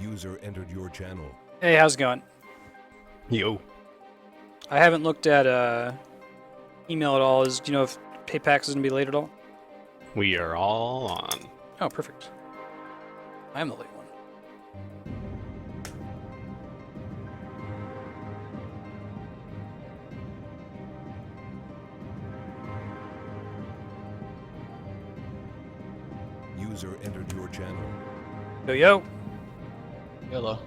User entered your channel. Hey, how's it going? Yo. I haven't looked at email at all. Do you know if PayPax is going to be late at all? We are all on. Oh, perfect. I am the late one. User entered your channel. Yo, yo. Hello.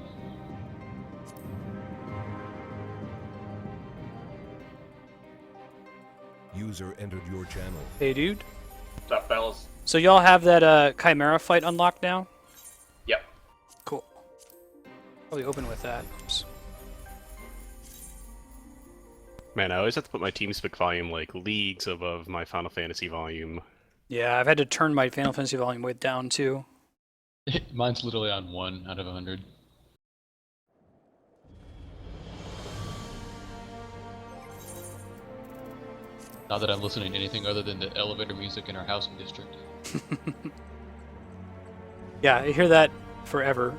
User entered your channel. Hey, dude. What's up, fellas? So y'all have that Chimera fight unlocked now? Yep. Cool. Probably open with that. Oops. Man, I always have to put my TeamSpeak volume like leagues above my Final Fantasy volume. Yeah, I've had to turn my Final Fantasy volume way down too. Mine's literally on 1 out of 100. Not that I'm listening to anything other than the elevator music in our housing district. Yeah, I hear that forever.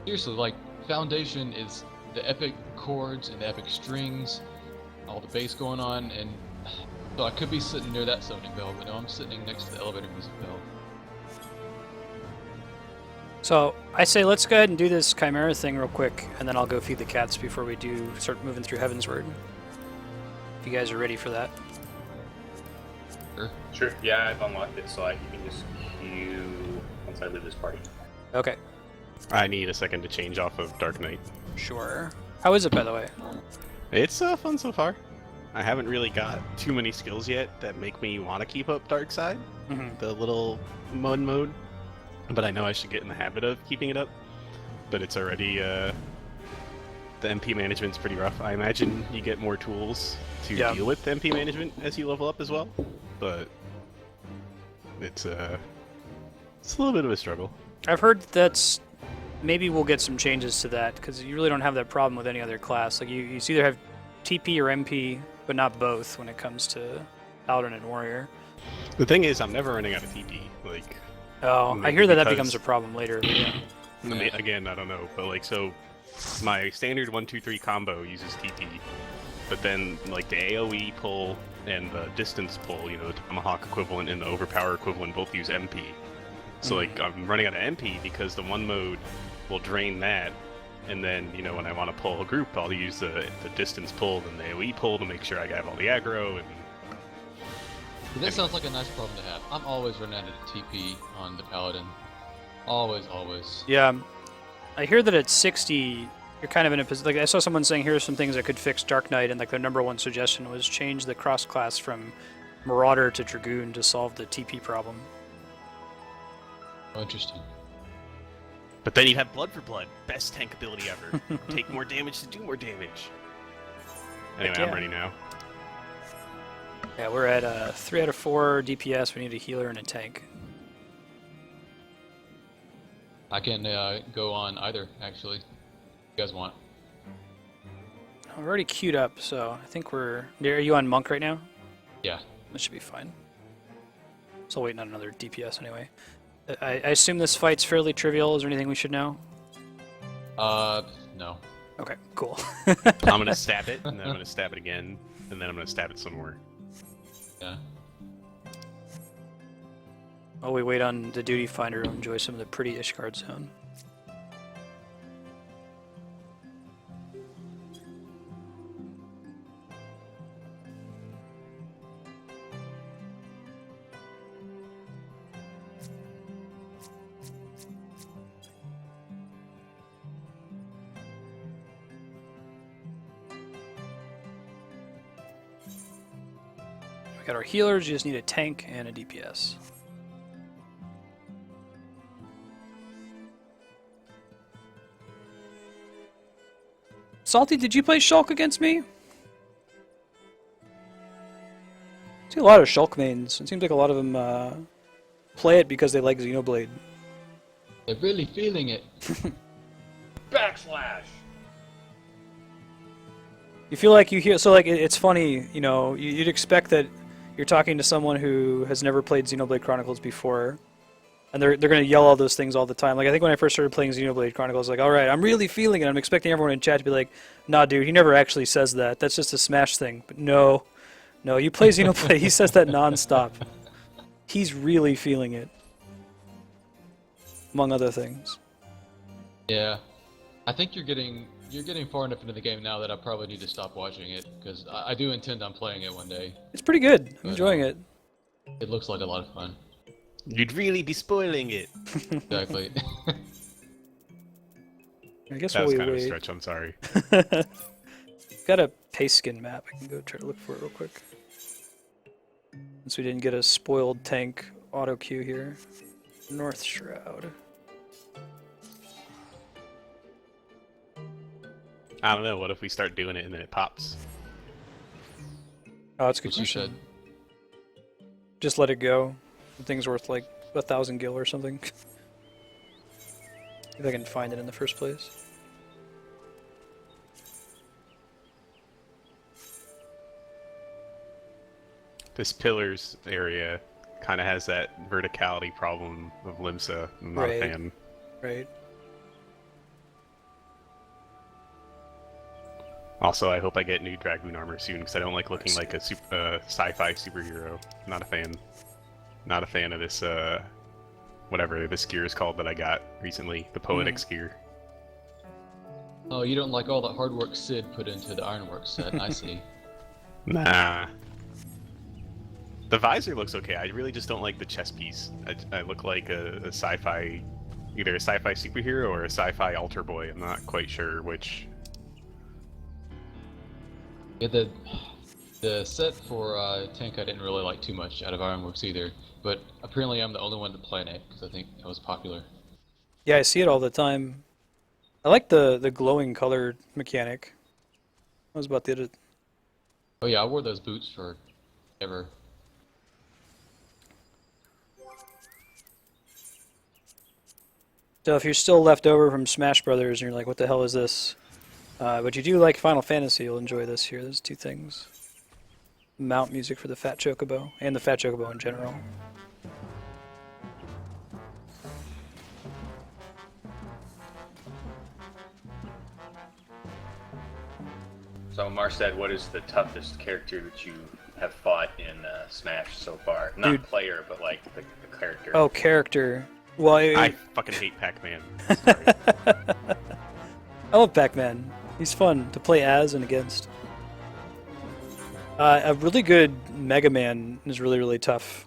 Seriously, like, Foundation is the epic chords and the epic strings, all the bass going on, and so I could be sitting near that sounding bell, but no, I'm sitting next to the elevator music bell. So I say let's go ahead and do this Chimera thing real quick, and then I'll go feed the cats before we do start moving through Heavensward. If you guys are ready for that. Sure. Yeah, I've unlocked it, so you can just queue once I leave this party. Okay. I need a second to change off of Dark Knight. Sure. How is it, by the way? It's fun so far. I haven't really got too many skills yet that make me want to keep up Dark Side, the little mode. But I know I should get in the habit of keeping it up. But it's already, the MP management's pretty rough. I imagine you get more tools to deal with MP management as you level up as well. But it's a little bit of a struggle. I've heard that's maybe we'll get some changes to that because you really don't have that problem with any other class. Like you either have TP or MP, but not both when it comes to Paladin and Warrior. The thing is, I'm never running out of TP. Like, oh, I hear that becomes a problem later. But yeah. I mean, again, I don't know, but like, so my standard 1-2-3 combo uses TP, but then like the AOE pull and the distance pull, you know, the Tomahawk equivalent and the Overpower equivalent both use MP. So like, I'm running out of MP because the one mode will drain that, and then, you know, when I want to pull a group, I'll use the distance pull and the AOE pull to make sure I have all the aggro. And That sounds like a nice problem to have. I'm always running out of TP on the Paladin. Always, always. Yeah, I hear that at 60, you're kind of in a position. Like I saw someone saying, here are some things that could fix Dark Knight, and like their number one suggestion was change the cross class from Marauder to Dragoon to solve the TP problem. Oh, interesting. But then you have Blood for Blood, best tank ability ever. Take more damage to do more damage. Anyway, yeah. I'm ready now. Yeah, we're at 3 out of 4 DPS. We need a healer and a tank. I can go on either, actually. If you guys want. We're already queued up, so I think we're... Are you on Monk right now? Yeah. That should be fine. Still waiting on another DPS anyway. I assume this fight's fairly trivial. Is there anything we should know? No. Okay, cool. I'm gonna stab it, and then I'm gonna stab it again, and then I'm gonna stab it some more. Yeah. While we wait on the Duty Finder to enjoy some of the pretty Ishgard zone. We got our healers, you just need a tank and a DPS. Salty, did you play Shulk against me? I see a lot of Shulk mains. It seems like a lot of them play it because they like Xenoblade. They're really feeling it. Backslash! You feel like you hear... So, like, it's funny, you know, you'd expect that you're talking to someone who has never played Xenoblade Chronicles before, And they're going to yell all those things all the time. Like, I think when I first started playing Xenoblade Chronicles, like, all right, I'm really feeling it. I'm expecting everyone in chat to be like, nah, dude, he never actually says that. That's just a Smash thing. But no, you play Xenoblade, he says that nonstop. He's really feeling it, among other things. Yeah, I think you're getting far enough into the game now that I probably need to stop watching it because I do intend on playing it one day. It's pretty good. I'm But, enjoying it. It looks like a lot of fun. You'd really be spoiling it. Exactly. I guess That was we'll kind of a wait. stretch. I'm sorry. Got a pace skin map. I can go try to look for it real quick. Since we didn't get a spoiled tank auto queue here. North Shroud. I don't know. What if we start doing it and then it pops? Oh, that's a good What you question. said. Just let it go. The thing's worth like 1,000 gil or something. If I can find it in the first place. This pillars area kind of has that verticality problem of Limsa. I'm not a Right. fan. Right. Also, I hope I get new Dragoon armor soon because I don't like looking like a sci-fi superhero. Not a fan. Not a fan of this, whatever this gear is called that I got recently, the Poetics gear. Oh, you don't like all the hard work Sid put into the Ironworks set. I see. Nah. The visor looks okay. I really just don't like the chest piece. I look like a sci-fi, either a sci-fi superhero or a sci-fi altar boy. I'm not quite sure which. Yeah, the set for tank I didn't really like too much out of Ironworks either, but apparently I'm the only one to play it because I think it was popular. Yeah, I see it all the time. I like the glowing color mechanic. That was about the Oh yeah, I wore those boots for ever. So if you're still left over from Smash Brothers and you're like, what the hell is this? But you do like Final Fantasy, you'll enjoy this here. There's two things. Mount music for the Fat Chocobo, and the Fat Chocobo in general. So, Marstead, what is the toughest character that you have fought in Smash so far? Not Dude. player, but like the character. Oh, character. Well, I fucking hate Pac-Man. Sorry. I love Pac-Man. He's fun to play as and against. A really good Mega Man is really, really tough.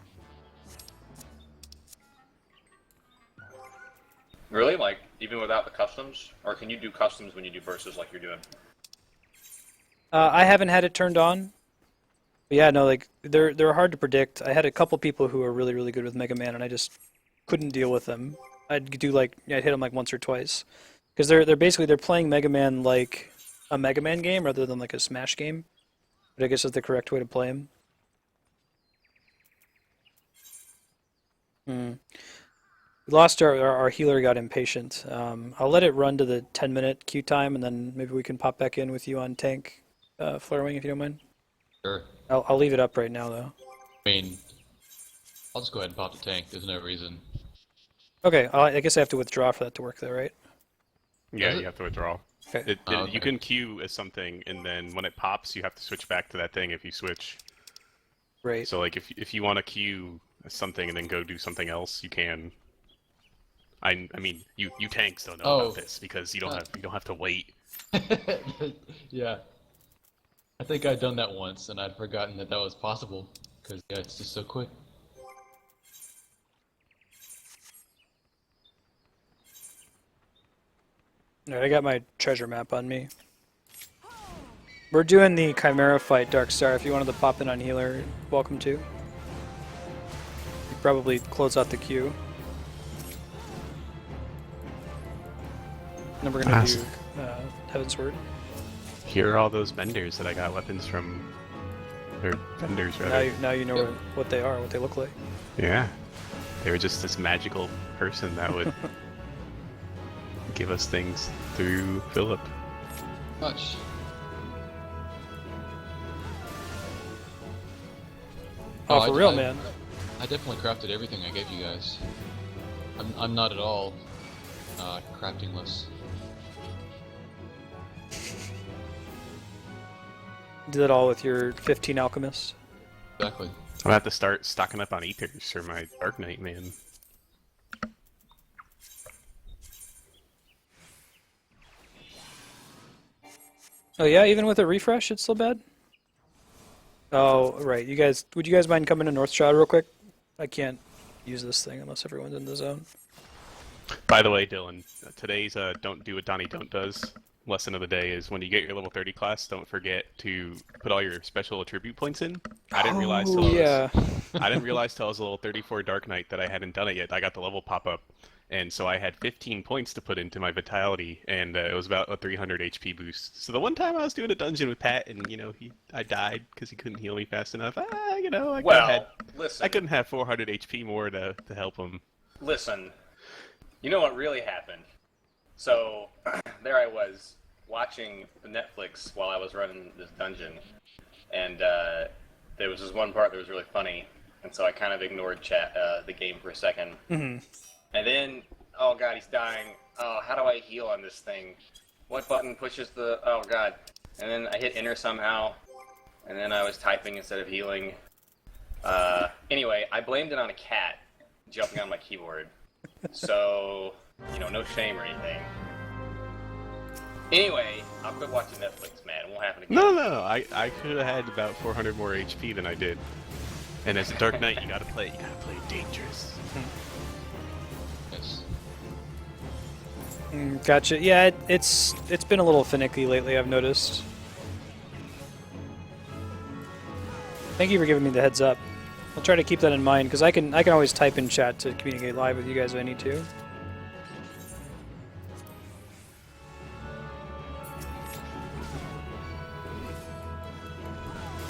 Really? Like, even without the customs? Or can you do customs when you do versus like you're doing? I haven't had it turned on. But yeah, no, like they're hard to predict. I had a couple people who are really, really good with Mega Man, and I just couldn't deal with them. I'd hit them like once or twice, because they're playing Mega Man like a Mega Man game rather than like a Smash game. But I guess that's the correct way to play him. We lost our healer, got impatient. I'll let it run to the 10-minute queue time, and then maybe we can pop back in with you on tank, Flare-Wing, if you don't mind. Sure. I'll leave it up right now, though. I mean, I'll just go ahead and pop the tank. There's no reason. Okay, I guess I have to withdraw for that to work, though, right? Yeah, Does it? you have to withdraw. Okay. Okay. You can queue as something, and then when it pops, you have to switch back to that thing if you switch. Right. So, like, if you want to queue as something and then go do something else, you can. I mean, you tanks don't know about this because you don't have to wait. Yeah. I think I'd done that once, and I'd forgotten that was possible. Because, yeah, it's just so quick. Alright, I got my treasure map on me. We're doing the Chimera fight, Dark Star. If you wanted to pop in on healer, welcome to. You probably close out the queue. And then we're gonna do Heavensward. Here are all those vendors that I got weapons from. Or vendors, rather. Now you know what they are, what they look like. Yeah. They were just this magical person that would give us things through Philip. Much. Oh, I- for real, I- man. I definitely crafted everything I gave you guys. I'm not at all craftingless. Do that all with your 15 alchemists. Exactly. I'm gonna have to start stocking up on ethers for my Dark Knight, man. Oh yeah, even with a refresh, it's still bad? Oh, right. Would you guys mind coming to North Shroud real quick? I can't use this thing unless everyone's in the zone. By the way, Dylan, today's don't do what Donnie don't does lesson of the day is when you get your level 30 class, don't forget to put all your special attribute points in. I didn't realize till I didn't realize till I was a level 34 Dark Knight that I hadn't done it yet. I got the level pop up, and so I had 15 points to put into my vitality, and it was about a 300 HP boost. So the one time I was doing a dungeon with Pat, and I died because he couldn't heal me fast enough. I couldn't have 400 HP more to help him. Listen, you know what really happened? So, there I was, watching Netflix while I was running this dungeon, and there was this one part that was really funny, and so I kind of ignored the game for a second. Mm-hmm. And then, oh god, he's dying. Oh, how do I heal on this thing? What button pushes the... Oh god. And then I hit enter somehow, and then I was typing instead of healing. Anyway, I blamed it on a cat jumping on my keyboard. So, no shame or anything. Anyway, I'll quit watching Netflix, man. It won't happen again. No. I could have had about 400 more HP than I did. And as a Dark Knight, you gotta play dangerous. Yes. Gotcha. Yeah, it's been a little finicky lately, I've noticed. Thank you for giving me the heads up. I'll try to keep that in mind, because I can always type in chat to communicate live with you guys if I need to.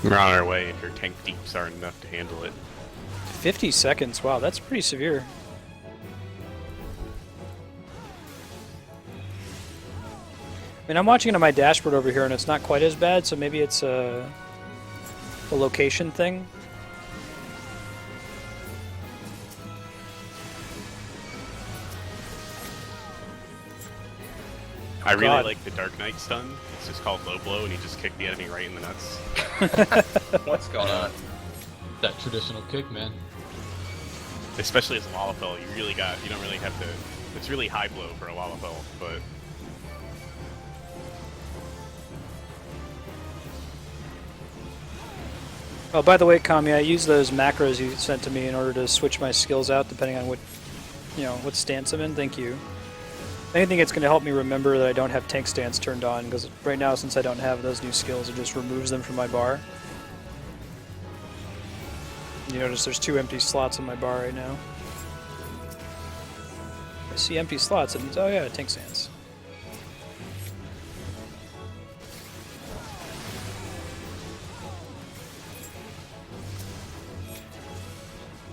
We're on our way if your tank deeps aren't enough to handle it. 50 seconds, wow, that's pretty severe. I mean, I'm watching it on my dashboard over here, and it's not quite as bad, so maybe it's a location thing. I really like the Dark Knight stun. It's just called low blow, and you just kick the enemy right in the nuts. What's going on? That traditional kick, man. Especially as a Lalafell, you don't really have to... It's really high blow for a Lalafell, but... Oh, by the way, Kami, I use those macros you sent to me in order to switch my skills out depending on what stance I'm in. Thank you. I think it's going to help me remember that I don't have tank stance turned on, because right now, since I don't have those new skills, it just removes them from my bar. You notice there's 2 empty slots on my bar right now. I see empty slots, and oh yeah, tank stance.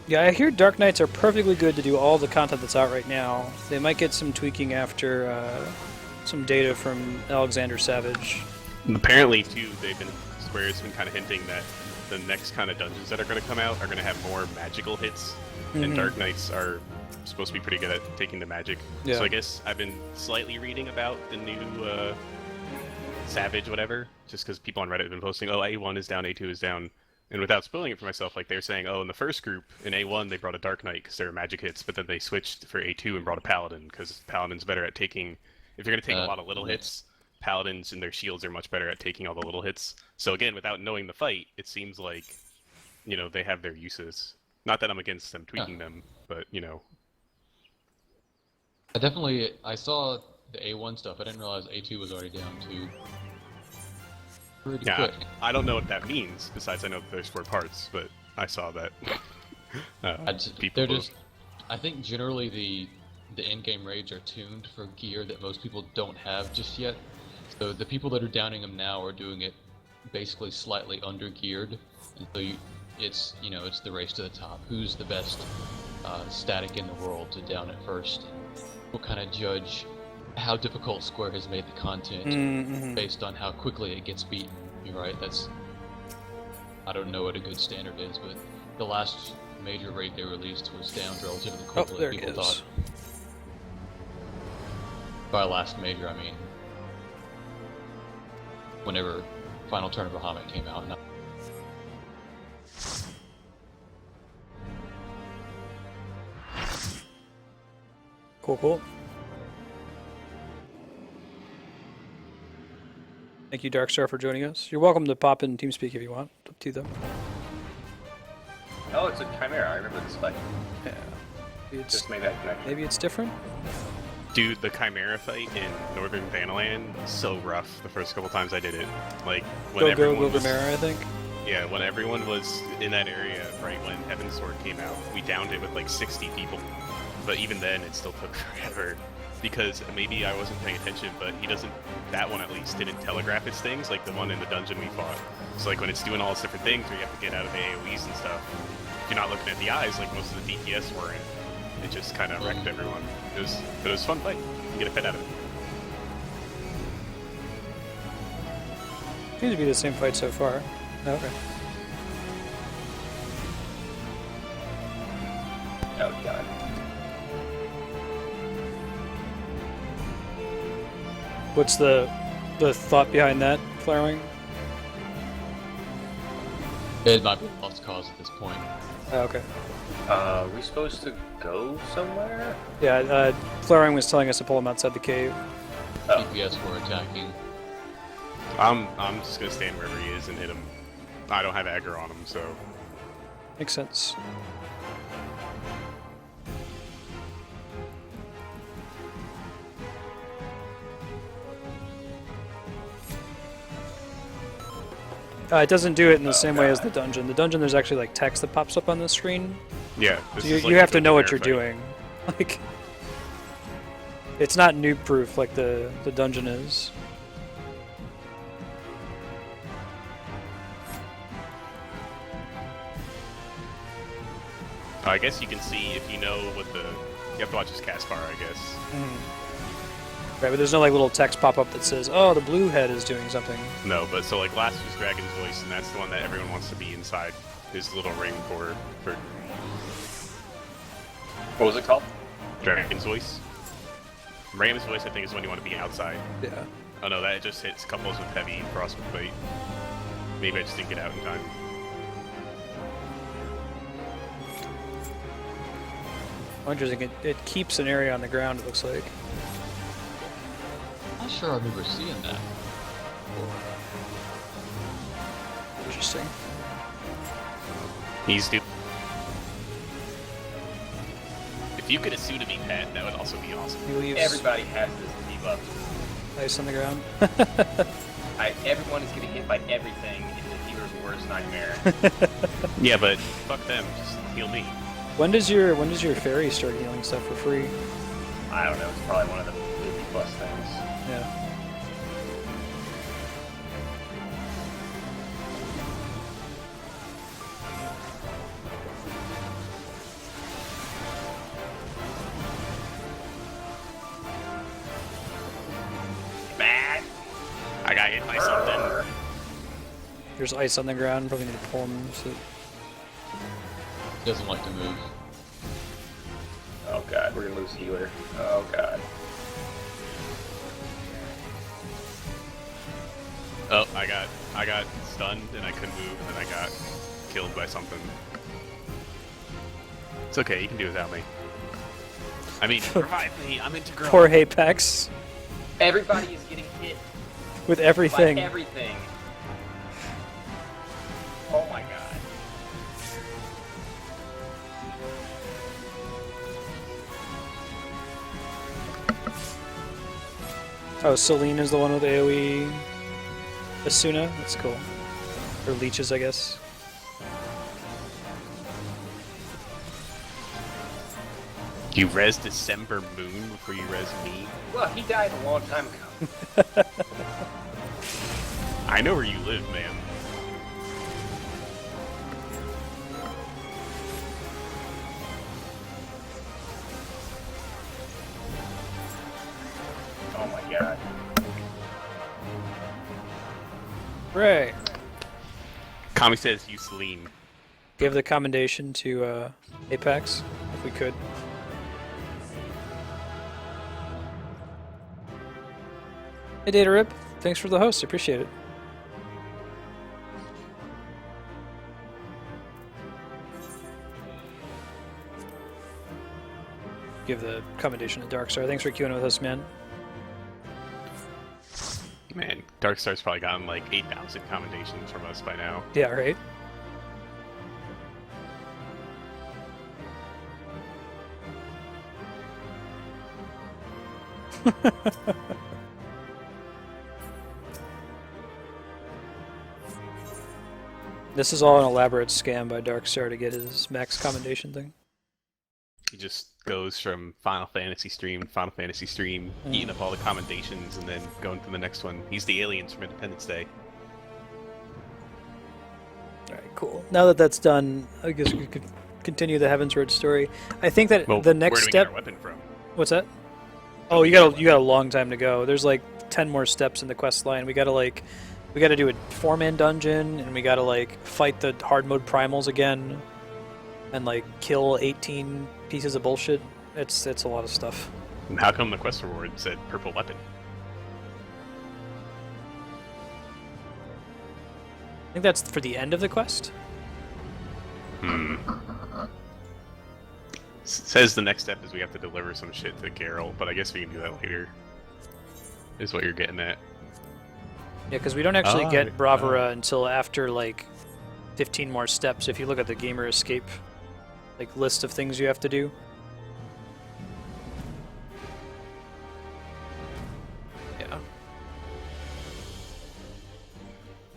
Yeah, I hear Dark Knights are perfectly good to do all the content that's out right now. They might get some tweaking after some data from Alexander Savage. And apparently, too, Square's been kind of hinting that the next kind of dungeons that are going to come out are going to have more magical hits, and Dark Knights are supposed to be pretty good at taking the magic. Yeah. So I guess I've been slightly reading about the new Savage whatever, just because people on Reddit have been posting, oh, A1 is down, A2 is down. And without spoiling it for myself, like they're saying, oh, in the first group, in A1, they brought a Dark Knight because they were magic hits, but then they switched for A2 and brought a Paladin because Paladin's better at taking... If you're going to take a lot of little hits, Paladins and their shields are much better at taking all the little hits. So again, without knowing the fight, it seems like, they have their uses. Not that I'm against them tweaking them, but, I saw the A1 stuff. I didn't realize A2 was already down too. Pretty quick. I don't know what that means, besides I know that there's 4 parts, but I saw that. I think generally the in-game raids are tuned for gear that most people don't have just yet. So the people that are downing them now are doing it basically slightly under-geared. And so it's the race to the top. Who's the best static in the world to down it first? We'll kind of judge how difficult Square has made the content based on how quickly it gets beaten. You're right, I don't know what a good standard is, but the last major raid they released was downed relatively Oh, quickly. there he People is. thought. By last major, I mean whenever Final Turn of Bahamut came out. Cool. Thank you, Darkstar, for joining us. You're welcome to pop in TeamSpeak if you want. It's up to you, though. Oh, it's a Chimera. I remember this fight. Yeah. Maybe it's, Just made that connection. maybe it's different. Dude, the Chimera fight in Northern Vanaland, so rough the first couple times I did it. Like, when Go everyone was... Gilgamera, I think. Yeah, when everyone was in that area, right when Heavensward came out, we downed it with like 60 people. But even then, it still took forever. Because maybe I wasn't paying attention, but he doesn't, that one at least, didn't telegraph its things like the one in the dungeon we fought. So like when it's doing all its different things where you have to get out of AoEs and stuff, if you're not looking at the eyes like most of the DPS were in, it just kind of wrecked everyone. It was a fun fight. You get a pet out of it. Seems to be the same fight so far. Oh, okay. Oh god. What's the thought behind that, Flarewing? It might be a lost cause at this point. Oh, okay. Are we supposed to go somewhere? Yeah, Flarewing was telling us to pull him outside the cave. Oh. DPS were attacking. I'm just gonna stand wherever he is and hit him. I don't have aggro on him, so... Makes sense. It doesn't do it in the same way as the dungeon. The dungeon, there's actually like text that pops up on the screen. Yeah, So this you, is like you a have to know what you're Chimera fight. doing. Like, it's not noob proof like the dungeon is. I guess you can see if you know what the... You have to watch his cast bar, I guess. Right, but there's no like little text pop up that says, "Oh, the blue head is doing something." No, but so like last was Dragon's Voice, and that's the one that everyone wants to be inside his little ring for What was it called? Dragon's Voice. Ram's Voice, I think, is when you want to be outside. Yeah. Oh no, that just hits couples with heavy frostbite. Maybe I just didn't get out in time. Oh, interesting. It keeps an area on the ground. It looks like. I'm not sure I remember seeing that. Interesting. He's do. If you could assume to be pet, that would also be awesome. He leaves Everybody has this debuff. ice on the ground. Everyone is getting hit by everything in the viewer's worst nightmare. Yeah, but fuck them. Just heal me. When does your fairy start healing stuff for free? I don't know. It's probably one of the 50 plus things. Yeah. Bad. I got hit by something. There's ice on the ground. Probably need to pull him. So He doesn't like to move. Oh god, we're gonna lose healer. Oh god. Oh, I got stunned and I couldn't move, and then I got killed by something. It's okay, you can do without me. I mean, revive me, I'm integral. poor Apex Everybody is getting hit with by everything. everything. Oh my god. Oh, Celine is the one with AoE. Asuna, that's cool. Or leeches, I guess. You res December Moon before you res me? Well, he died a long time ago. I know where you live, man. Oh my god. Right. Kami says use Celine. Give the commendation to Apex, if we could. Hey, Data Rip. Thanks for the host. Appreciate it. Give the commendation to Darkstar. Thanks for queuing with us, man. Man, Darkstar's probably gotten like 8,000 commendations from us by now. Yeah, right? This is all an elaborate scam by Darkstar to get his max commendation thing. He just goes from Final Fantasy stream, eating up all the commendations, and then going to the next one. He's the aliens from Independence Day. Alright, cool. Now that that's done, I guess we could continue the Heavensward story. I think that Well, the next where do we step... get our weapon from? What's that? Oh, you got a long time to go. There's like 10 more steps in the quest line. We gotta do a 4-man dungeon, and we gotta like fight the hard mode primals again, and like kill 18 pieces of bullshit. It's a lot of stuff. And how come the quest reward said purple weapon? I think that's for the end of the quest. Says the next step is we have to deliver some shit to Geralt, but I guess we can do that later. Is what you're getting at. Yeah, because we don't actually get Bravura until after like 15 more steps. If you look at the gamer escape like list of things you have to do. Yeah.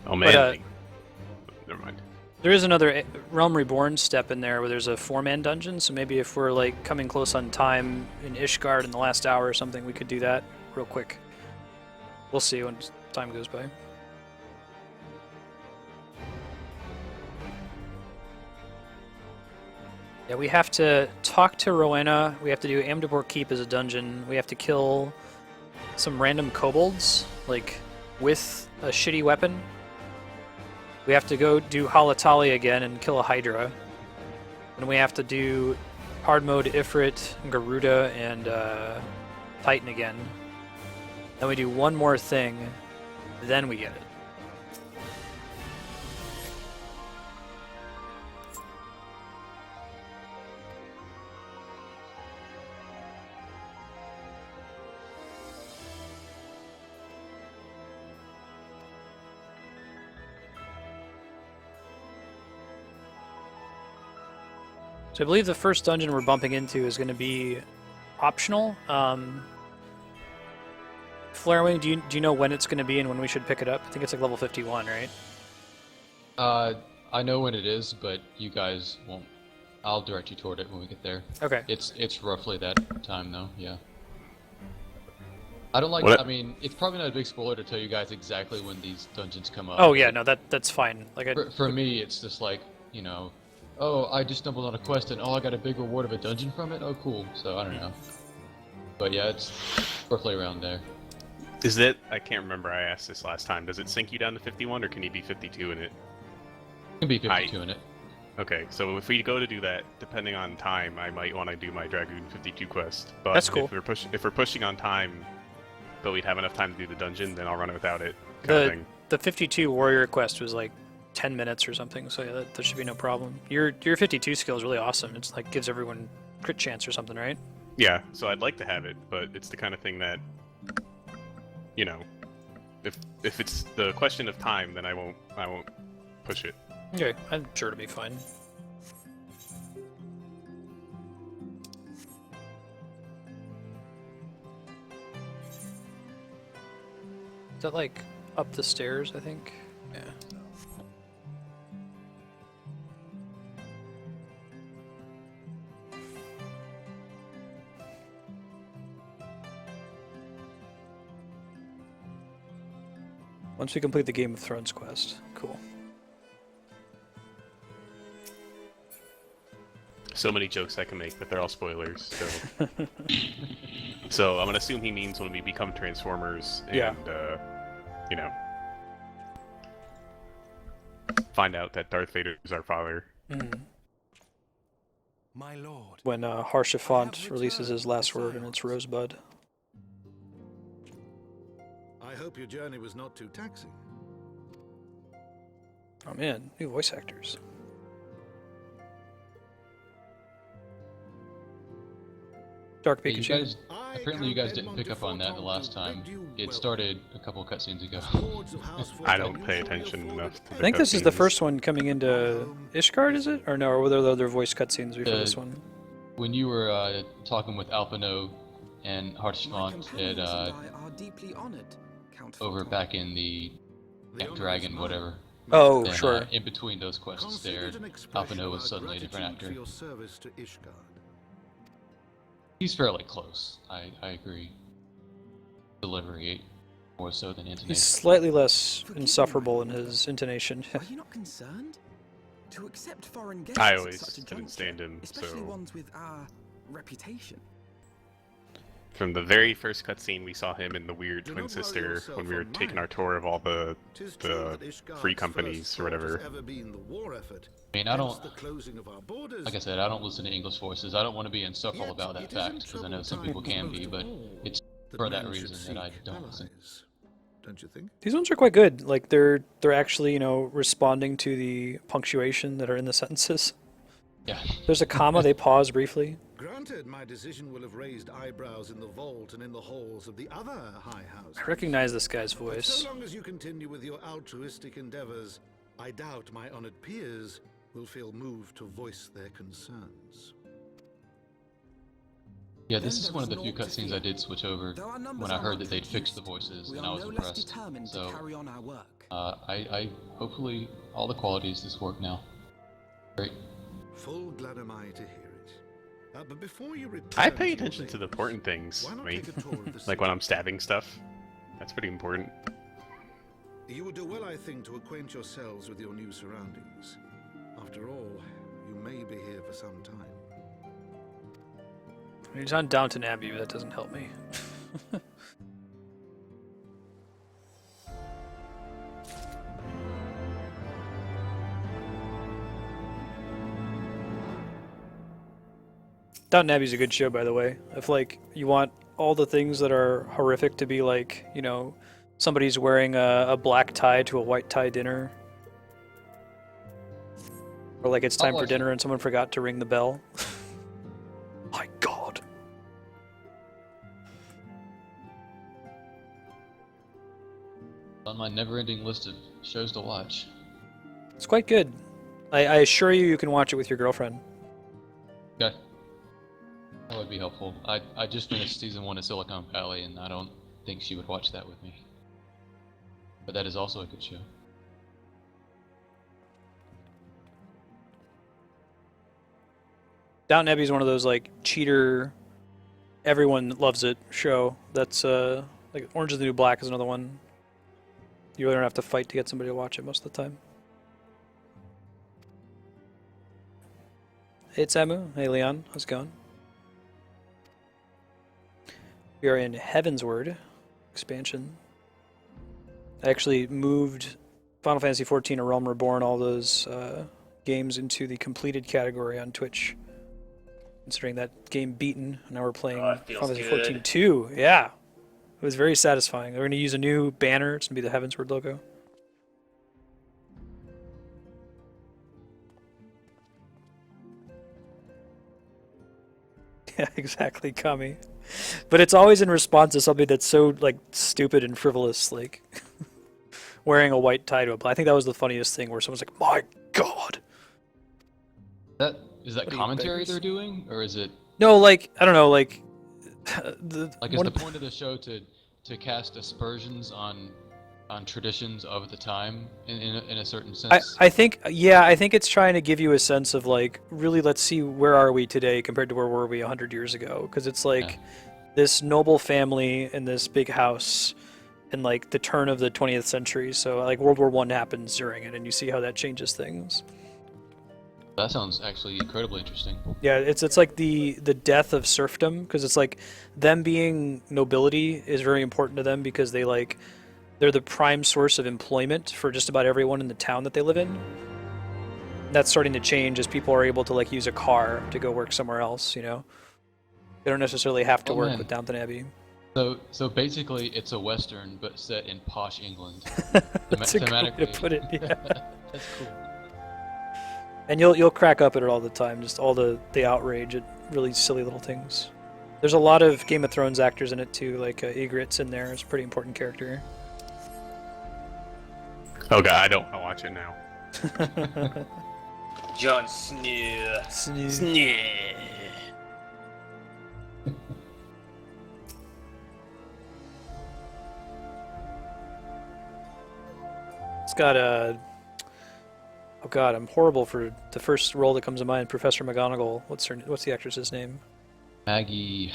Oh man. But, Never mind. there is another Realm Reborn step in there where there's a 4-man dungeon, so maybe if we're like coming close on time in Ishgard in the last hour or something, we could do that real quick. We'll see when time goes by. Yeah, we have to talk to Rowena. We have to do Amdapor Keep as a dungeon. We have to kill some random kobolds, like, with a shitty weapon. We have to go do Halatali again and kill a Hydra. And we have to do hard mode Ifrit, Garuda, and Titan again. Then we do one more thing, then we get it. So I believe the first dungeon we're bumping into is going to be optional. Flarewing, do you know when it's going to be and when we should pick it up? I think it's like level 51, right? I know when it is, but you guys won't. I'll direct you toward it when we get there. Okay. It's roughly that time though. Yeah. I don't like. What? I mean, it's probably not a big spoiler to tell you guys exactly when these dungeons come up. Oh yeah, no, that's fine. Like For me, it's just like, you know, oh, I just stumbled on a quest and oh, I got a big reward of a dungeon from it. Oh, cool. So I don't know. But yeah, it's roughly around there. Is it? I can't remember. I asked this last time. Does it sink you down to 51, or can you be 52 in it? It can be 52 in it. Okay, so if we go to do that, depending on time, I might want to do my Dragoon 52 quest. But That's cool. If we're pushing on time, but we'd have enough time to do the dungeon, then I'll run it without it. Kind of thing. The 52 warrior quest was like 10 minutes or something, so yeah, that should be no problem. Your 52 skill is really awesome. It's like gives everyone crit chance or something, right? Yeah, so I'd like to have it, but it's the kind of thing that, you know, if it's the question of time, then I won't push it. Okay, I'm sure it'll be fine. Is that like up the stairs, I think? Yeah. Once we complete the Game of Thrones quest. Cool. So many jokes I can make, but they're all spoilers. So, so I'm gonna assume he means when we become Transformers and, Yeah. You know, find out that Darth Vader is our father. My lord. When Harshafont releases his last word and it's Rosebud. I hope your journey was not too taxing. Oh man, new voice actors. Dark Yeah, you Pikachu. guys, apparently you guys didn't pick up on that the last time. It started a couple of cutscenes ago. I don't pay attention enough to I think this is the cutscenes. first one coming into Ishgard, is it? Or no, or were there other voice cutscenes before this one? When you were talking with Alphino and Harshfont at over back in the Camp Dragon, whatever. Oh, then, sure. In between those questions there, Alphino was suddenly a different actor. He's fairly close. I agree. Delivery more so than intonation. He's slightly less insufferable in his intonation. Are you not concerned? To accept foreign guests I at always such a couldn't juncture, stand him, especially so ones with our reputation. from the very first cutscene we saw him in the weird twin sister when we were taking our tour of all the free companies or whatever. I mean, I don't, like I said, I don't listen to English voices. I don't want to be insufferable about that fact, because I know some people can be, but it's for that reason that I don't listen. Don't you think? These ones are quite good. Like they're actually, you know, responding to the punctuation that are in the sentences. Yeah. There's a comma, they pause briefly. Granted, my decision will have raised eyebrows in the vault and in the halls of the other high houses. I recognize this guy's But voice. so long as you continue with your altruistic endeavors, I doubt my honored peers will feel moved to voice their concerns. Yeah, this is one of the few cutscenes I did switch over when I heard that they'd fixed the voices, and I was impressed. So, I hopefully all the qualities this work now. Great. Full glad am I to hear it. But before you return I to pay your attention to the labors, important things. why I not mean, take a tour of the like when city? I'm stabbing stuff. That's pretty important. You would do well, I think, to acquaint yourselves with your new surroundings. After all, you may be here for some time. He's on Downton Abbey, but that doesn't help me. Downton Abbey's a good show, by the way. If like you want all the things that are horrific to be like, you know, somebody's wearing a black tie to a white tie dinner, or like it's time for watch dinner and someone forgot to ring the bell. My God. On my never-ending list of shows to watch. It's quite good. I assure you, you can watch it with your girlfriend. Okay. That would be helpful. I just finished season 1 of Silicon Valley, and I don't think she would watch that with me. But that is also a good show. Downton Abbey is one of those like cheater, everyone loves it show. That's like Orange is the New Black is another one. You really don't have to fight to get somebody to watch it most of the time. Hey Samu, hey Leon, how's it going? We are in Heavensward expansion. I actually moved Final Fantasy XIV, A Realm Reborn, all those games into the completed category on Twitch. Considering that game beaten, and now we're playing Oh, it feels Final Fantasy good. 14 2. Yeah. It was very satisfying. We're going to use a new banner. It's going to be the Heavensward logo. Yeah, exactly, Kami. But it's always in response to something that's so like stupid and frivolous, like wearing a white tie to a black. I think that was the funniest thing, where someone's like, "My God!" Is that What are you, commentary beggars? they're doing, or is it No, like I don't know, like like is the point of the show to cast aspersions on traditions of the time in a certain sense? I think it's trying to give you a sense of like, really, let's see where are we today compared to where were we 100 years ago, because it's like this noble family in this big house in like the turn of the 20th century, so like World War I happens during it, and you see how that changes things. That sounds actually incredibly interesting. Yeah, it's like the death of serfdom, because it's like them being nobility is very important to them, because they're the prime source of employment for just about everyone in the town that they live in. That's starting to change as people are able to like use a car to go work somewhere else. You know, they don't necessarily have to work with Downton Abbey. So basically, it's a western, but set in posh England. That's a good way to put it. Yeah. That's cool. And you'll crack up at it all the time, just all the outrage at really silly little things. There's a lot of Game of Thrones actors in it too, like Ygritte's in there. It's a pretty important character. Oh god, I don't want to watch it now. Jon Snow. Snow. It's got a... Oh god, I'm horrible for the first role that comes to mind. Professor McGonagall. What's the actress's name? Maggie.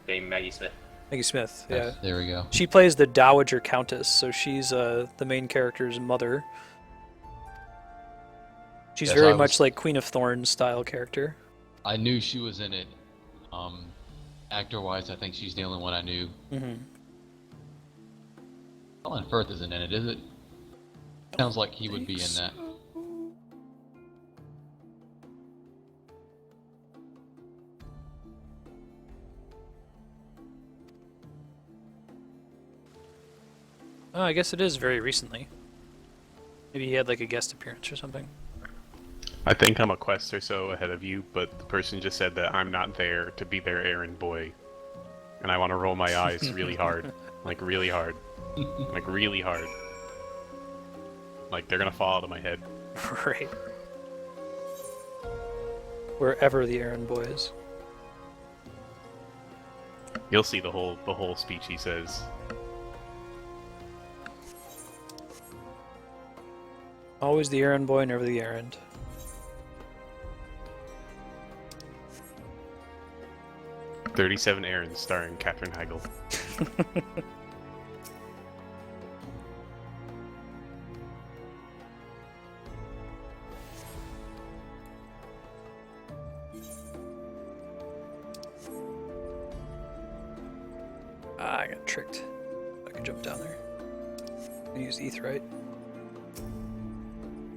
Dame Maggie Smith. Maggie Smith. Yeah. Yes, there we go. She plays the Dowager Countess, so she's the main character's mother. She's Yes, very much like Queen of Thorns style character. I knew she was in it. Actor-wise, I think she's the only one I knew. Mm-hmm. Colin Firth isn't in it, is it? Sounds like he would be in that. Oh, I guess it is very recently. Maybe he had like a guest appearance or something. I think I'm a quest or so ahead of you, but the person just said that I'm not there to be their errand boy. And I want to roll my eyes really hard. Like really hard. Like really hard. Like they're gonna fall out of my head. Right. Wherever the errand boy is. You'll see the whole speech he says. Always the errand boy, never the errand. "37 Errands" starring Katherine Heigl. I got tricked. I can jump down there. I use Aetheryte.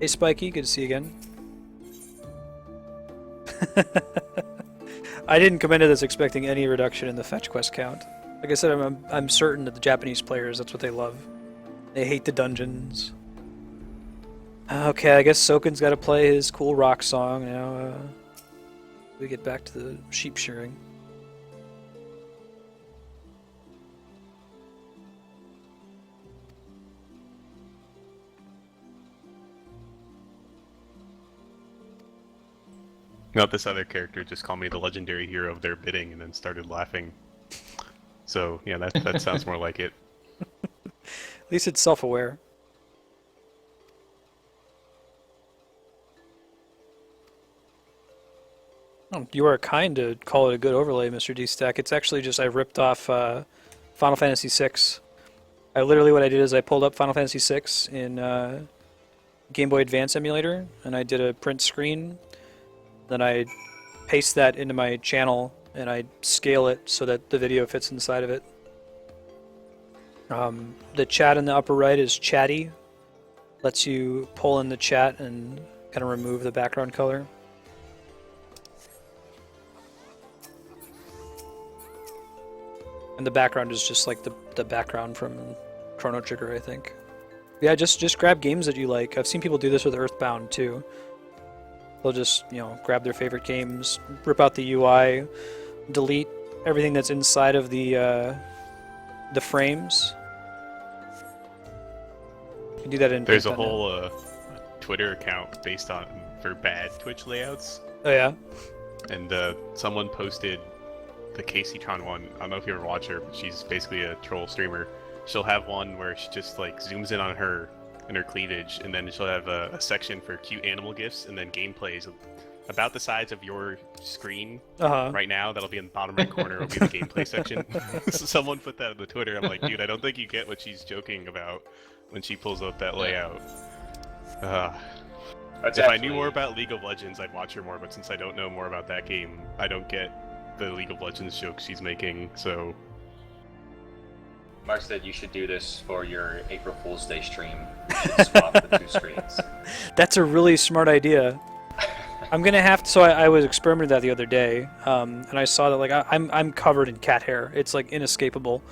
Hey Spiky, good to see you again. I didn't come into this expecting any reduction in the fetch quest count. Like I said, I'm certain that the Japanese players, that's what they love. They hate the dungeons. Okay, I guess Soken's got to play his cool rock song now. We get back to the sheep shearing. Not this other character just called me the legendary hero of their bidding and then started laughing. So yeah, that sounds more like it. At least it's self-aware. Oh, you are kind to call it a good overlay, Mr. D-Stack. It's actually just I ripped off Final Fantasy VI. What I did is I pulled up Final Fantasy VI in Game Boy Advance emulator, and I did a print screen. Then I paste that into my channel, and I scale it so that the video fits inside of it. The chat in the upper right is chatty. Lets you pull in the chat and kind of remove the background color. And the background is just like the background from Chrono Trigger, I think. Yeah, just grab games that you like. I've seen people do this with Earthbound too. They'll just, grab their favorite games, rip out the UI, delete everything that's inside of the frames. You can do that in. There's a whole Twitter account based for bad Twitch layouts. Oh yeah. And someone posted the Casey-tron one. I don't know if you ever watch her, but she's basically a troll streamer. She'll have one where she just like zooms in on her and her cleavage, and then she'll have a section for cute animal gifs, and then gameplays about the size of your screen right now. That'll be in the bottom right corner. Will be the gameplay section. So someone put that on the Twitter. I'm like, dude, I don't think you get what she's joking about when she pulls up that layout. If I knew more about League of Legends, I'd watch her more. But since I don't know more about that game, I don't get the League of Legends jokes she's making. So Marstead, you should do this for your April Fool's Day stream. You should swap the 2 screens. That's a really smart idea. I'm gonna have to. So I was experimenting that the other day, and I saw that like I'm covered in cat hair. It's like inescapable,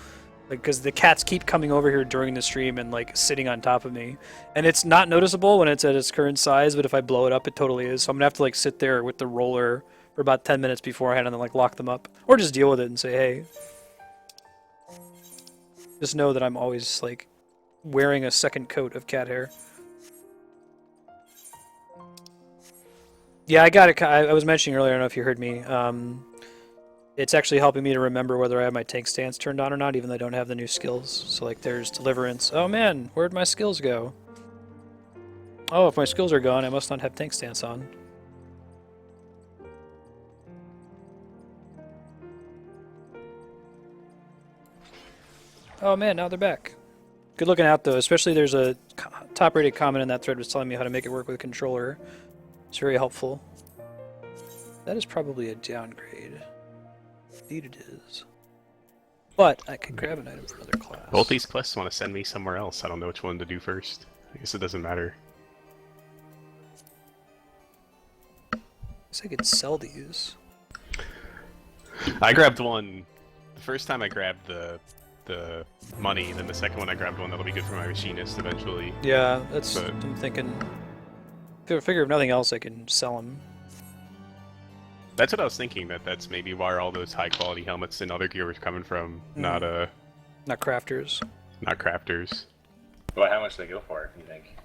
like because the cats keep coming over here during the stream and like sitting on top of me, and it's not noticeable when it's at its current size. But if I blow it up, it totally is. So I'm gonna have to like sit there with the roller for about 10 minutes beforehand and then like lock them up, or just deal with it and say, hey. Just know that I'm always like wearing a second coat of cat hair. Yeah, I got it. I was mentioning earlier, I don't know if you heard me. It's actually helping me to remember whether I have my tank stance turned on or not, even though I don't have the new skills. So like there's Deliverance. Oh man, where'd my skills go? Oh, if my skills are gone, I must not have tank stance on. Oh man, now they're back. Good looking out though, especially there's a top-rated comment in that thread was telling me how to make it work with a controller. It's very helpful. That is probably a downgrade. Indeed it is. But I could grab an item for another class. Both these quests want to send me somewhere else. I don't know which one to do first. I guess it doesn't matter. I guess I could sell these. I grabbed one. The first time I grabbed the money, then the second one I grabbed one that'll be good for my machinist eventually. Yeah, that's. But I'm thinking. Figure if nothing else, I can sell them. that's what I was thinking. That's maybe where all those high quality helmets and other gear were coming from. Not crafters. Not crafters. Well, how much do they go for, you think?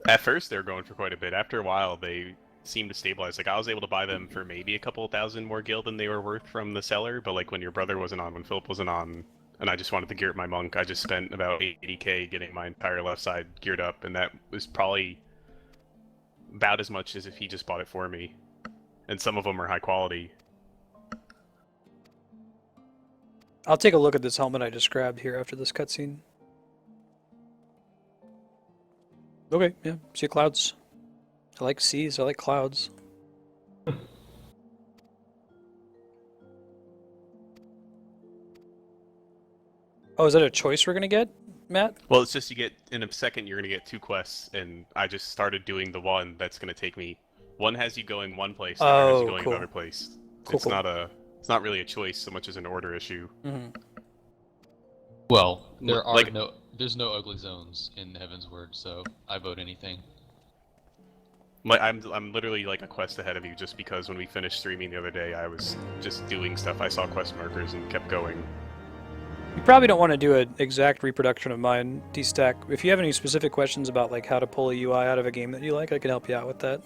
At first they were going for quite a bit. After a while they seemed to stabilize. Like I was able to buy them for maybe a couple thousand more gil than they were worth from the seller, but like when your brother wasn't on, when Philip wasn't on, and I just wanted to gear up my monk, I just spent about 80k getting my entire left side geared up, and that was probably about as much as if he just bought it for me. And some of them are high quality. I'll take a look at this helmet I just grabbed here after this cutscene. Okay, yeah, see clouds. I like seas, I like clouds. Oh, is that a choice we're gonna get, Matt? Well, it's just you get, in a second you're going to get 2 quests, and I just started doing the one that's going to take me. One has you going one place, the other has you going another place. Cool, It's not really a choice so much as an order issue. Mm-hmm. Well, there are Like- there's no ugly zones in Heavensward, so I vote anything. Like I'm literally like a quest ahead of you, just because when we finished streaming the other day, I was just doing stuff. I saw quest markers and kept going. You probably don't want to do an exact reproduction of mine, D-Stack. If you have any specific questions about like how to pull a UI out of a game that you like, I can help you out with that.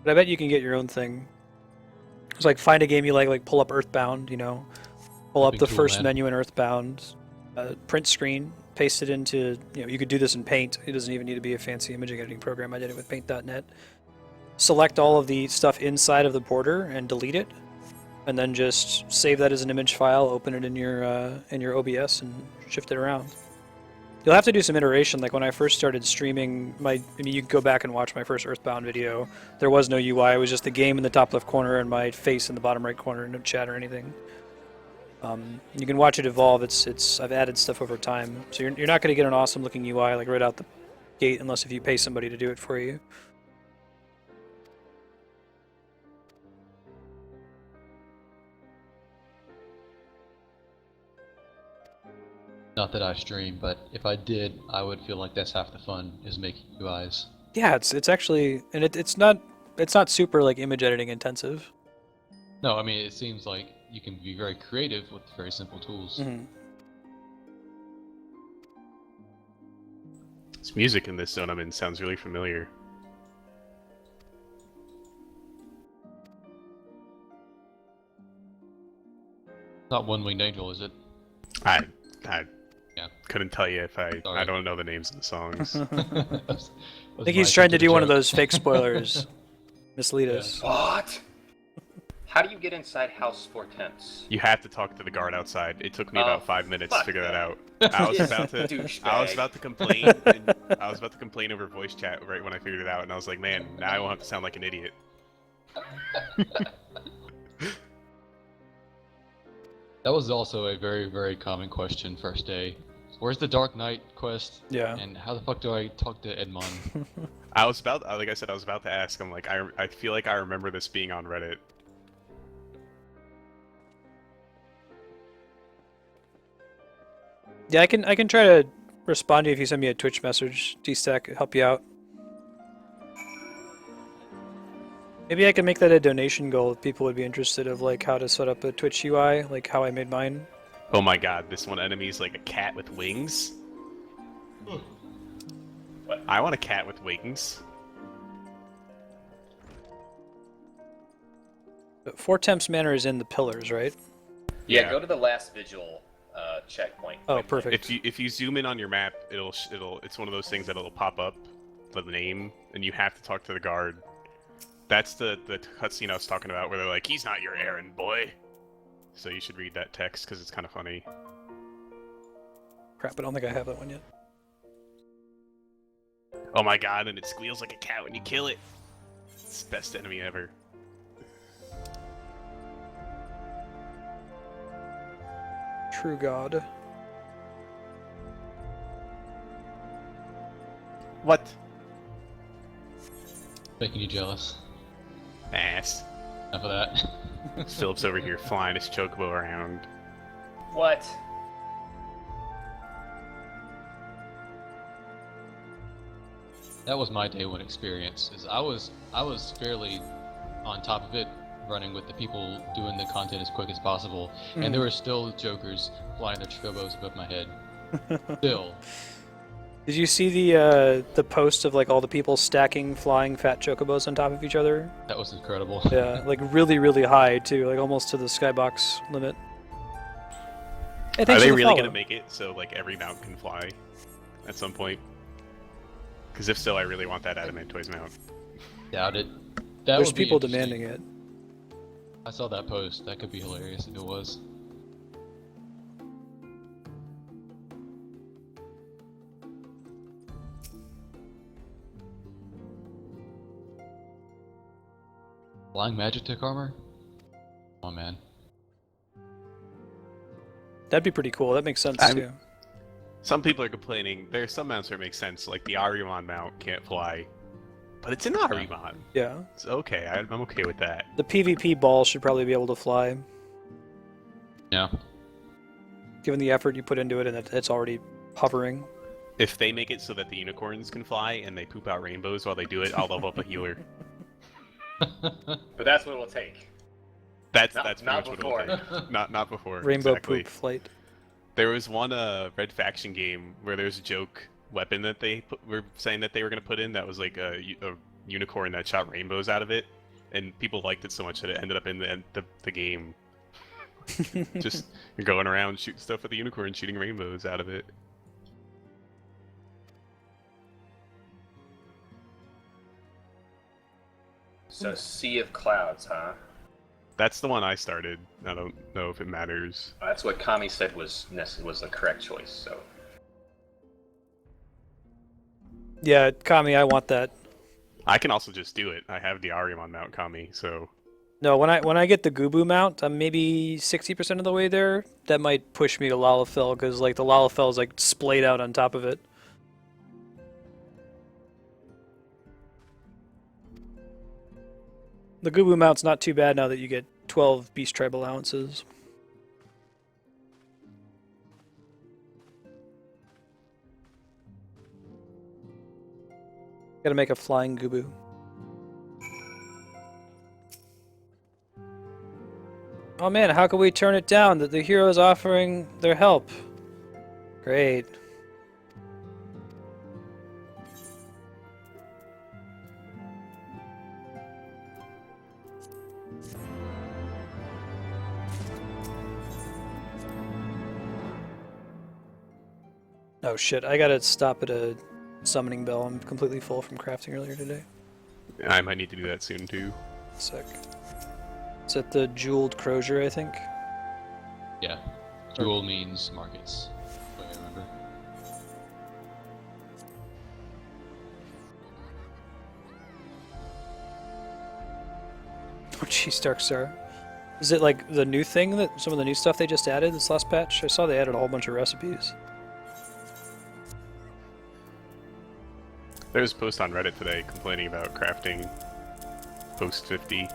But I bet you can get your own thing. It's like find a game you like pull up Earthbound, you know, pull up Big the tool, first man. menu in Earthbound, print screen, paste it into, you know, you could do this in Paint. It doesn't even need to be a fancy image editing program. I did it with Paint.net. Select all of the stuff inside of the border and delete it, and then just save that as an image file, open it in your OBS, and shift it around. You'll have to do some iteration. Like when I first started streaming, you can go back and watch my first Earthbound video. There was no UI. It was just the game in the top left corner and my face in the bottom right corner, no chat or anything. You can watch it evolve. I've added stuff over time, so you're not going to get an awesome looking UI like right out the gate unless if you pay somebody to do it for you. Not that I stream, but if I did, I would feel like that's half the fun, is making UIs. Yeah, it's actually, and it's not super like image editing intensive. No, I mean, it seems like you can be very creative with very simple tools. Mm-hmm. This music in this zone I'm in sounds really familiar. Not One Winged Angel, is it? I Yeah. couldn't tell you if I Sorry. don't know the names of the songs. I think he's trying to do one of those fake spoilers. Mislead us. What? How do you get inside House Portents? You have to talk to the guard outside. It took me Oh, about 5 minutes to fuck figure that that. out. I was Douchebag. about to complain. I was about to complain over voice chat right when I figured it out, and I was like, man, now I won't have to sound like an idiot. That was also a very, very common question first day. Where's the Dark Knight quest? Yeah. And how the fuck do I talk to Edmond? I was about, like I said, I was about to ask. I'm like, I feel like I remember this being on Reddit. Yeah, I can try to respond to you if you send me a Twitch message. D-Stack, help you out. Maybe I can make that a donation goal if people would be interested of like how to set up a Twitch UI, like how I made mine. Oh my god, this one enemy is like a cat with wings. What? I want a cat with wings. But Four Temps Manor is in the pillars, right? Yeah, go to the last vigil checkpoint. Oh, perfect. If you zoom in on your map, it's one of those things that'll pop up the name, and you have to talk to the guard. That's the cutscene I was talking about, where they're like, "He's not your errand boy." So you should read that text because it's kind of funny. Crap, I don't think I have that one yet. Oh my god, and it squeals like a cat when you kill it. It's the best enemy ever. True God. What? Making you jealous. Ass. Enough of that. Philip's over here flying his chocobo around. What? That was my day one experience. Is I was fairly on top of it, running with the people doing the content as quick as possible, and there were still jokers flying their chocobos above my head. Still. Did you see the post of like all the people stacking flying fat chocobos on top of each other? That was incredible. Yeah, like really, really high too, like almost to the skybox limit. Hey, Are thanks they for the really follow. gonna make it so like every mount can fly at some point? Because if so, I really want that Adamantoise mount. Doubt it. That There's would be people interesting. demanding it. I saw that post. That could be hilarious if it was. Flying Magitek armor? Come on, man. That'd be pretty cool. That makes sense too. Some people are complaining. There's some mounts where it makes sense, like the Arimon mount can't fly, but it's an Arimon. Yeah. It's okay. I'm okay with that. The PvP ball should probably be able to fly, Yeah. given the effort you put into it and that it's already hovering. If they make it so that the unicorns can fly and they poop out rainbows while they do it, I'll level up a healer. But that's what it'll take. That's Not pretty much what it'll before. take. Not before. Rainbow exactly. poop flight. There was one Red Faction game where there's a joke weapon that they were saying that they were going to put in that was like a unicorn that shot rainbows out of it, and people liked it so much that it ended up in the game. Just you're going around shooting stuff with the unicorn, shooting rainbows out of it. So Sea of Clouds, huh? That's the one I started. I don't know if it matters. That's what Kami said was the correct choice. So Yeah, Kami, I want that. I can also just do it. I have the Arimon mount Kami, so No, when I get the Gubu mount, I'm maybe 60% of the way there. That might push me to Lalafell because like the Lalafell is like splayed out on top of it. The Gubu mount's not too bad now that you get 12 Beast Tribe allowances. Gotta make a flying Gubu. Oh man, how can we turn it down that the hero is offering their help? Great. Oh shit, I gotta stop at a summoning bell. I'm completely full from crafting earlier today. I might need to do that soon too. Sick. It's at the Jeweled Crozier, I think. Yeah. Jewel means markets. If I remember. Oh jeez, Darkstar. Is it like the new thing that some of the new stuff they just added this last patch? I saw they added a whole bunch of recipes. There was a post on Reddit today complaining about crafting post 50.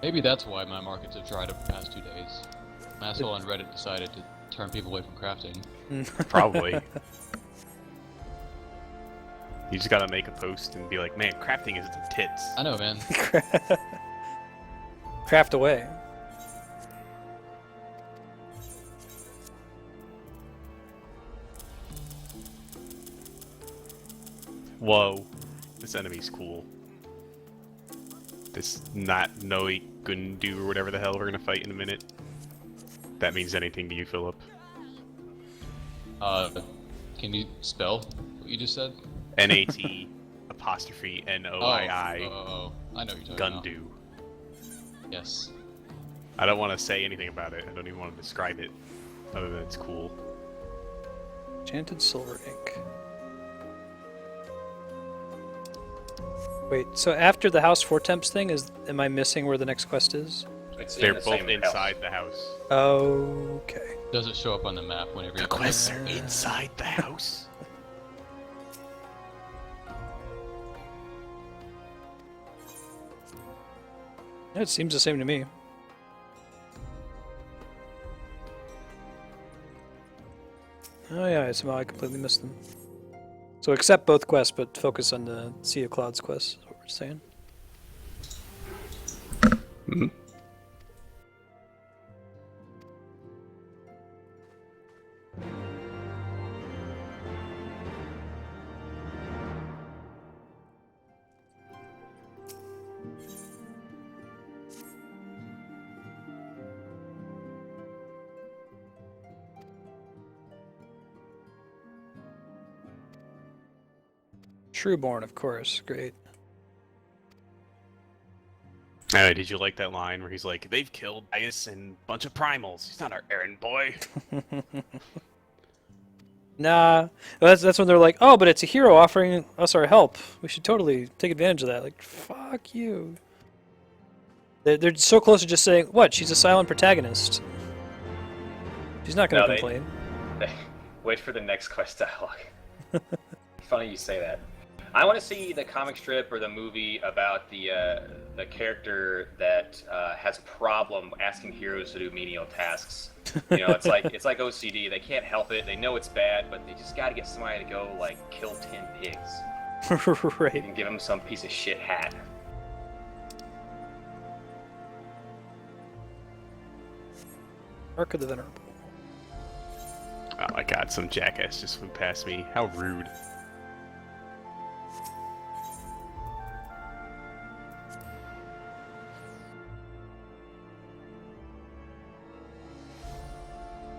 Maybe that's why my markets have dried up the past 2 days. An asshole on Reddit decided to turn people away from crafting. Probably. You just gotta make a post and be like, man, crafting is the tits. I know, man. Craft away. Whoa. This enemy's cool. This not Noe Gundu or whatever the hell we're gonna fight in a minute. That means anything to you, Philip. Can you spell what you just said? N-A-T apostrophe N-O-I-I Oh, I know what you're talking Gundu. about. Yes. I don't want to say anything about it. I don't even want to describe it, other than it's cool. Enchanted silver ink. Wait, so after the House Four Temps thing, am I missing where the next quest is? They're both inside the house. Okay. Does it show up on the map whenever you The quests are inside the house. It seems the same to me. Oh yeah, somehow I completely missed them. So accept both quests, but focus on the Sea of Clouds quest, is what we're saying. Mm-hmm. Trueborn, of course. Great. Alright, did you like that line where he's like, they've killed Ice and a bunch of primals. He's not our errand boy. Nah. Well, that's when they're like, oh, but it's a hero offering us our help. We should totally take advantage of that. Like, fuck you. They're so close to just saying, what? She's a silent protagonist. She's not going to complain. Wait for the next quest dialogue. Funny you say that. I want to see the comic strip or the movie about the character that has a problem asking heroes to do menial tasks. You know, it's like OCD. They can't help it. They know it's bad, but they just got to get somebody to go like kill 10 pigs. Right. And give them some piece of shit hat. Ark of the Venerable. Oh my god, some jackass just went past me. How rude.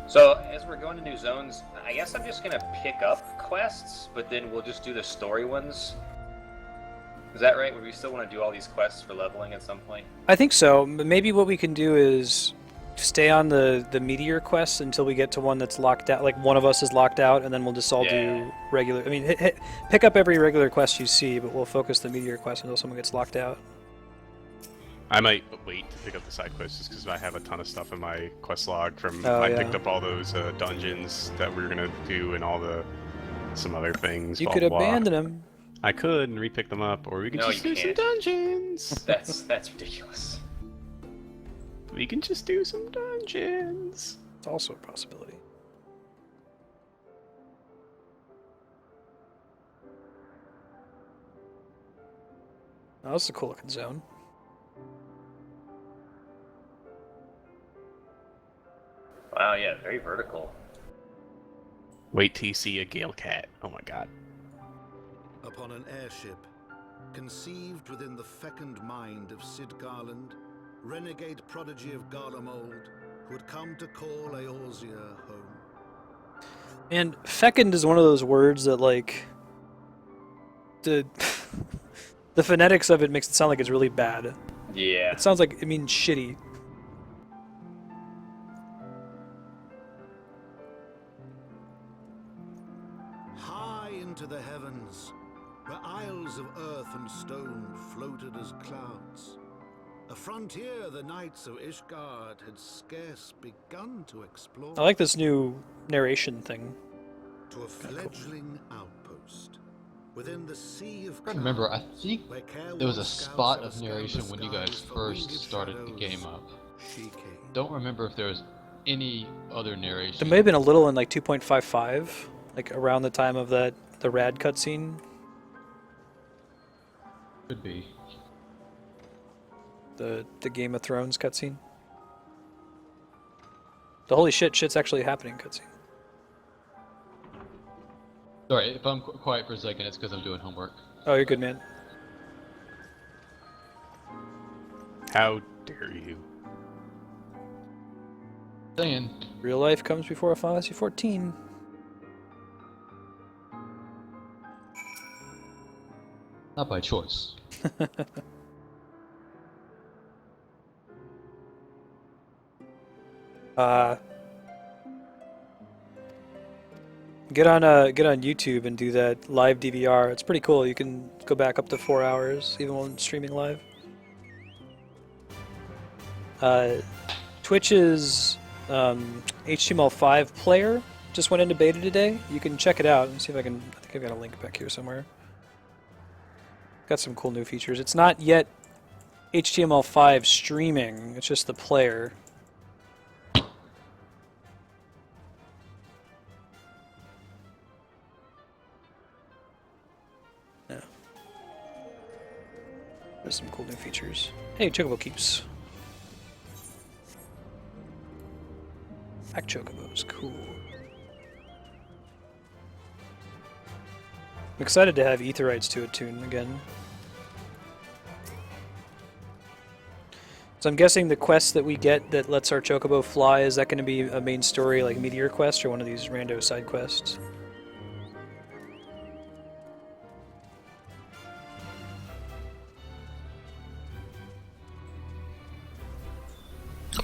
So, as we're going to new zones, I guess I'm just going to pick up quests, but then we'll just do the story ones. Is that right? Would we still want to do all these quests for leveling at some point? I think so. Maybe what we can do is stay on the meteor quest until we get to one that's locked out. Like, one of us is locked out, and then we'll just all do regular... I mean, pick up every regular quest you see, but we'll focus the meteor quest until someone gets locked out. I might wait to pick up the side quests just because I have a ton of stuff in my quest log from I picked up all those dungeons that we were gonna do and all some other things. You blah, could blah, blah. abandon them. I could and repick them up, or we could just do some dungeons. That's ridiculous. We can just do some dungeons. It's also a possibility. Oh, that's a cool looking zone. Wow, yeah, very vertical. Wait till you see a Gale Cat. Oh my god. Upon an airship, conceived within the fecund mind of Sid Garland, renegade prodigy of Garlemald, who had come to call Eorzea home. And fecund is one of those words that, like, the phonetics of it makes it sound like it's really bad. Yeah. It sounds like it means shitty. High into the heavens, where isles of earth and stone floated as clouds, A frontier the knights of Ishgard had scarce begun to explore. I like this new narration thing. To a fledgling outpost within the sea of I remember, I think where there was a Careworn spot scouts of narration scanned when the you guys skies for first winged started the shadows. game up. She came. Don't remember if there was any other narration. There may have been a little in like 2.55, like around the time of the rad cutscene. Could be. The Game of Thrones cutscene. The holy shit's actually happening cutscene. Sorry, if I'm quiet for a second, it's because I'm doing homework. Oh, you're good, man. How dare you? Saying. Real life comes before Final Fantasy 14. Not by choice. Get on YouTube and do that live DVR. It's pretty cool. You can go back up to 4 hours even when streaming live. Twitch's HTML5 player just went into beta today. You can check it out and see if I think I've got a link back here somewhere. Got some cool new features. It's not yet HTML5 streaming. It's just the player. Yeah. There's some cool new features. Hey, Chocobo Keeps. Pack Chocobos, cool. I'm excited to have Aetherites to attune again. So I'm guessing the quest that we get that lets our Chocobo fly, is that going to be a main story like Meteor quest or one of these rando side quests?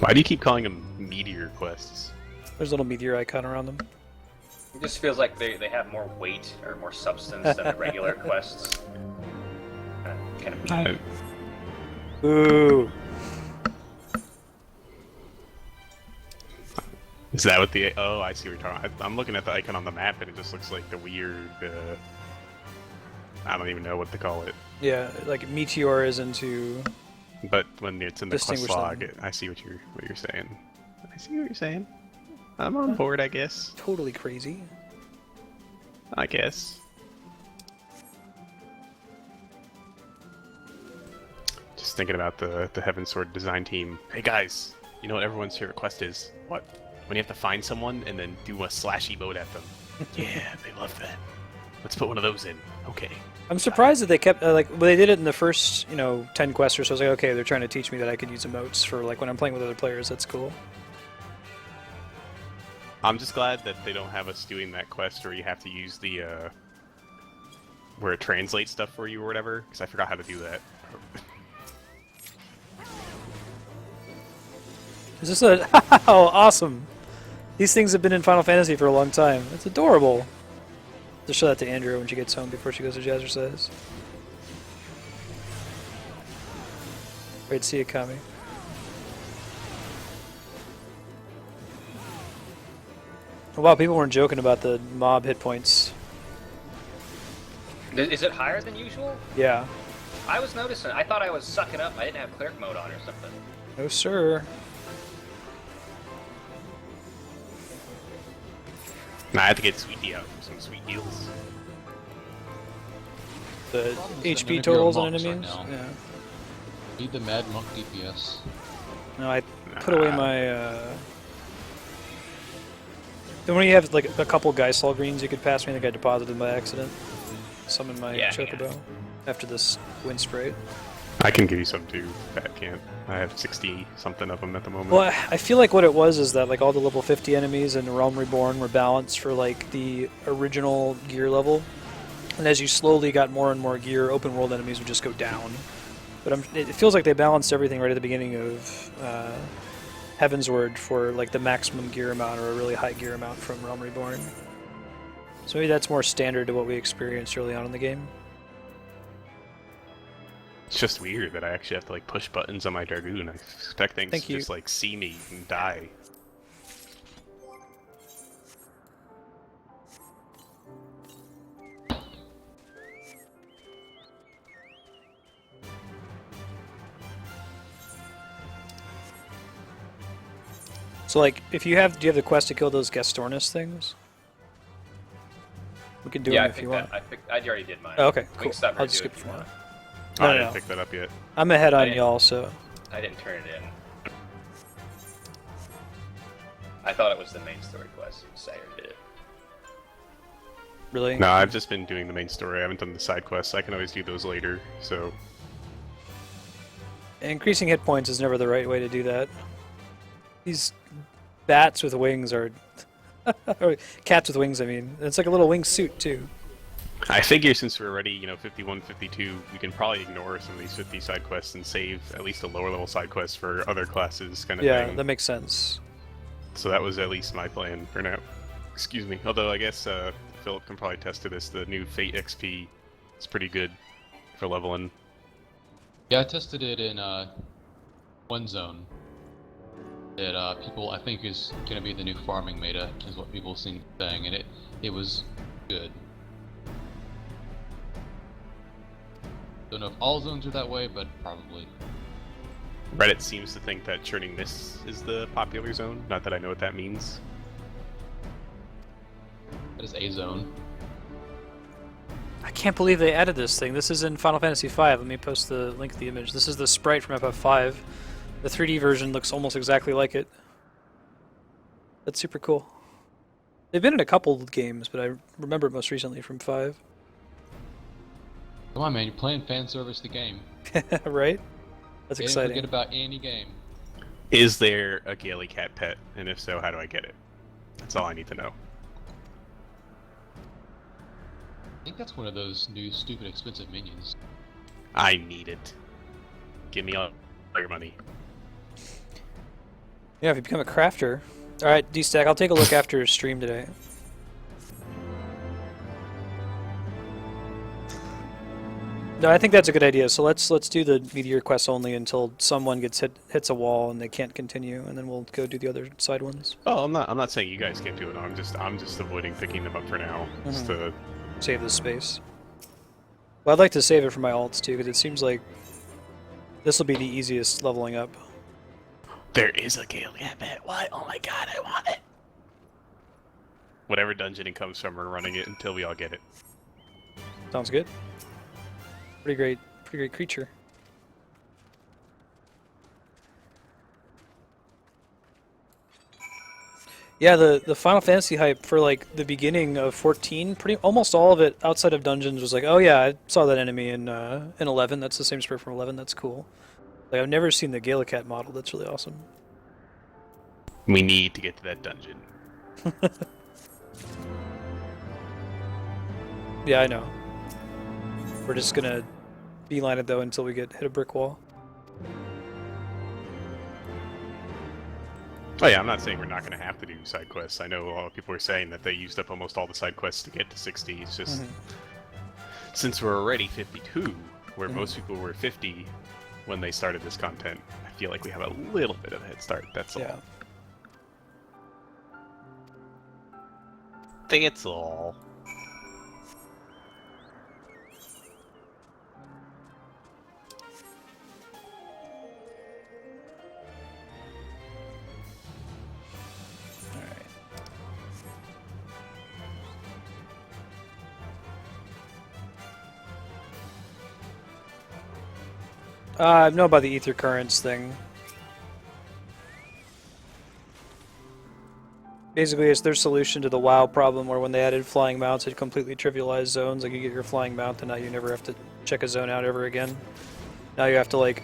Why do you keep calling them meteor quests? There's a little meteor icon around them. It just feels like they have more weight or more substance than the regular quests. Kind of mean. Ooh. Is that what the... Oh, I see what you're talking about. I'm looking at the icon on the map and it just looks like the weird... I don't even know what to call it. Yeah, like Meteor is into... But when it's in the quest Distinguish log, them. I see what you're saying. I see what you're saying. I'm on board, I guess. Totally crazy. I guess. Just thinking about the Heavensward design team. Hey guys, you know what everyone's favorite quest is? What? When you have to find someone and then do a slashy mode at them. Yeah, they love that. Let's put one of those in. Okay. I'm surprised that they kept, well, they did it in the first, 10 quests or so. I was like, okay, they're trying to teach me that I could use emotes for, like, when I'm playing with other players. That's cool. I'm just glad that they don't have us doing that quest where you have to use the, where it translates stuff for you or whatever, because I forgot how to do that. Is this a... Oh, awesome. These things have been in Final Fantasy for a long time. It's adorable. Just show that to Andrew when she gets home before she goes to Jazzercise. Great to see you, Kami. Oh, wow, people weren't joking about the mob hit points. Is it higher than usual? Yeah. I was noticing. I thought I was sucking up. I didn't have cleric mode on or something. No, sir. Nah, I have to get Sweet D out for some sweet deals. The Problems that none HP of you are totals on monks right enemies? now. Yeah. Need the Mad Monk DPS. No, I put away my, Then when you have, like, a couple Geisel greens you could pass me, I think I deposited them by accident. Some in my Chocobo. After this wind spray. I can give you some too, Pat can't. I have 60-something of them at the moment. Well, I feel like what it was is that, like, all the level 50 enemies in Realm Reborn were balanced for, like, the original gear level. And as you slowly got more and more gear, open world enemies would just go down. But it feels like they balanced everything right at the beginning of Heavensward for, like, the maximum gear amount or a really high gear amount from Realm Reborn. So maybe that's more standard to what we experienced early on in the game. It's just weird that I actually have to like push buttons on my Dragoon. I expect things Thank to you. just like see me and die. So like, if you have, do you have the quest to kill those Gastornis things? We can do Yeah, them I if you picked want. that. I already did mine. Oh, okay, We cool. can stop here I'll and just do it skip if for you now. want. No, I no, didn't no. pick that up yet. I'm ahead I on didn't- y'all, so I didn't turn it in. I thought it was the main story quest. Sayer did it. really. No, I've just been doing the main story. I haven't done the side quests. I can always do those later. So Increasing hit points is never the right way to do that. These bats with wings are, or cats with wings. I mean, it's like a little wing suit too. I figure since we're already, 51, 52, we can probably ignore some of these 50 side quests and save at least a lower level side quest for other classes kind of Yeah, thing. that makes sense. So that was at least my plan for now. Excuse me. Although I guess Philip can probably attest to this. The new Fate XP is pretty good for leveling. Yeah, I tested it in one zone. That people I think is gonna be the new farming meta, is what people seem to be saying, and it was good. Don't know if all zones are that way, but probably. Reddit seems to think that churning this is the popular zone. Not that I know what that means. That is a zone. I can't believe they added this thing. This is in Final Fantasy V. Let me post the link to the image. This is the sprite from FF5. The 3D version looks almost exactly like it. That's super cool. They've been in a couple of games, but I remember it most recently from 5. Come on, man, you're playing fan service the game. Right? That's Can't exciting. forget about any game. Is there a Gaily Cat pet? And if so, how do I get it? That's all I need to know. I think that's one of those new stupid expensive minions. I need it. Give me all your money. Yeah, if you become a crafter. Alright, D-Stack, I'll take a look after stream today. No, I think that's a good idea. So let's do the meteor quests only until someone hits a wall and they can't continue, and then we'll go do the other side ones. Oh, I'm not saying you guys can't do it. I'm just avoiding picking them up for now. Just to... Save the space. Well, I'd like to save it for my alts too, because it seems like this will be the easiest leveling up. There is a Gaily Cat pet. What? Oh my god, I want it. Whatever dungeon it comes from, we're running it until we all get it. Sounds good. Pretty great creature. Yeah, the Final Fantasy hype for like the beginning of 14, almost all of it outside of dungeons was like, oh yeah, I saw that enemy in 11. That's the same sprite from 11. That's cool. Like I've never seen the Gaelicat model. That's really awesome. We need to get to that dungeon. Yeah, I know. We're just gonna beeline it though until we hit a brick wall. Oh yeah, I'm not saying we're not going to have to do side quests. I know a lot of people are saying that they used up almost all the side quests to get to 60. It's just since we're already 52, where most people were 50 when they started this content, I feel like we have a little bit of a head start. That's all. Yeah. That's all. I know about the ether currents thing. Basically, it's their solution to the WoW problem, where when they added flying mounts, it completely trivialized zones. Like you get your flying mount, and now you never have to check a zone out ever again. Now you have to like,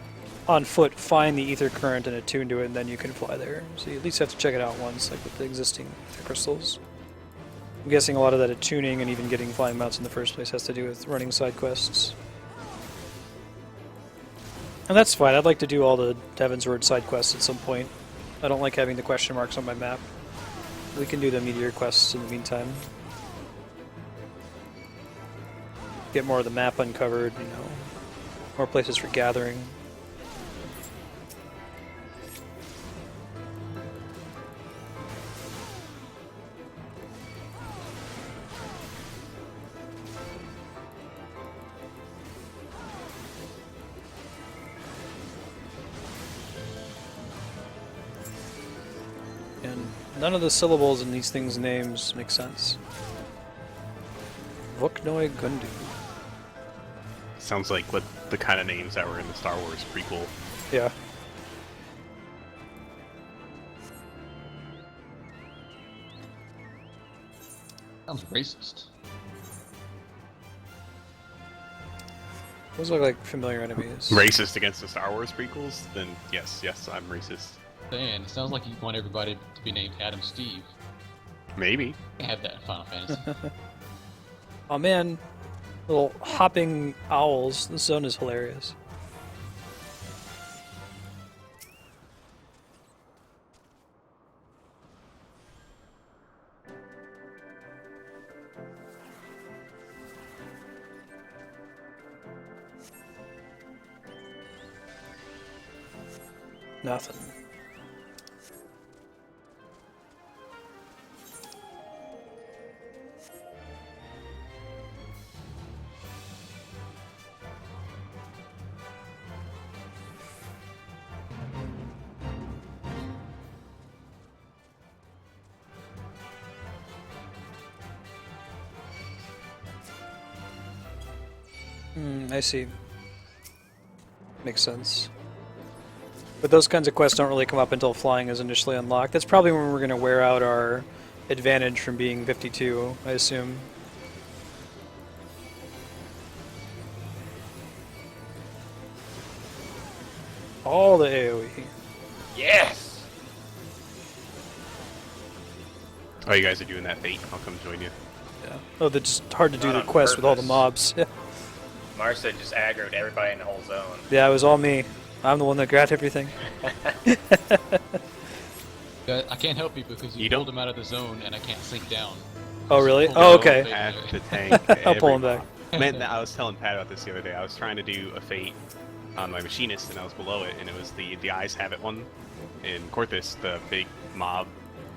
on foot, find the ether current and attune to it, and then you can fly there. So you at least have to check it out once, like with the existing ether crystals. I'm guessing a lot of that attuning and even getting flying mounts in the first place has to do with running side quests. And that's fine. I'd like to do all the Heavensward side quests at some point. I don't like having the question marks on my map. We can do the meteor quests in the meantime. Get more of the map uncovered, you know. More places for gathering. And none of the syllables in these things' names make sense. Vuknoi Gundu. Sounds like what the kind of names that were in the Star Wars prequel. Yeah. Sounds racist. Those look like familiar enemies. Racist against the Star Wars prequels? Then yes, I'm racist. Saying, it sounds like you want everybody to be named Adam Steve. Maybe. Can't have that in Final Fantasy. Oh man, little hopping owls. This zone is hilarious. Nothing. I see. Makes sense. But those kinds of quests don't really come up until flying is initially unlocked. That's probably when we're going to wear out our advantage from being 52, I assume. All the AoE. Yes! Oh, you guys are doing that fate? I'll come join you. Yeah. Oh, that's hard to do Not the on quest with all the purpose. mobs. Yeah. Marstead just aggroed everybody in the whole zone. Yeah, it was all me. I'm the one that grabbed everything. I can't help you because you You pulled don't- him out of the zone and I can't sink down. Oh, really? Pulled Oh, him okay. out of At the the tank. I'll pull him every back. mob. Man, I was telling Pat about this the other day. I was trying to do a fate on my machinist, and I was below it, and it was the Eyes Have It one in Corthus, the big mob,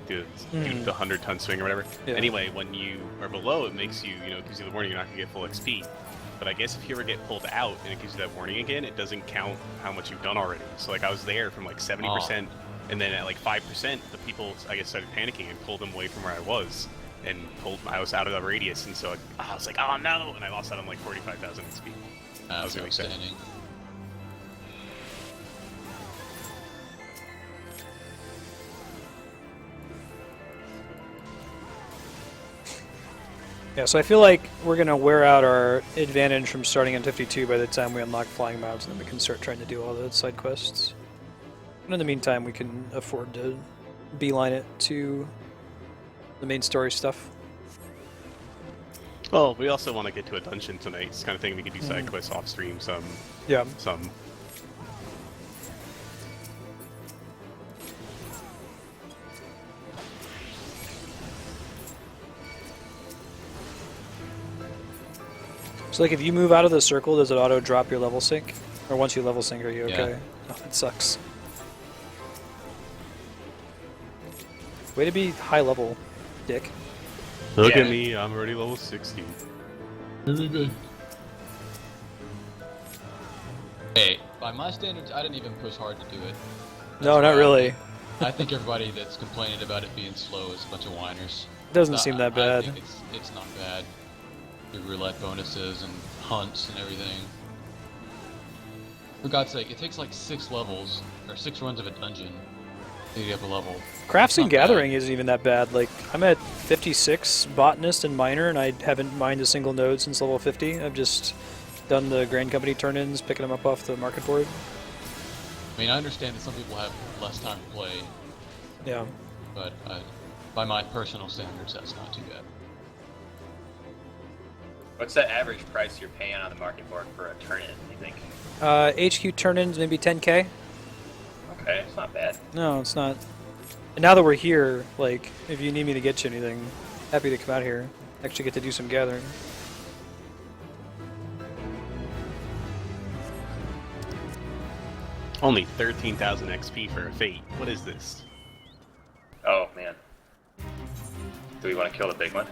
do the 100-ton swing or whatever. Yeah. Anyway, when you are below, it makes you, gives you the warning you're not going to get full XP. But I guess if you ever get pulled out and it gives you that warning again, it doesn't count how much you've done already. So like I was there from like 70%, and then at like 5%, the people I guess started panicking and pulled them away from where I was, and I was out of the radius, and so I was like, oh no, and I lost out on like 45,000 XP. I was really sad. outstanding. Yeah, so I feel like we're going to wear out our advantage from starting at 52 by the time we unlock flying mobs, and then we can start trying to do all the side quests. And in the meantime, we can afford to beeline it to the main story stuff. Well, we also want to get to a dungeon tonight. It's the kind of thing we can do side quests off stream. Yeah. Some. So like if you move out of the circle, does it auto drop your level sync? Or once you level sync, are you Yeah. okay? Oh, that sucks. Way to be high level, dick. Look Yeah. at me, I'm already level 60. Very good. Hey, by my standards, I didn't even push hard to do it. No, not why really. I think everybody that's complaining about it being slow is a bunch of whiners. It doesn't seem that I bad. think it's not bad. The roulette bonuses and hunts and everything. For God's sake, it takes like 6 levels, or 6 runs of a dungeon to get up a level. Crafts It's and not bad. Gathering isn't even that bad. Like, I'm at 56 Botanist and Miner, and I haven't mined a single node since level 50. I've just done the Grain Company turn-ins, picking them up off the market board. I mean, I understand that some people have less time to play, Yeah. but by my personal standards, that's not too bad. What's the average price you're paying on the market board for a turn-in, you think? HQ turn-ins, maybe 10k? Okay, it's not bad. No, it's not. And now that we're here, like, if you need me to get you anything, happy to come out here. Actually get to do some gathering. Only 13,000 XP for a Fate. What is this? Oh, man. Do we want to kill the big one?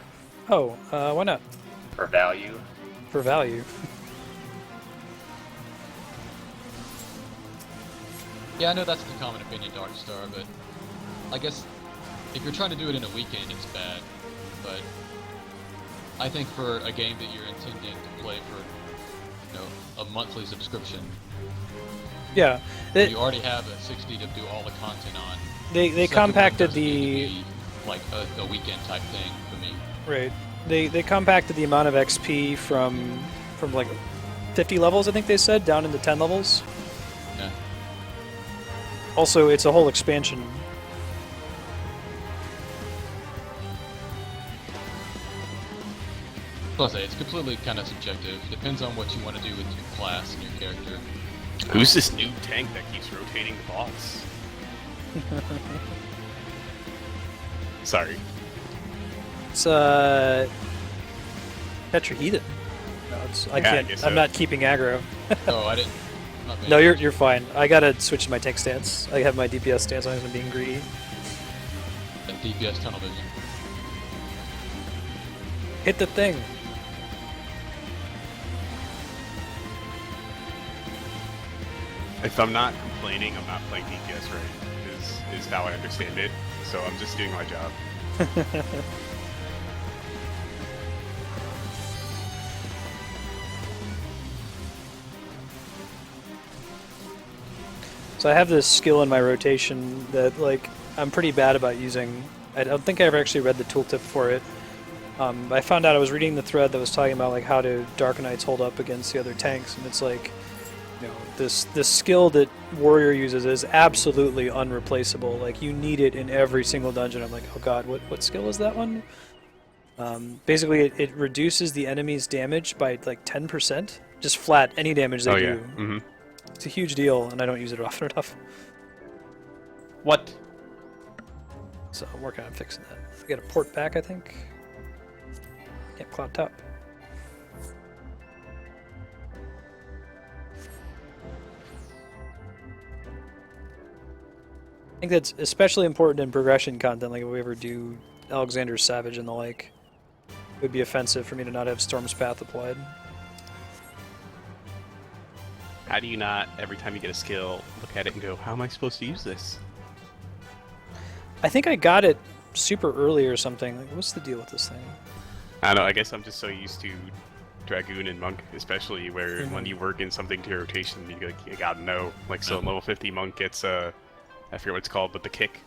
Oh, why not? For value? For value. Yeah, I know that's the common opinion, Darkstar, but I guess if you're trying to do it in a weekend, it's bad. But I think for a game that you're intending to play for, a monthly subscription, Yeah. you already have a 60 to do all the content on. They Second one compacted doesn't need the... to be like a weekend type thing for me. Right. They compacted the amount of XP from like 50 levels, I think they said, down into 10 levels. Yeah. Also, it's a whole expansion. Plus, it's completely kind of subjective. Depends on what you want to do with your class and your character. Who's this new tank that keeps rotating the boss? Sorry. It's Tetrahedon. No, it's I Yeah, I can't. guess I'm so. not keeping aggro. Oh, I didn't. I'm not paying No, you're attention. you're fine. I gotta switch to my tank stance. I have my DPS stance on. I'm being greedy. That DPS tunnel vision. Hit the thing. If I'm not complaining, I'm not playing DPS right. Is how I understand it. So I'm just doing my job. So I have this skill in my rotation that like I'm pretty bad about using. I don't think I ever actually read the tooltip for it. I found out I was reading the thread that was talking about like how do Dark Knights hold up against the other tanks, and it's like, this skill that Warrior uses is absolutely unreplaceable. Like you need it in every single dungeon. I'm like, oh god, what skill is that one? Basically, it reduces the enemy's damage by like 10%, just flat any damage they do. Mm-hmm. It's a huge deal, and I don't use it often enough. What? So I'm working on fixing that. I got a port back, I think. Yep, cloud top. I think that's especially important in progression content, like if we ever do Alexander's Savage and the like. It would be offensive for me to not have Storm's Path applied. How do you not, every time you get a skill, look at it and go, how am I supposed to use this? I think I got it super early or something. Like, what's the deal with this thing? I don't know, I guess I'm just so used to Dragoon and Monk, especially where when you work in something to your rotation, you gotta know. Like, so level 50 Monk gets, I forget what it's called, but the kick.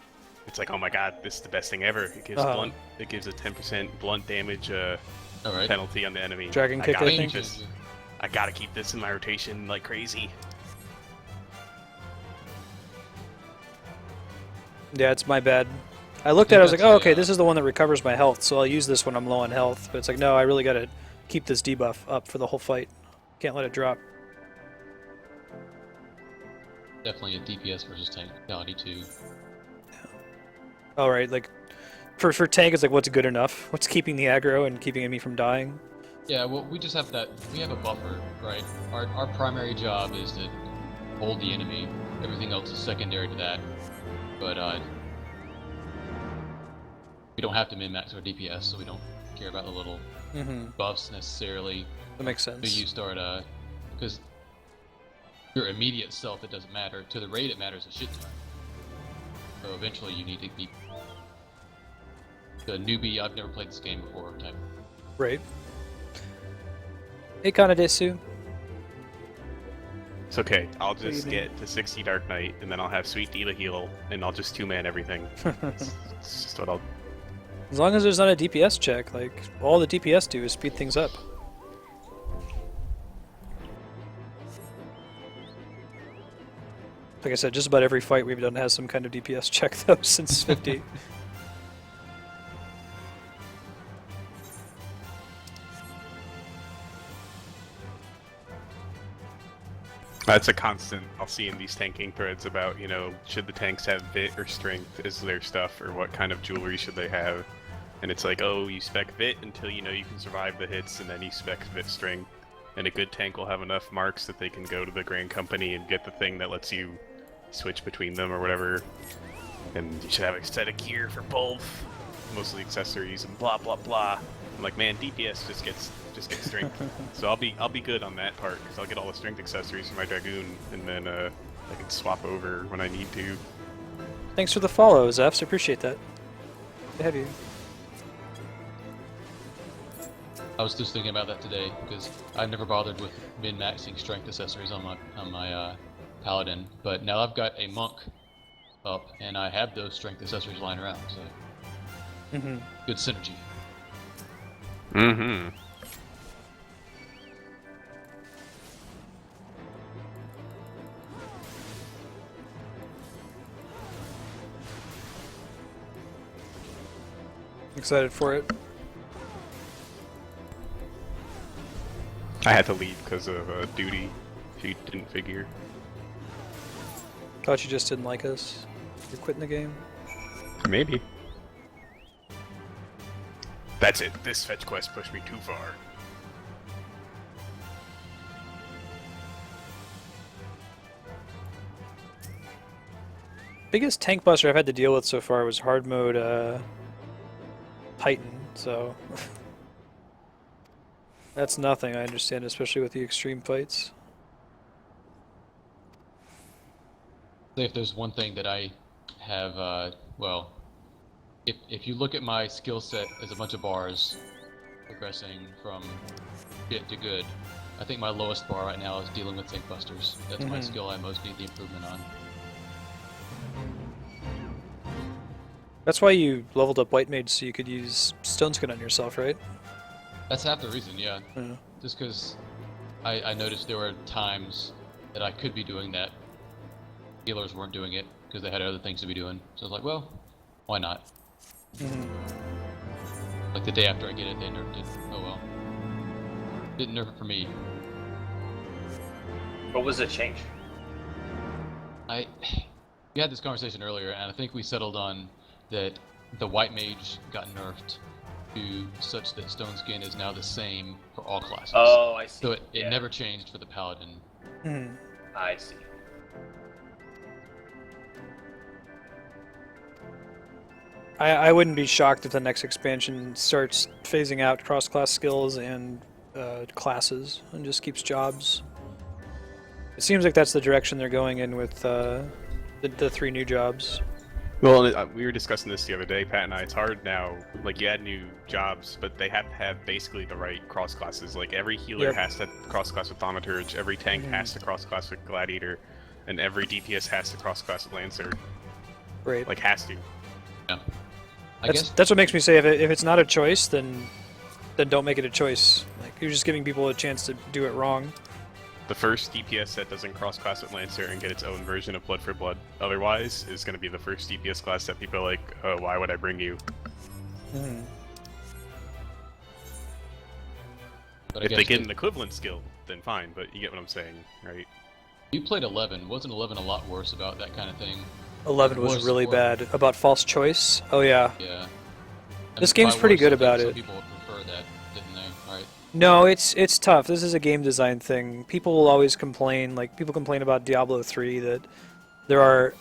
It's like, oh my god, this is the best thing ever. It gives blunt, it gives a 10% blunt damage Alright. penalty on the enemy. Dragon kick, I gotta think. keep this. I gotta keep this in my rotation like crazy. Yeah, it's my bad. I looked at it, I was like, that's oh, a, okay, this is the one that recovers my health, so I'll use this when I'm low on health. But it's like, no, I really gotta keep this debuff up for the whole fight. Can't let it drop. Definitely a DPS versus tank mentality too. Alright, like, for tank, it's like, what's good enough? What's keeping the aggro and keeping me from dying? Yeah, well, we just have that. We have a buffer, right? Our primary job is to hold the enemy. Everything else is secondary to that. But we don't have to min-max our DPS, so we don't care about the little buffs necessarily. That makes But sense. you start because your immediate self, it doesn't matter. To the raid, it matters a shit ton. So eventually, you need to be the newbie. I've never played this game before type. Right. Hey, Kanadesu. It's okay, I'll do you just mean? get to 60 Dark Knight, and then I'll have Sweet Diva heal, and I'll just two-man everything. It's just what I'll... As long as there's not a DPS check, like, all the DPS do is speed things up. Like I said, just about every fight we've done has some kind of DPS check, though, since 50. That's a constant I'll see in these tanking threads about, should the tanks have Vit or Strength as their stuff, or what kind of jewelry should they have. And it's like, oh, you spec Vit until you know you can survive the hits, and then you spec Vit Strength. And a good tank will have enough marks that they can go to the Grand Company and get the thing that lets you switch between them or whatever. And you should have a set of gear for both, mostly accessories and blah blah blah. I'm like, man, DPS just gets strength. So I'll be good on that part because I'll get all the strength accessories for my Dragoon, and then I can swap over when I need to. Thanks for the follow, Zeph. Appreciate that. Good to have you. I was just thinking about that today because I never bothered with min-maxing strength accessories on my paladin, but now I've got a monk up and I have those strength accessories lying around, so good synergy. Mm-hmm. Excited for it. I had to leave because of duty. She didn't figure. Thought you just didn't like us. You're quitting the game. Maybe. That's it. This fetch quest pushed me too far. Biggest tank buster I've had to deal with so far was hard mode Titan, so that's nothing, I understand, especially with the extreme fights. If there's one thing that I have, well, if you look at my skill set as a bunch of bars, progressing from shit to good, I think my lowest bar right now is dealing with tank busters. That's my skill I most need the improvement on. That's why you leveled up White Mage so you could use Stone Skin on yourself, right? That's half the reason, yeah. Just because I noticed there were times that I could be doing that. Healers weren't doing it because they had other things to be doing. So I was like, well, why not? Like the day after I get it, they nerfed it. Oh well. Didn't nerf it for me. What was the change? We had this conversation earlier, and I think we settled on that the White Mage got nerfed to such that Stone Skin is now the same for all classes. Oh, I see. So it never changed for the Paladin. I see. I wouldn't be shocked if the next expansion starts phasing out cross-class skills and classes and just keeps jobs. It seems like that's the direction they're going in with the 3 new jobs. Well, we were discussing this the other day, Pat and I. It's hard now. Like, you add new jobs, but they have to have basically the right cross classes. Like, every healer has to cross class with Thaumaturge, every tank has to cross class with Gladiator, and every DPS has to cross class with Lancer. Right. Like, has to. Yeah. That's what makes me say if it's not a choice, then don't make it a choice. Like, you're just giving people a chance to do it wrong. The first DPS that doesn't cross-class with Lancer and get its own version of Blood for Blood otherwise is going to be the first DPS class that people are like, oh, why would I bring you? But if they get an equivalent skill, then fine, but you get what I'm saying, right? You played 11. Wasn't 11 a lot worse about that kind of thing? 11 was really bad. About false choice? Oh, yeah. Yeah. This game's pretty good about it. Some people would prefer that, didn't they? Right. No, it's tough. This is a game design thing. People will always complain, like people complain about Diablo 3 that there are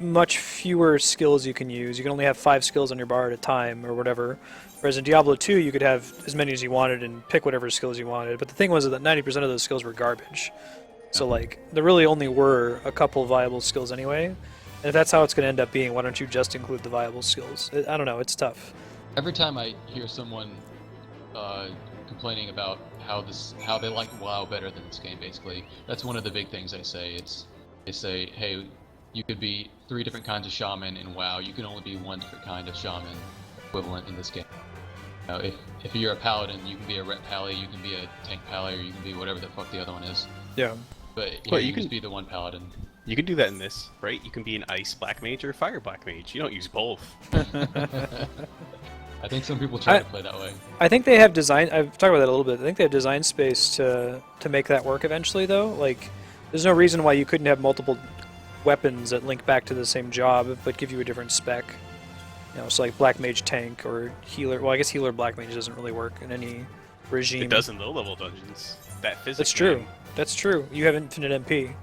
much fewer skills you can use. You can only have 5 skills on your bar at a time or whatever. Whereas in Diablo 2 you could have as many as you wanted and pick whatever skills you wanted. But the thing was that 90% of those skills were garbage. So like there really only were a couple viable skills anyway. And if that's how it's going to end up being, why don't you just include the viable skills? I don't know, it's tough. Every time I hear someone complaining about how they like WoW better than this game, basically, that's one of the big things they say. They say, hey, you could be 3 different kinds of shaman in WoW. You can only be 1 different kind of shaman equivalent in this game. Now, if you're a paladin, you can be a ret pally, you can be a tank pally, or you can be whatever the fuck the other one is. Yeah. But you can just be the one paladin. You can do that in this, right? You can be an ice black mage or a fire black mage. You don't use both. I think some people try to play that way. I think they have design. I've talked about that a little bit. I think they have design space to make that work eventually, though. Like, there's no reason why you couldn't have multiple weapons that link back to the same job, but give you a different spec. You know, so like black mage tank or healer. Well, I guess healer black mage doesn't really work in any regime. It does in low-level dungeons. That physics. That's true. That's true. You have infinite MP.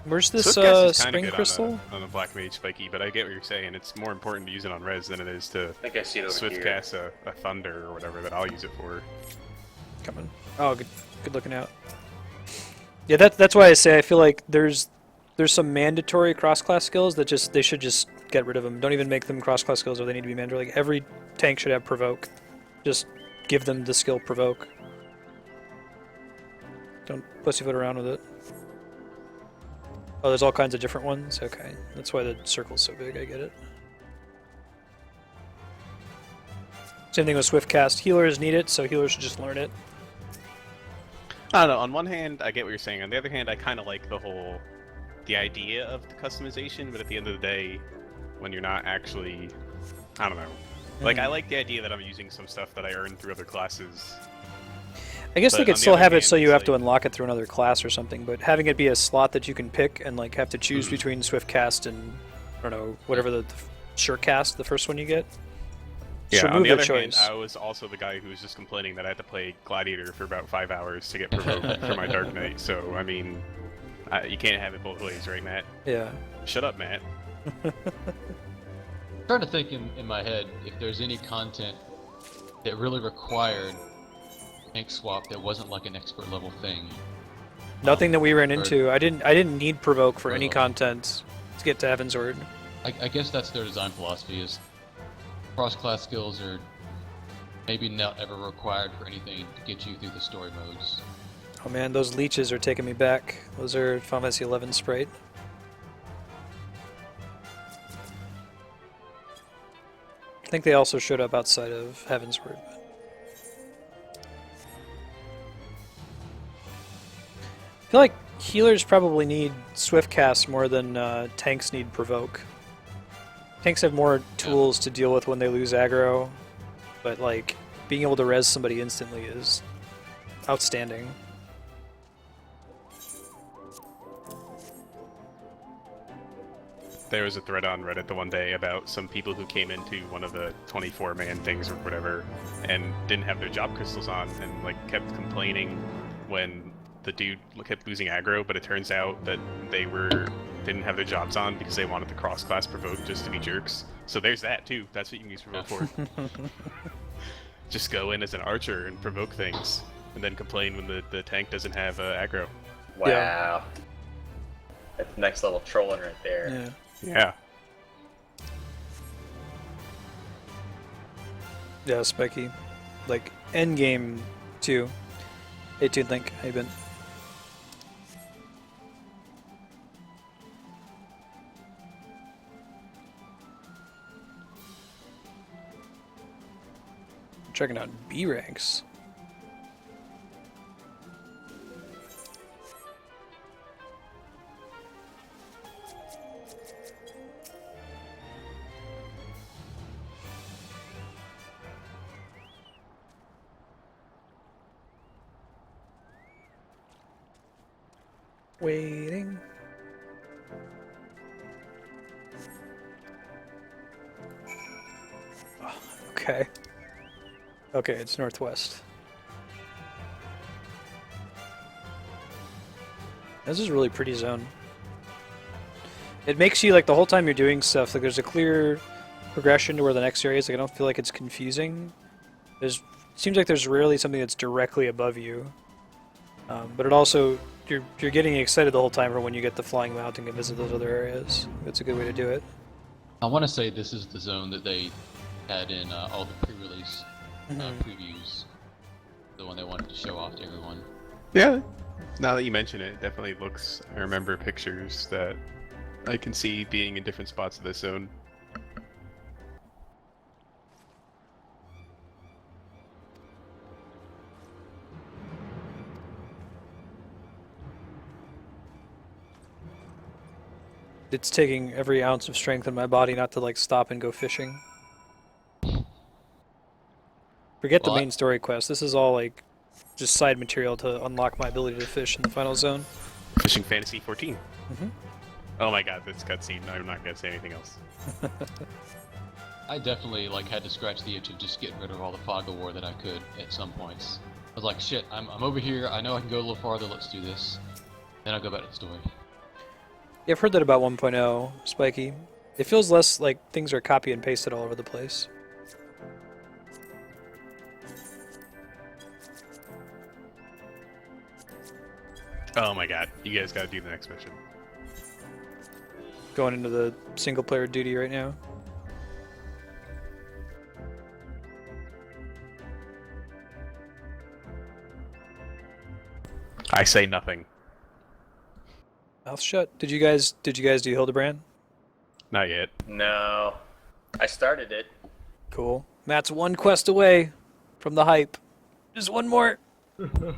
Where's this Swift cast is kinda spring good crystal? on a Black Mage spiky, but I get what you're saying. It's more important to use it on res than it is to I think I see it over Swift here. cast a thunder or whatever that I'll use it for. Coming. Oh, good looking out. Yeah, that's why I say I feel like there's some mandatory cross-class skills that they should just get rid of them. Don't even make them cross-class skills, or they need to be mandatory. Like every tank should have provoke. Just give them the skill provoke. Don't pussyfoot around with it. Oh, there's all kinds of different ones? Okay. That's why the circle's so big, I get it. Same thing with Swift Cast. Healers need it, so healers should just learn it. I don't know, on one hand, I get what you're saying. On the other hand, I kind of like the idea of the customization, but at the end of the day, when you're not actually, I don't know. Like, I like the idea that I'm using some stuff that I earned through other classes. I guess But they on could the still other have it hand, so you it's have to like- unlock it through another class or something, but having it be a slot that you can pick and like have to choose between Swift Cast and, I don't know, whatever the Sure Cast, the first one you get. Yeah, So on the remove other hand, choice. I was also the guy who was just complaining that I had to play Gladiator for about 5 hours to get provoked for my Dark Knight, so, I mean, you can't have it both ways, right, Matt? Yeah. Shut up, Matt. I'm trying to think in my head if there's any content that really required tank swap that wasn't like an expert level thing. Nothing that we ran or- into. I didn't need provoke for any Well. content to get to Heavensward. I guess that's their design philosophy is cross-class skills are maybe not ever required for anything to get you through the story modes. Oh man, those leeches are taking me back. Those are Final Fantasy 11 sprite. I think they also showed up outside of Heavensward. I feel like healers probably need Swift Cast more than tanks need Provoke. Tanks have more tools to deal with when they lose aggro, but like being able to res somebody instantly is outstanding. There was a thread on Reddit the one day about some people who came into one of the 24-man things or whatever and didn't have their job crystals on and like kept complaining when the dude kept losing aggro, but it turns out that they didn't have their jobs on because they wanted the cross-class provoke just to be jerks. So there's that too. That's what you can use provoke for. Just go in as an archer and provoke things, and then complain when the tank doesn't have aggro. Wow. Yeah. That's next level trolling right there. Yeah. Yeah. Yeah, Spiky. Like, endgame too. Hey, Toon Link, how you been? Checking out B ranks. Waiting. Oh, okay. Okay, it's northwest. This is a really pretty zone. It makes you, like, the whole time you're doing stuff, like, there's a clear progression to where the next area is. Like, I don't feel like it's confusing. It seems like there's rarely something that's directly above you. But it also, you're getting excited the whole time for when you get the flying mount and can visit those other areas. That's a good way to do it. I want to say this is the zone that they had in all the pre-release previews. The one they wanted to show off to everyone. Yeah. Now that you mention it, it definitely looks. I remember pictures that I can see being in different spots of this zone. It's taking every ounce of strength in my body not to, like, stop and go fishing. Forget the Well, main story quest. This is all, like, just side material to unlock my ability to fish in the final zone. Fishing Fantasy 14. Mhm. Oh my god, this cutscene. I'm not gonna say anything else. I definitely like had to scratch the itch of just getting rid of all the fog of war that I could at some points. I was like, shit, I'm over here. I know I can go a little farther. Let's do this. Then I'll go back to the story. Yeah, I've heard that about 1.0, Spiky. It feels less like things are copy and pasted all over the place. Oh my god, you guys gotta do the next mission. Going into the single player duty right now. I say nothing. Mouth shut. Did you guys do Hildebrand? Not yet. No. I started it. Cool. Matt's one quest away from the hype. Just one more.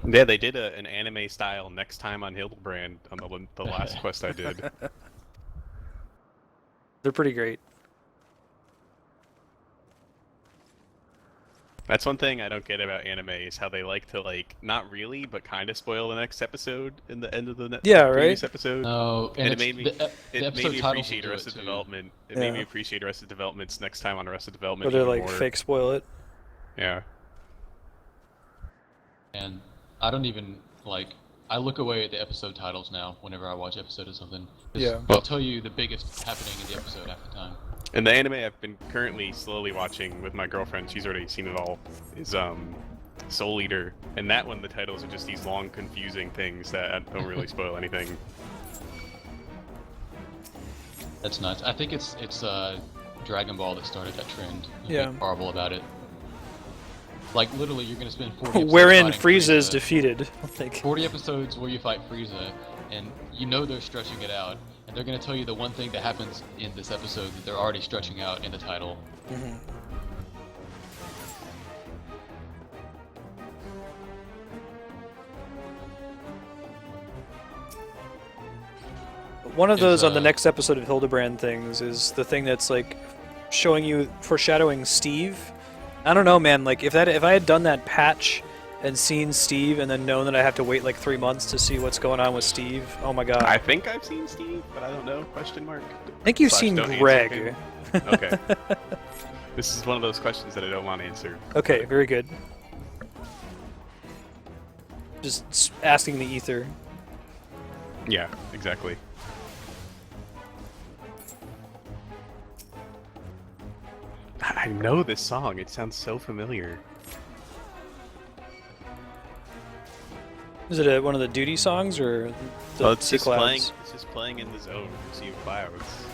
Yeah, they did an anime style next time on Hildebrand on the last quest I did. They're pretty great. That's one thing I don't get about anime is how they like to not really, but kind of spoil the next episode in the end of the previous episode. No, and it made me the appreciate Arrested Development. It made me appreciate Arrested Development's next time on Arrested Development. Or they fake spoil it. Yeah. And I don't even I look away at the episode titles now whenever I watch episode of something. Yeah. They'll tell you the biggest happening in the episode half the time. And the anime I've been currently slowly watching with my girlfriend, she's already seen it all, is Soul Eater. And that one, the titles are just these long, confusing things that don't really spoil anything. That's nuts. I think it's Dragon Ball that started that trend. Yeah. Horrible about it. Like literally, you're gonna spend 40 episodes wherein fighting Frieza is defeated. 40 episodes where you fight Frieza, and you know they're stretching it out, and they're gonna tell you the one thing that happens in this episode that they're already stretching out in the title. Mm-hmm. One of those on the next episode of Hildebrand things is the thing that's showing you, foreshadowing Steve. I don't know, man. If I had done that patch and seen Steve and then known that I have to wait 3 months to see what's going on with Steve, oh my god. I think I've seen Steve, but I don't know, question mark. I think you've seen Greg. Okay. This is one of those questions that I don't want answered. Okay, very good. Just asking the ether. Yeah, exactly. I know this song. It sounds so familiar. Is it one of the duty songs or the it's Sea just Clouds? playing. It's just playing in the zone. Sea of Clouds.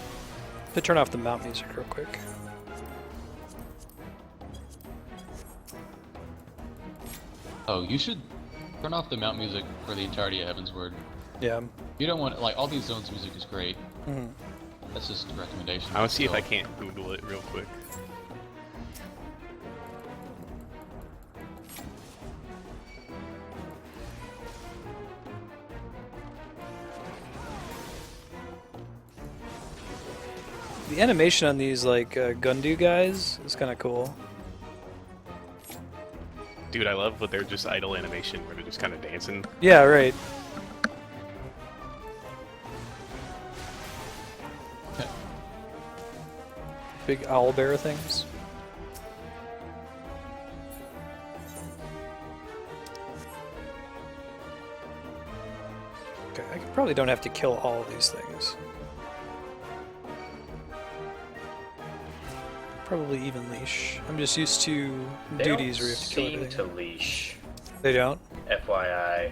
To turn off the mount music real quick. Oh, you should turn off the mount music for the entirety of Heavensward. Yeah. You don't want all these zones music is great. Mm-hmm. That's just a recommendation. I want to see if I can't Google it real quick. The animation on these Gundu guys is kind of cool. Dude, I love what they're just idle animation where they're just kind of dancing. Yeah, right. Big owl bear things. Okay, I probably don't have to kill all of these things. Probably even leash. I'm just used to duties where you have to kill everything. They don't seem to leash. They don't? FYI.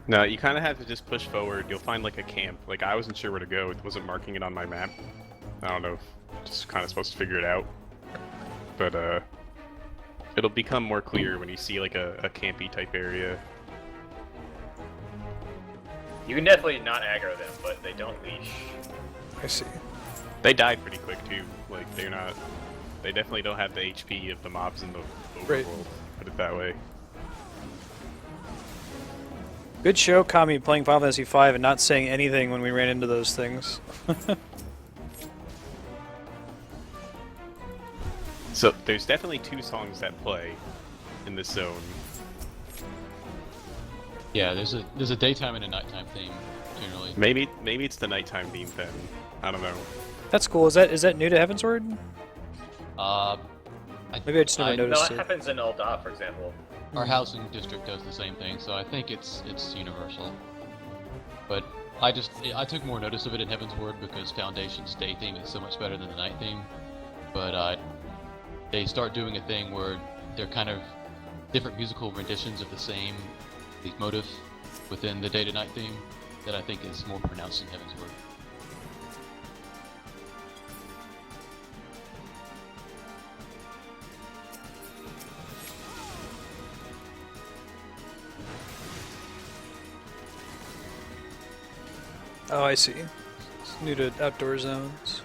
No, you kind of have to just push forward. You'll find a camp. I wasn't sure where to go. It wasn't marking it on my map. I don't know. Just kind of supposed to figure it out. But it'll become more clear when you see a campy type area. You can definitely not aggro them, but they don't leash. I see. They died pretty quick too. They're not. They definitely don't have the HP of the mobs in the overworld. Right. Put it that way. Good show, Kami, playing Final Fantasy V and not saying anything when we ran into those things. So there's definitely two songs that play in this zone. Yeah, there's a daytime and a nighttime theme generally. Maybe it's the nighttime theme then. I don't know. That's cool. Is that new to Heavensward? Maybe I just never No, noticed it it. happens in Ul'dah, for example. Our housing district does the same thing, so I think it's universal. But I took more notice of it in Heavensward because Foundation's day theme is so much better than the night theme. But they start doing a thing where they're kind of different musical renditions of the same motive within the day to night theme that I think is more pronounced in Heavensward. Oh, I see. It's new to outdoor zones.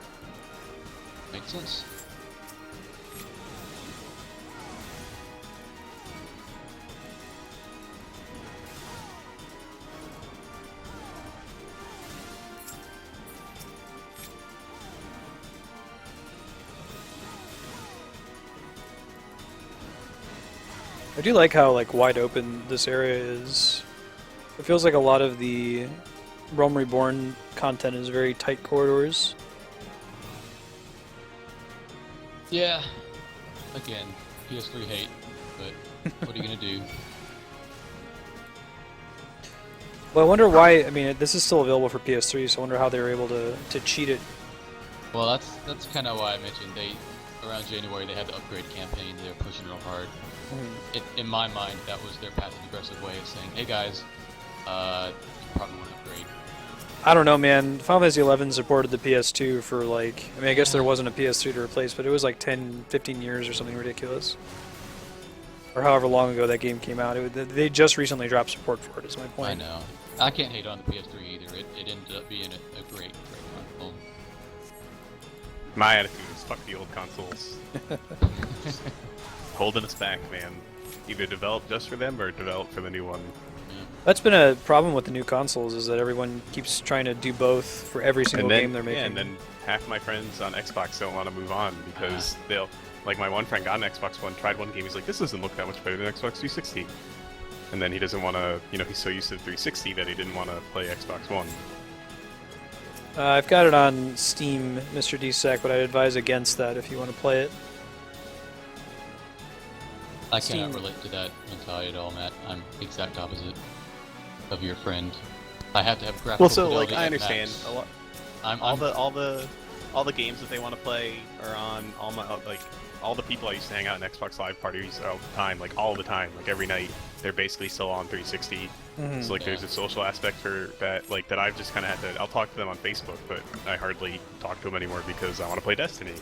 Makes sense. I do like how wide open this area is. It feels like a lot of the Realm Reborn content is very tight corridors. Yeah. Again, PS3 hate, but what are you gonna do? Well, I wonder why. I mean, this is still available for PS3, so I wonder how they were able to cheat it. Well, that's kind of why I mentioned around January they had the upgrade campaign. They were pushing real hard. In my mind, that was their passive aggressive way of saying, "Hey guys, you probably want to upgrade." I don't know, man. Final Fantasy XI supported the PS2 for I mean, I guess there wasn't a PS3 to replace, but it was 10, 15 years or something ridiculous. Or however long ago that game came out. They just recently dropped support for it, is my point. I know. I can't hate on the PS3 either. It ended up being a great console. My attitude is fuck the old consoles. Holding us back, man. Either develop just for them or develop for the new one. That's been a problem with the new consoles, is that everyone keeps trying to do both for every single game they're making. Yeah, and then half my friends on Xbox don't want to move on because they'll... Like, my one friend got an Xbox One, tried one game, he's like, this doesn't look that much better than Xbox 360. And then he doesn't want to... You know, he's so used to the 360 that he didn't want to play Xbox One. I've got it on Steam, Mr. DSEC, but I'd advise against that if you want to play it. I cannot relate to that mentality at all, Matt. I'm the exact opposite of your friend. I have to have graphical fidelity I at understand max. a lot. All the games that they want to play are on all the people I used to hang out in Xbox Live parties all the time, all the time, every night. They're basically still on 360. So there's a social aspect for that, that I've just kind of had to. I'll talk to them on Facebook, but I hardly talk to them anymore because I want to play Destiny.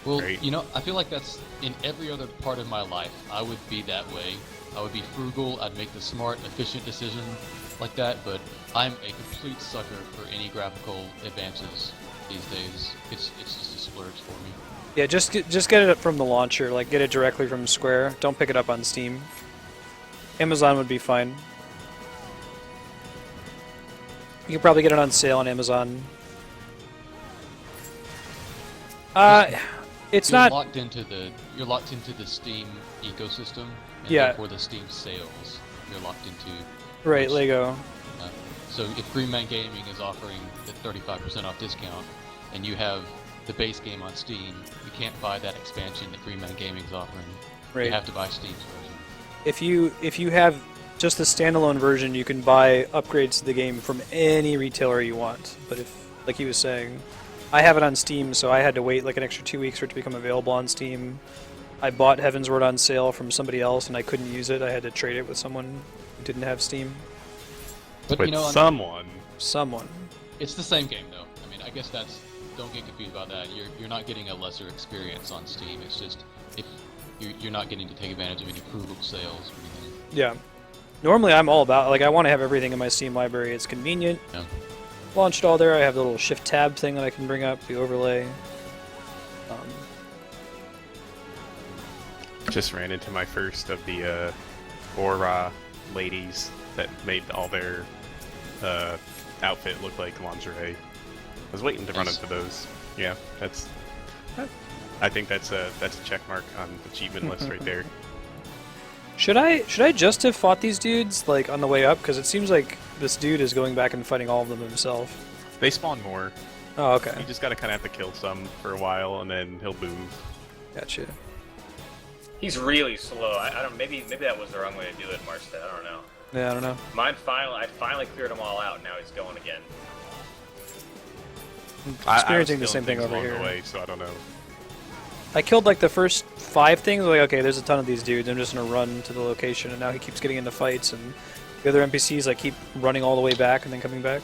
Well, right? you know, I feel like that's in every other part of my life. I would be that way. I would be frugal. I'd make the smart, efficient decision like that. But I'm a complete sucker for any graphical advances these days. It's just a splurge for me. Yeah, just get it from the launcher. Get it directly from Square. Don't pick it up on Steam. Amazon would be fine. You could probably get it on sale on Amazon. It's you're not locked into the Steam ecosystem, and yeah. therefore the Steam sales you're locked into. Right, Lego. So if Green Man Gaming is offering the 35% off discount, and you have the base game on Steam, you can't buy that expansion that Green Man Gaming is offering. Right. You have to buy Steam's version. If you have just the standalone version, you can buy upgrades to the game from any retailer you want. But if, like he was saying, I have it on Steam, so I had to wait an extra 2 weeks for it to become available on Steam. I bought Heavensward on sale from somebody else, and I couldn't use it. I had to trade it with someone who didn't have Steam. But with someone. It's the same game, though. I mean, I guess don't get confused about that. You're not getting a lesser experience on Steam. It's just if you're not getting to take advantage of any frugal sales or anything. Yeah. Normally, I'm all about I want to have everything in my Steam library. It's convenient. Yeah. Launched all there. I have the little shift tab thing that I can bring up, the overlay. Just ran into my first of the Aura ladies that made all their outfit look like lingerie. I was waiting to run into those. Yeah, I think that's a check mark on the achievement list right there. Should I just have fought these dudes on the way up? Because it seems like this dude is going back and fighting all of them himself. They spawn more. Oh, okay. You just gotta kind of have to kill some for a while, and then he'll move. Gotcha. He's really slow. I don't. Maybe that was the wrong way to do it, Marstead. I don't know. Yeah, I don't know. I finally cleared them all out. Now he's going again. I'm experiencing the I was same killing thing things over along here. the way, so I don't know. I killed like the first 5 things. Like, okay, there's a ton of these dudes. I'm just gonna run to the location, and now he keeps getting into fights, and the other NPCs like keep running all the way back and then coming back.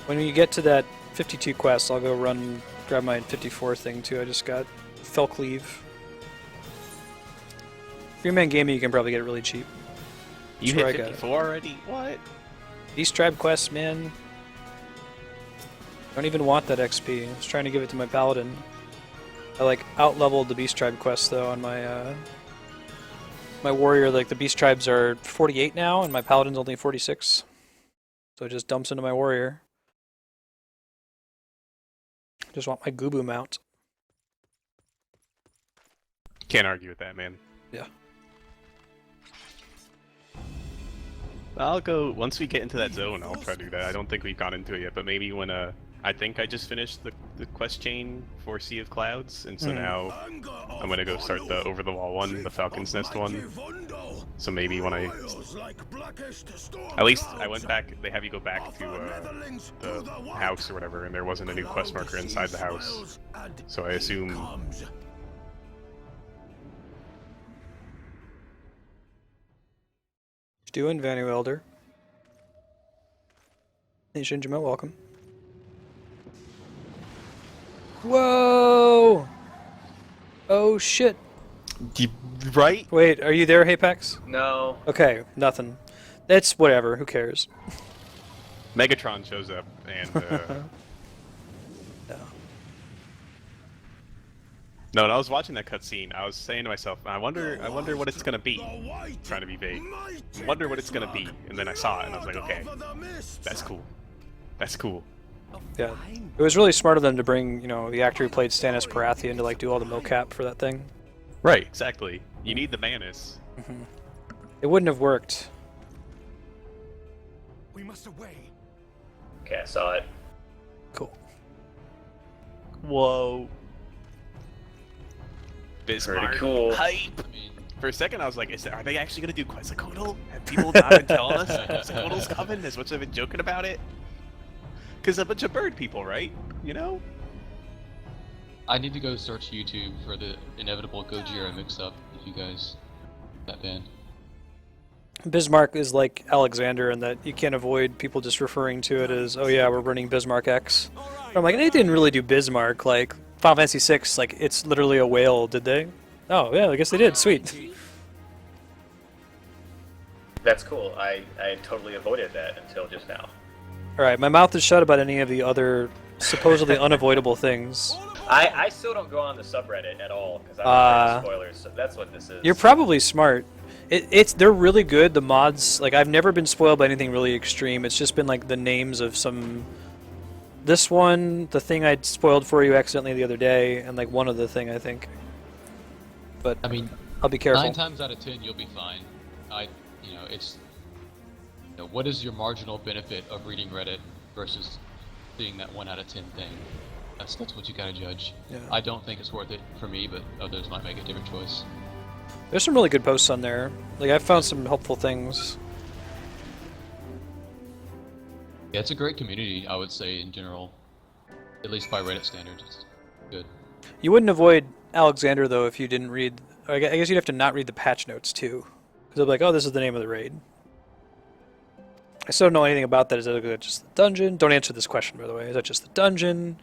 When you get to that 52 quest, I'll go grab my 54 thing too. I just got Fell Cleave. 3-man gaming, you can probably get it really cheap. You That's where hit I got it. 54 already? What? These tribe quests, man. I don't even want that XP. I was trying to give it to my paladin. I like out-leveled the beast tribe quest though on my my warrior. Like the beast tribes are 48 now, and my paladin's only 46. So it just dumps into my warrior. Just want my Gubu mount. Can't argue with that, man. Yeah. I'll go, once we get into that zone, I'll try to do that. I don't think we've gone into it yet, but maybe when, I think I just finished the quest chain for Sea of Clouds, and so now I'm gonna go start the over-the-wall one, the Falcon's Nest one. So maybe when at least I went back, they have you go back to, the house or whatever, and there wasn't a new quest marker inside the house. So I assume... Doing Vanu Elder. Hey Shinjima, welcome. Whoa! Oh shit. Right? Wait, are you there, Hapex? No. Okay, nothing. That's whatever, who cares? Megatron shows up, and, No, when I was watching that cutscene, I was saying to myself, I wonder what it's gonna be. Trying to be vague. I wonder what it's gonna be. And then I saw it, and I was like, okay, that's cool. That's cool. Yeah. It was really smart of them to bring, you know, the actor who played Stannis Baratheon to like do all the mocap for that thing. Right, exactly. You need the Manus. It wouldn't have worked. We must away. Okay, I saw it. Cool. Whoa. Bismarck. Pretty cool. Hype! For a second, I was like, are they actually going to do Quetzalcoatl? Have people not been telling us Quetzalcoatl's coming? As much as I've been joking about it? Because a bunch of bird people, right? You know? I need to go search YouTube for the inevitable Gojira mix-up, if you guys... that band. Bismarck is like Alexander in that you can't avoid people just referring to it as, oh yeah, we're running Bismarck X. But I'm like, they didn't really do Bismarck, like... Final Fantasy VI, like, it's literally a whale, did they? Oh, yeah, I guess they did. Sweet. That's cool. I totally avoided that until just now. Alright, my mouth is shut about any of the other supposedly unavoidable things. I still don't go on the subreddit at all, because I'm afraid of spoilers, so that's what this is. You're probably smart. They're really good, the mods. Like, I've never been spoiled by anything really extreme. It's just been, like, the names of some... This one, the thing I spoiled for you accidentally the other day, and like one other thing, I think. But I mean, I'll be careful. 9 times out of 10, you'll be fine. It's... what is your marginal benefit of reading Reddit versus seeing that 1 out of 10 thing? That's what you gotta judge. Yeah. I don't think it's worth it for me, but others might make a different choice. There's some really good posts on there. Like, I've found some helpful things. Yeah, it's a great community, I would say, in general. At least by Reddit standards, it's good. You wouldn't avoid Alexander, though, if you didn't read... I guess you'd have to not read the patch notes, too. Because they'll be like, oh, this is the name of the raid. I still don't know anything about that. Is that just the dungeon? Don't answer this question, by the way. Is that just the dungeon?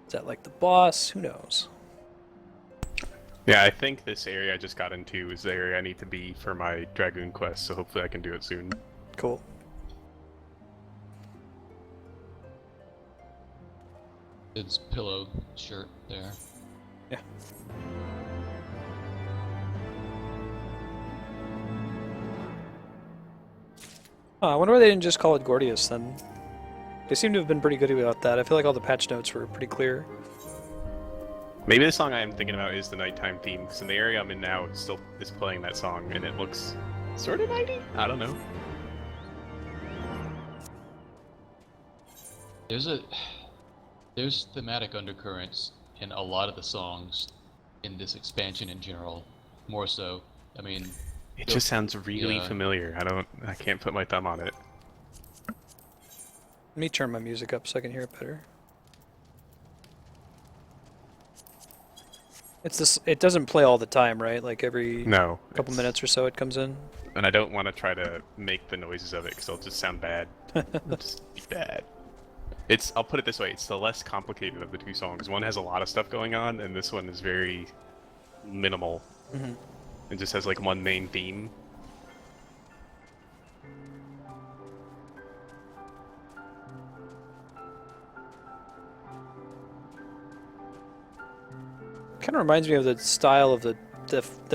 Is that like the boss? Who knows? Yeah, I think this area I just got into is the area I need to be for my Dragoon quest, so hopefully I can do it soon. Cool. It's pillow shirt there. Yeah. Oh, I wonder why they didn't just call it Gordius then. They seem to have been pretty good about that. I feel like all the patch notes were pretty clear. Maybe the song I'm thinking about is the nighttime theme, because in the area I'm in now it still is playing that song, and it looks sort of nighty? I don't know. There's thematic undercurrents in a lot of the songs in this expansion in general, more so. I mean, It just sounds really yeah. familiar. I can't put my thumb on it. Let me turn my music up so I can hear it better. It's this. It doesn't play all the time, right? Like every No. couple minutes or so, it comes in. And I don't want to try to make the noises of it because it'll just sound bad. It'll just be bad. I'll put it this way, it's the less complicated of the two songs. One has a lot of stuff going on, and this one is very minimal. Mm-hmm. It just has like one main theme. Kind of reminds me of the style of the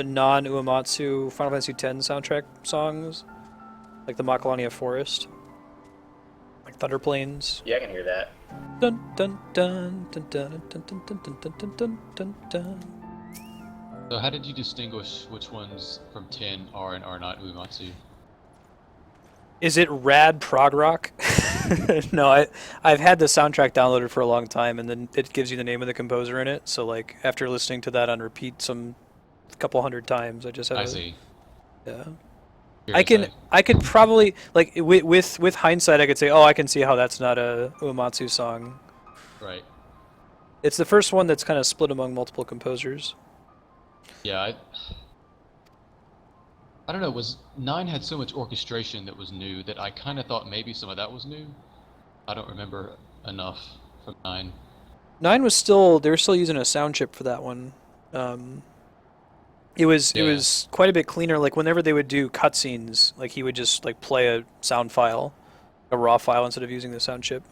non-Uematsu Final Fantasy X soundtrack songs, like the Macalania Forest, like Thunder Plains. Yeah, I can hear that. Dun dun dun dun dun dun dun dun dun dun dun dun dun. So how did you distinguish which ones from 10 are and are not Uematsu? Is it rad prog rock? No, I've had the soundtrack downloaded for a long time, and then it gives you the name of the composer in it. So like after listening to that on repeat some couple hundred times, I just have. I see. Yeah. Curious, I could probably like with hindsight I could say, oh, I can see how that's not a Uematsu song. Right. It's the first one that's kind of split among multiple composers. Yeah, I don't know, 9 had so much orchestration that was new that I kind of thought maybe some of that was new. I don't remember enough from 9. 9 was they were still using a sound chip for that one. It was quite a bit cleaner. Like whenever they would do cutscenes, like he would just like play a sound file, a raw file instead of using the sound chip.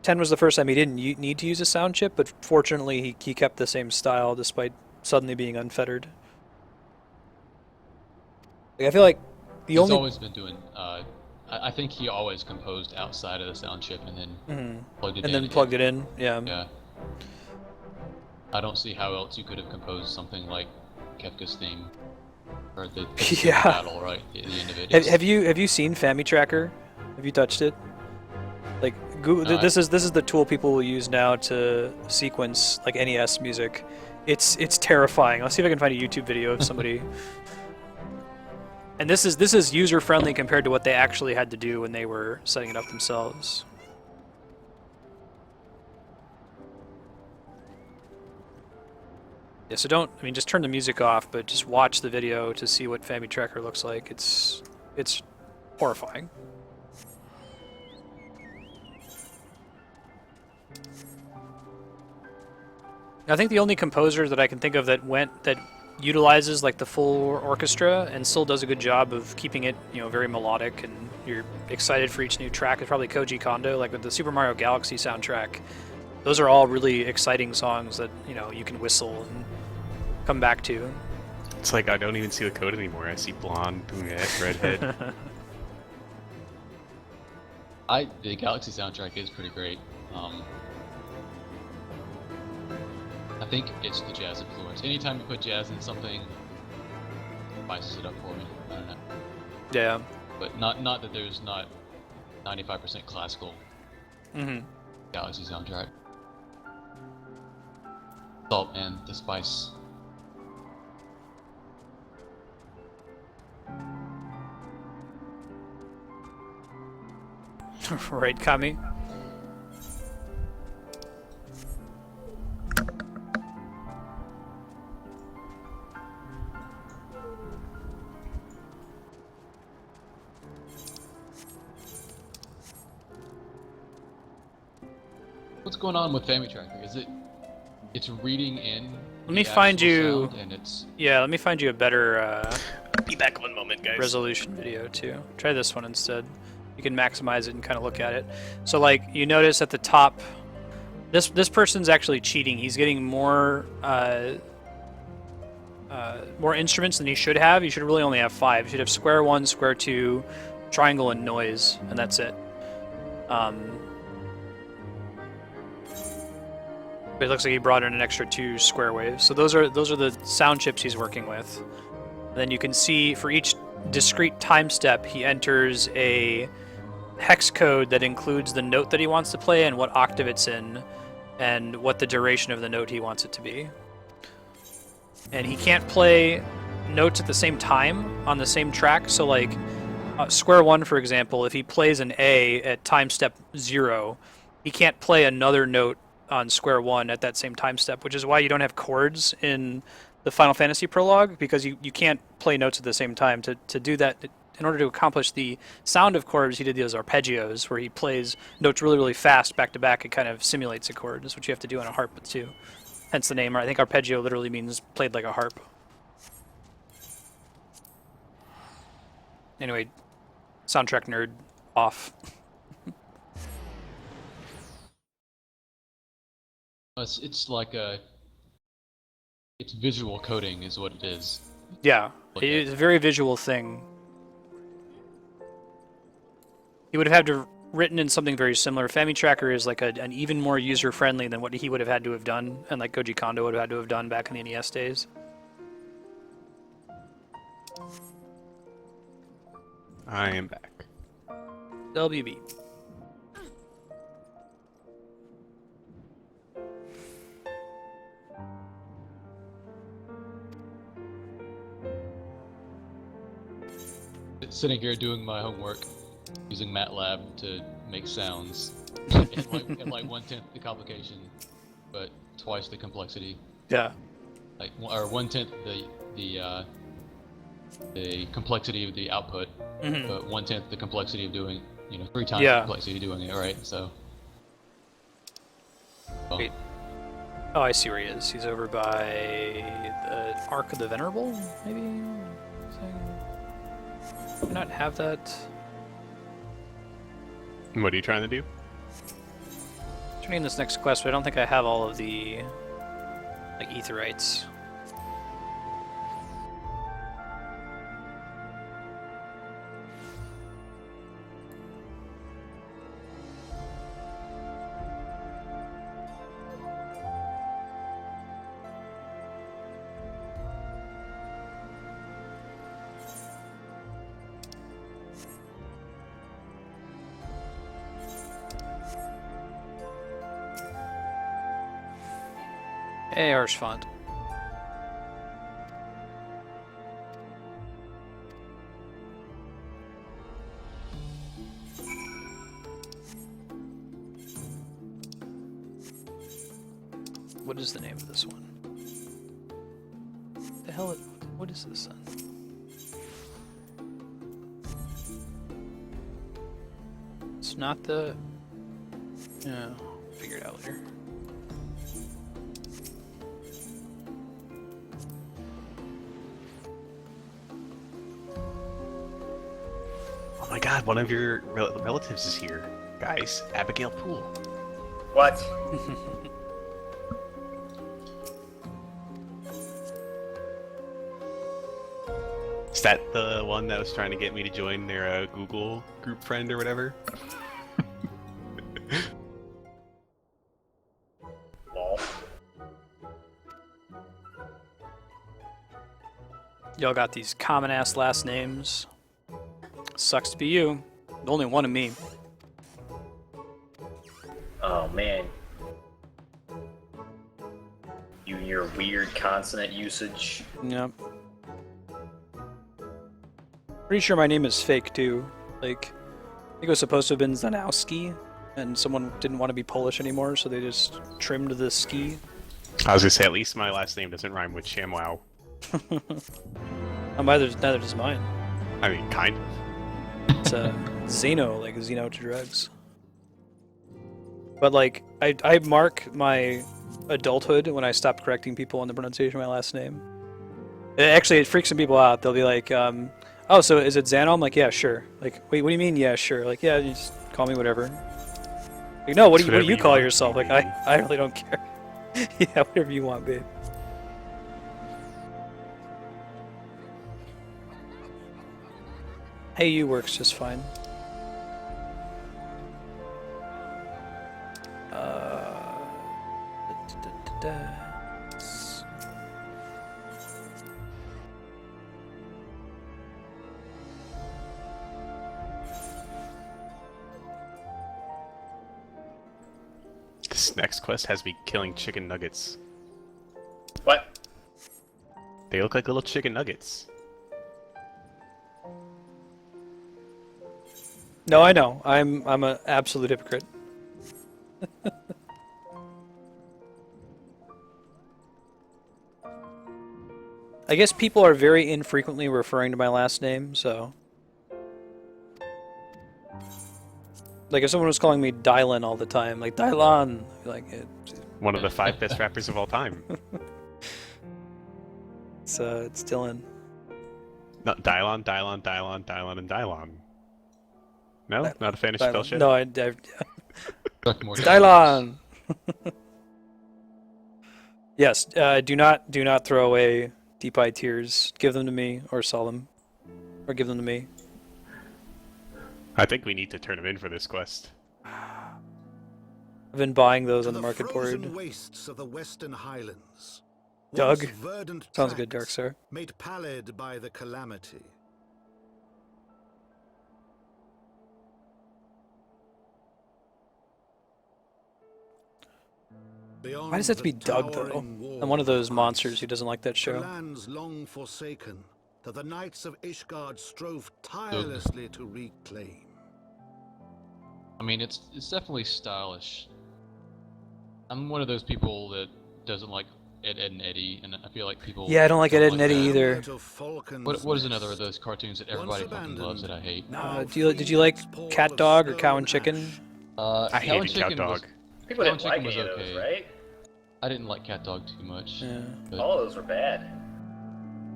10 was the first time he didn't need to use a sound chip, but fortunately he kept the same style despite suddenly being unfettered. Like, I feel like He's always been doing. I think he always composed outside of the sound chip and then plugged it in. Yeah. Yeah. I don't see how else you could have composed something like Kefka's theme, or the Yeah. battle, right? At the end of it. Have you seen Fami Tracker? Have you touched it? Like this is the tool people will use now to sequence like NES music. It's terrifying. I'll see if I can find a YouTube video of somebody. And this is user friendly compared to what they actually had to do when they were setting it up themselves. Yeah, so just turn the music off, but just watch the video to see what Fami Tracker looks like. It's horrifying. I think the only composer that I can think of that utilizes like the full orchestra and still does a good job of keeping it, very melodic and you're excited for each new track is probably Koji Kondo. Like with the Super Mario Galaxy soundtrack, those are all really exciting songs that you can whistle and come back to. It's like I don't even see the code anymore. I see blonde, brunette, redhead. The Galaxy soundtrack is pretty great. I think it's the jazz influence. Anytime you put jazz in something, it spices it up for me. I don't know. Yeah. But not that there's not 95% classical Galaxy soundtrack. Salt and the spice. Right, Kami? What's going on with Fami Tracker? It's reading in. Let me find you. And it's. Yeah, let me find you a better. Be back 1 moment, guys. Resolution video too. Try this one instead. You can maximize it and kind of look at it. So like you notice at the top, this person's actually cheating. He's getting more instruments than he should have. He should really only have 5. He should have square 1, square 2, triangle, and noise, and that's it. But it looks like he brought in an extra 2 square waves. So those are the sound chips he's working with. And then you can see for each discrete time step, he enters a hex code that includes the note that he wants to play and what octave it's in, and what the duration of the note he wants it to be. And he can't play notes at the same time on the same track. So like square one, for example, if he plays an A at time step 0, he can't play another note on square one at that same time step, which is why you don't have chords in the Final Fantasy prologue, because you can't play notes at the same time. To do that, in order to accomplish the sound of chords, he did those arpeggios where he plays notes really, really fast back to back. It kind of simulates a chord. That's what you have to do on a harp too. Hence the name. I think arpeggio literally means played like a harp. Anyway, soundtrack nerd off. It's like it's visual coding is what it is. Yeah, it's a very visual thing. He would have had to have written in something very similar. FamiTracker is like an even more user-friendly than what he would have had to have done, and like Koji Kondo would have had to have done back in the NES days. I am back. WB. Sitting here doing my homework, using MATLAB to make sounds, at like 1/10 the complication, but twice the complexity. Yeah. Like, or 1/10 the complexity of the output, but 1/10 the complexity of doing, 3 times the complexity of doing it. All right, so. Well, Wait. Oh, I see where he is. He's over by the Ark of the Venerable, maybe? Do I not have that? What are you trying to do? Turning this next quest, but I don't think I have all of the like Aetherites. Hey, Arshfont. What is the name of this one? The hell? What is this then? It's not the. Yeah, figure it out later. Oh my god, one of your relatives is here. Guys, Abigail Poole. What? Is that the one that was trying to get me to join their Google group friend or whatever? Lol. Y'all got these common ass last names. Sucks to be you. Only one of me. Oh man. You and your weird consonant usage. Yep. Pretty sure my name is fake too. Like, I think it was supposed to have been Zanowski, and someone didn't want to be Polish anymore, so they just trimmed the ski. I was gonna say, at least my last name doesn't rhyme with ShamWow. Neither does mine. I mean, kind of. It's Xeno, like Xeno to drugs. But like, I mark my adulthood when I stopped correcting people on the pronunciation of my last name. It freaks some people out. They'll be like, oh, so is it Xano? I'm like, yeah, sure. Like, wait, what do you mean, yeah, sure? Like, yeah, you just call me whatever. Like, no, what do you call want, yourself? baby. Like, I really don't care. Yeah, whatever you want, babe. Hey, you works just fine. This next quest has me killing chicken nuggets. What? They look like little chicken nuggets. No, I know. I'm an absolute hypocrite. I guess people are very infrequently referring to my last name, so... Like, if someone was calling me Dylan all the time, like, Dylan! Like, One of the 5 best rappers of all time. it's Dylan. No, Dylon, Dylon, Dylon, Dylon, and Dylon. No? Not a fan of spell shit? No, More Dylan! Yes, do not throw away Deep Eye Tears. Give them to me, or sell them. Or give them to me. I think we need to turn them in for this quest. I've been buying those on the market board. Wastes of the Western Highlands. Doug? Once verdant Sounds good, tracts Darkstar. Made pallid by the calamity. Why does that have to be Doug, though? I'm one of those monsters who doesn't like that show. Lands long forsaken, that the knights of Ishgard strove tirelessly to reclaim. I mean, it's definitely stylish. I'm one of those people that doesn't like Ed, and Eddie, and I feel like people... Yeah, I don't like Ed, and Eddie either. What is another of those cartoons that everybody fucking loves that I hate? Did you like Cat Dog or Cow and Chicken? I hated Cat Dog. People didn't like any of those, right? I didn't like Cat Dog too much. Yeah. All of those were bad.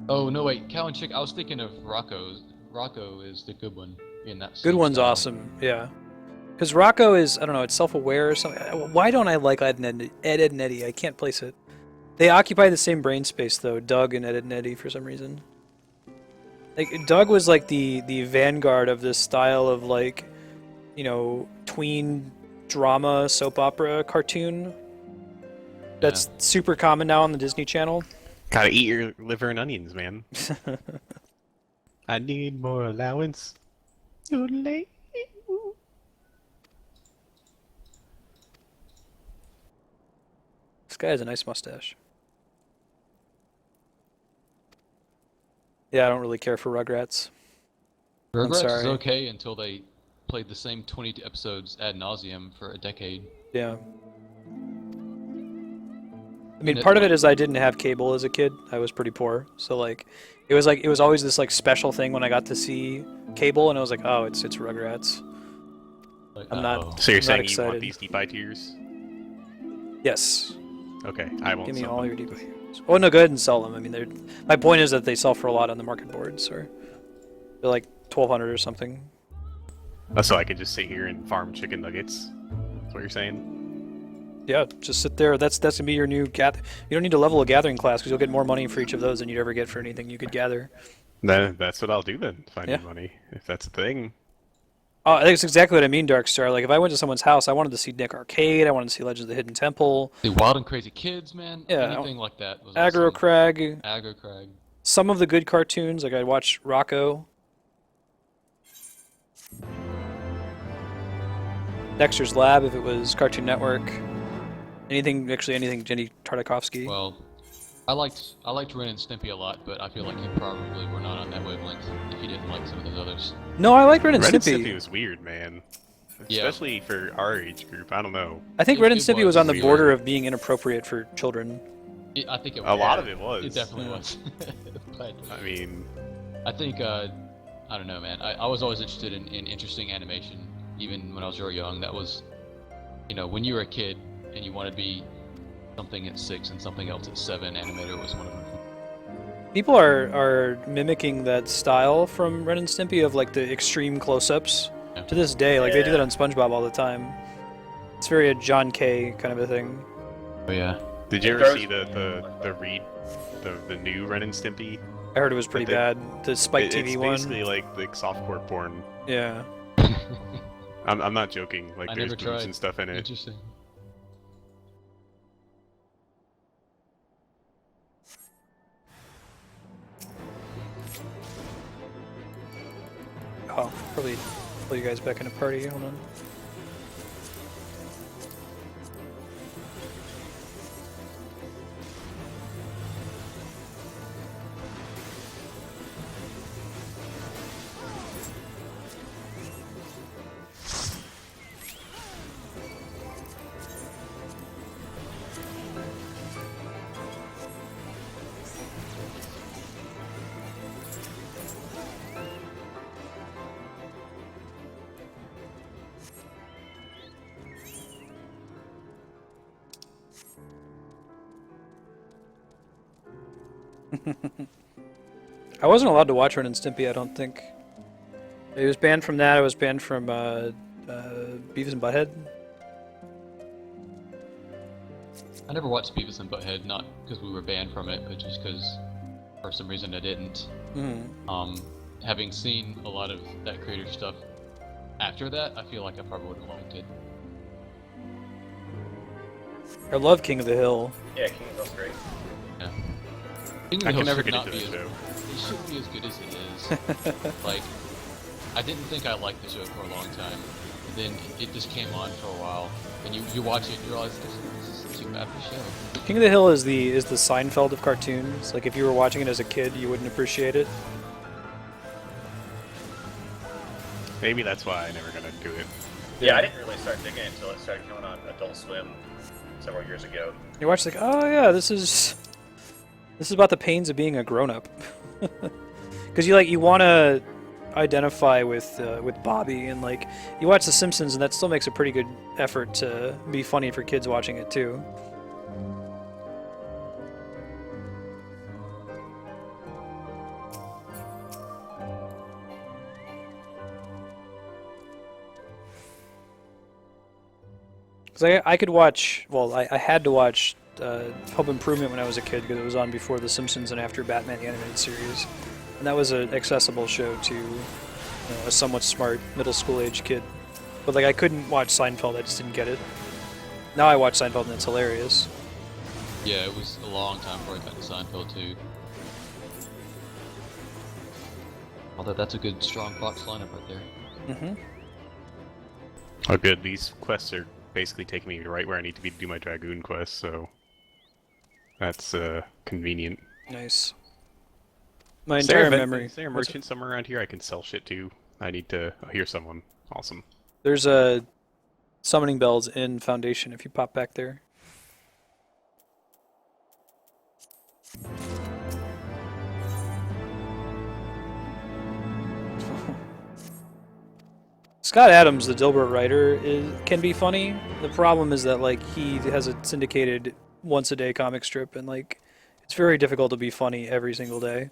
Oh, no, wait. Cow and Chicken. I was thinking of Rocco's. Rocco is the good one in that Good one's style. awesome, yeah. Because Rocco is, I don't know, it's self-aware or something. Why don't I like Ed, and Eddie? I can't place it. They occupy the same brain space, though, Doug and Ed, and Eddie, for some reason. Like, Doug was like the vanguard of this style of, like, you know, tween drama soap opera cartoon. That's super common now on the Disney Channel. Gotta eat your liver and onions, man. I need more allowance. Too late. This guy has a nice mustache. Yeah, I don't really care for Rugrats. Rugrats sorry. is okay until they played the same 20 episodes ad nauseum for a decade. Yeah. I mean, part of it is I didn't have cable as a kid. I was pretty poor, so like it was always this like special thing when I got to see cable, and I was like, oh, it's Rugrats. Like, I'm not. So you're I'm saying not you want excited. these Deep Eye Tears? Yes. Okay, I won't Give me sell all them. your Deep Eye Tears. Oh no, go ahead and sell them. I mean, my point is that they sell for a lot on the market boards, or they're like 1,200 or something. Oh, so I could just sit here and farm chicken nuggets? That's what you're saying? Yeah, just sit there. That's gonna be your new gather. You don't need to level a gathering class because you'll get more money for each of those than you'd ever get for anything you could gather. That's what I'll do then. Find Yeah. money, if that's a thing. Oh, I think it's exactly what I mean, Darkstar. Like, if I went to someone's house, I wanted to see Nick Arcade, I wanted to see Legends of the Hidden Temple, The Wild and Crazy Kids, man. Yeah, Anything like that was Aggro awesome. Crag, Aggro Crag. some of the good cartoons. Like, I'd watch Rocco. Dexter's Lab, if it was Cartoon Network. Anything Jenny Tartakovsky. Well, I liked Ren and Stimpy a lot, but I feel like you probably were not on that wavelength if you didn't like some of those others. No, I like Ren and Ren and Stimpy. Stimpy was weird, man. Yeah. Especially for our age group. I don't know. I think Ren and It Stimpy was was on the weird. border of being inappropriate for children. I think it was. A lot of it was. It definitely Yeah. was. But I mean, I think, I don't know, man. I was always interested in interesting animation, even when I was very young. That was, you know, when you were a kid and you wanted to be something at 6 and something else at 7, Animator was one of them. People are mimicking that style from Ren and Stimpy of like the extreme close-ups Yeah. to this day. Like they do Yeah. that on SpongeBob all the time. It's very a John Kay kind of a thing. Oh yeah. did you ever There's- see the new Ren and Stimpy? I heard it was pretty But bad. The Spike TV It's one. basically like softcore porn. Yeah. I'm not joking. Like I there's never boobs tried. and stuff in it. Interesting. Oh, probably pull you guys back in a party. Hold on. I wasn't allowed to watch Ren and Stimpy, I don't think. It was banned from that. I was banned from Beavis and Butthead. I never watched Beavis and Butthead, not because we were banned from it, but just because for some reason I didn't. Having seen a lot of that creator stuff after that, I feel like I probably would have liked it. I love King of the Hill. Yeah, King of the Hill's great. Yeah. King of the I Hill can never should get not into be the as, show. it shouldn't be as good as it is. Like, I didn't think I liked the show for a long time. And then it just came on for a while, and you watch it and you realize this is too bad of a show. King of the Hill is the Seinfeld of cartoons. Like if you were watching it as a kid, you wouldn't appreciate it. Maybe that's why I never gonna do it. Yeah, I didn't really start digging it until it started coming on Adult Swim several years ago. You watch like, oh yeah, this is about the pains of being a grown-up. Because you want to identify with Bobby, and like you watch The Simpsons, and that still makes a pretty good effort to be funny for kids watching it too. Because I could watch, well, I had to watch Home Improvement when I was a kid because it was on before The Simpsons and after Batman the Animated Series. And that was an accessible show to a somewhat smart middle school age kid. But like I couldn't watch Seinfeld, I just didn't get it. Now I watch Seinfeld and it's hilarious. Yeah, it was a long time before I got to Seinfeld too. Although that's a good strong Fox lineup right there. Mm-hmm. Oh good, these quests are basically taking me right where I need to be to do my Dragoon quest, so that's convenient. Nice. My entire memory. Is there a merchant somewhere around here I can sell shit to? I need to hear someone. Awesome. There's a summoning bells in Foundation if you pop back there. Scott Adams, the Dilbert writer, can be funny. The problem is that like he has a syndicated once-a-day comic strip, and like it's very difficult to be funny every single day.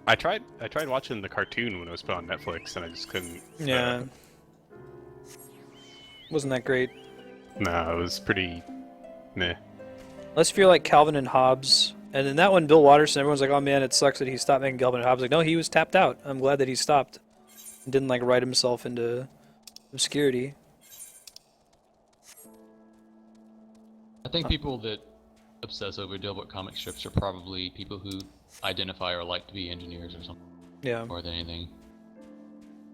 I tried watching the cartoon when it was put on Netflix, and I just couldn't. Yeah. Wasn't that great? No, it was pretty. Meh. Unless if you're like Calvin and Hobbes. And in that one, Bill Watterson, everyone's like, oh man, it sucks that he stopped making Calvin and Hobbes. Like, no, he was tapped out. I'm glad that he stopped. And didn't like write himself into obscurity. I think people that obsess over Dilbert comic strips are probably people who identify or like to be engineers or something. Yeah. More than anything.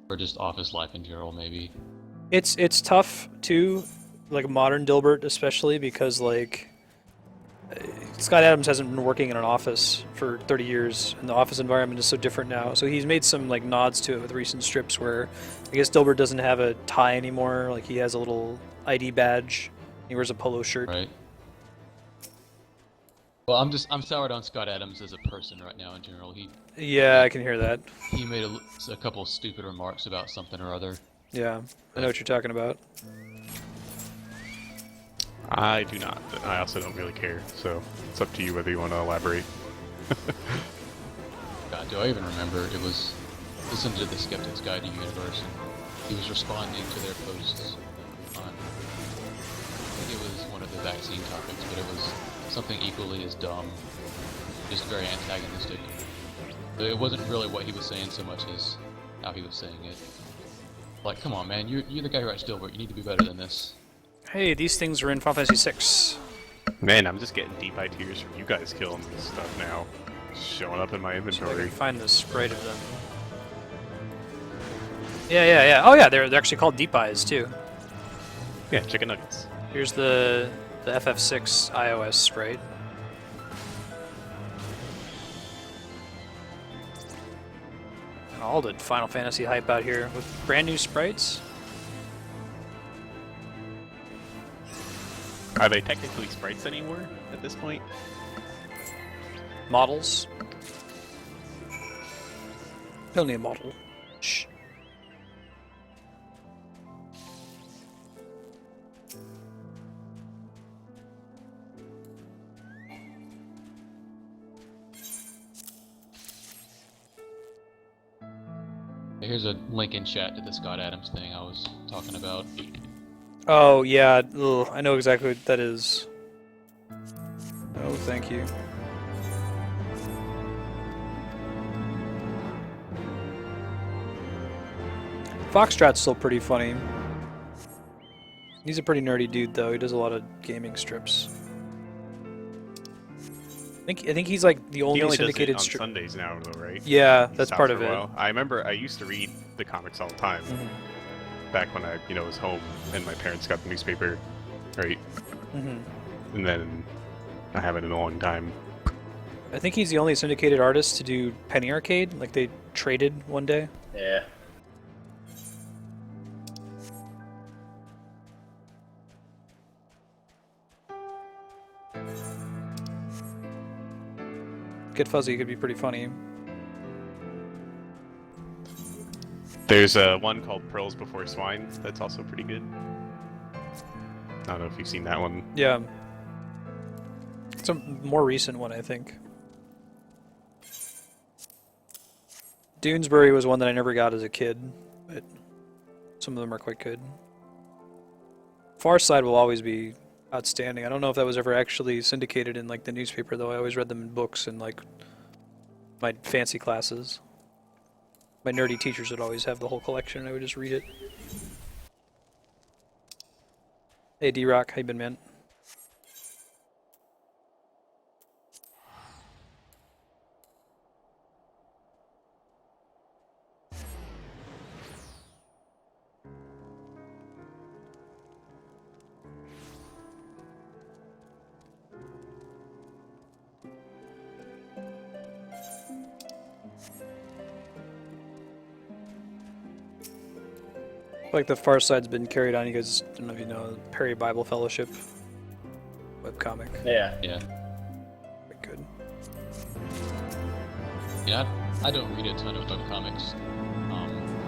Or just office life in general, maybe. It's tough too, like modern Dilbert especially, because like Scott Adams hasn't been working in an office for 30 years, and the office environment is so different now. So he's made some like nods to it with recent strips where I guess Dilbert doesn't have a tie anymore. Like he has a little ID badge. He wears a polo shirt. Right. Well, I'm soured on Scott Adams as a person right now in general. Yeah, I can hear that. He made a couple stupid remarks about something or other. Yeah, I know what you're talking about. I do not, but I also don't really care, so it's up to you whether you want to elaborate. God, do I even remember? It was listening to the Skeptic's Guide to the Universe, and he was responding to their posts on, I think it was one of the vaccine topics, but it was something equally as dumb, just very antagonistic. But it wasn't really what he was saying so much as how he was saying it. Like, come on, man, you're the guy who writes Dilbert. You need to be better than this. Hey, these things are in Final Fantasy VI. Man, I'm just getting deep tears from you guys killing this stuff now. Showing up in my See if I inventory. can find the sprite of them. Yeah. Oh yeah, they're actually called Deep Eyes too. Yeah, chicken nuggets. Here's the FF6 iOS sprite. All the Final Fantasy hype out here with brand new sprites. Are they technically sprites anymore at this point? Models. Only a model. Shh. Here's a link in chat to the Scott Adams thing I was talking about. Oh, yeah. Ugh, I know exactly what that is. Oh, thank you. Foxtrot's still pretty funny. He's a pretty nerdy dude, though. He does a lot of gaming strips. I think he's like the only He only syndicated does it on strip. Sundays now, though, right? Yeah, He that's stopped part for of a it. while. I remember I used to read the comics all the time, back when I, was home and my parents got the newspaper, right? And then I haven't in a long time. I think he's the only syndicated artist to do Penny Arcade. Like they traded one day. Yeah. Get Fuzzy could be pretty funny. There's one called Pearls Before Swine that's also pretty good. I don't know if you've seen that one. Yeah. It's a more recent one, I think. Doonesbury was one that I never got as a kid, but some of them are quite good. Far Side will always be outstanding. I don't know if that was ever actually syndicated in like the newspaper, though. I always read them in books and like my fancy classes. My nerdy teachers would always have the whole collection and I would just read it. Hey D-Rock, how you been, man? Like the Far Side's been carried on. You guys, I don't know if you know, Perry Bible Fellowship webcomic. Yeah. Yeah. Quite good. Yeah, I don't read a ton of webcomics.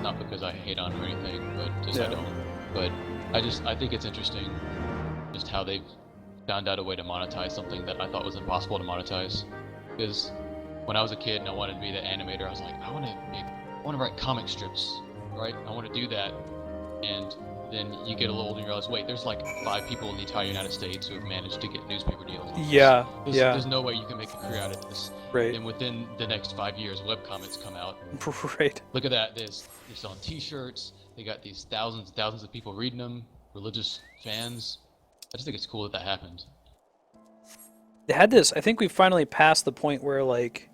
Not because I hate on or anything, but just I don't. But I think it's interesting just how they've found out a way to monetize something that I thought was impossible to monetize. Because when I was a kid and I wanted to be the animator, I was like, I want to write comic strips, right? I want to do that. And then you get a little older and you realize, wait, there's like 5 people in the entire United States who have managed to get newspaper deals on this. Yeah, There's no way you can make a career out of this. Right. And within the next 5 years, webcomics come out. Right. Look at that. They're selling T-shirts. They got these thousands and thousands of people reading them. Religious fans. I just think it's cool that happened. They had this. I think we finally passed the point where like,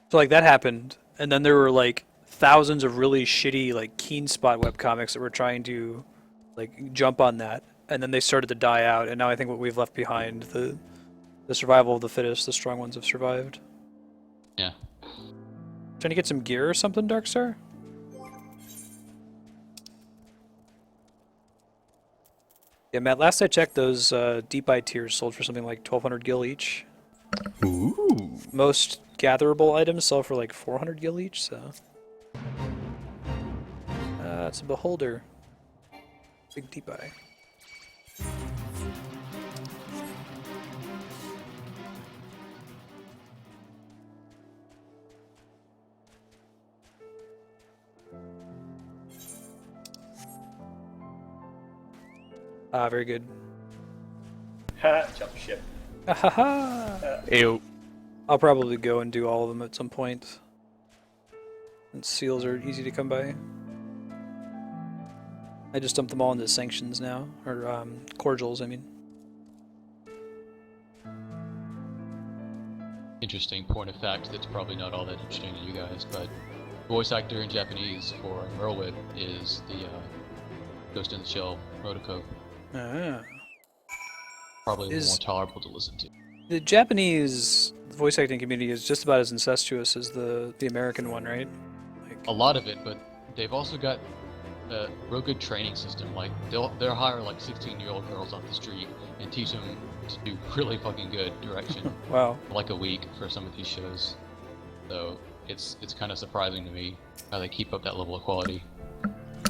so like that happened, and then there were like thousands of really shitty like Keen Spot webcomics that were trying to like jump on that, and then they started to die out. And now I think what we've left behind, the survival of the fittest, the strong ones have survived. Yeah. Trying to get some gear or something, Darkstar? Yeah, Matt, last I checked, those Deep Eye tiers sold for something like 1,200 gil each. Ooh. Most gatherable items sell for like 400 gil each, so... it's a beholder. Big Deep Eye. Ah, very good. Ha! Jump ship. Ew. I'll probably go and do all of them at some point. And seals are easy to come by. I just dumped them all into sanctions now, or cordials, I mean. Interesting point of fact that's probably not all that interesting to you guys, but voice actor in Japanese for Merlwyn is the Ghost in the Shell Rotoko. Ah. Probably a little more tolerable to listen to. The Japanese voice acting community is just about as incestuous as the American one, right? Like, A lot of it, but they've also got a real good training system. Like they'll hire like 16-year-old girls off the street and teach them to do really fucking good direction. wow. For like a week for some of these shows. So it's kind of surprising to me how they keep up that level of quality.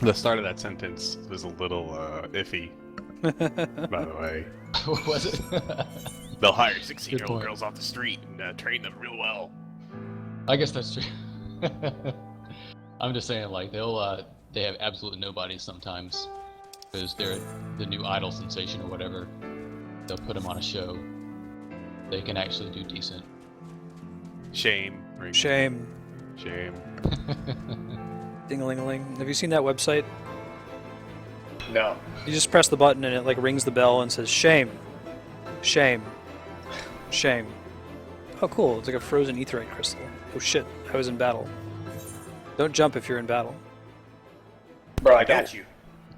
The start of that sentence was a little iffy, by the way. What was it? They'll hire Good 16-year-old point. girls off the street and train them real well. I guess that's true. I'm just saying, like, they have absolutely nobody sometimes because they're the new idol sensation or whatever. They'll put them on a show. They can actually do decent. Shame. Shame. Shame. Ding-a-ling-a-ling. Have you seen that website? No. You just press the button and it like rings the bell and says shame, shame, shame. Oh cool, it's like a frozen aetheryte crystal. Oh shit, I was in battle. Don't jump if you're in battle. Bro, I got you.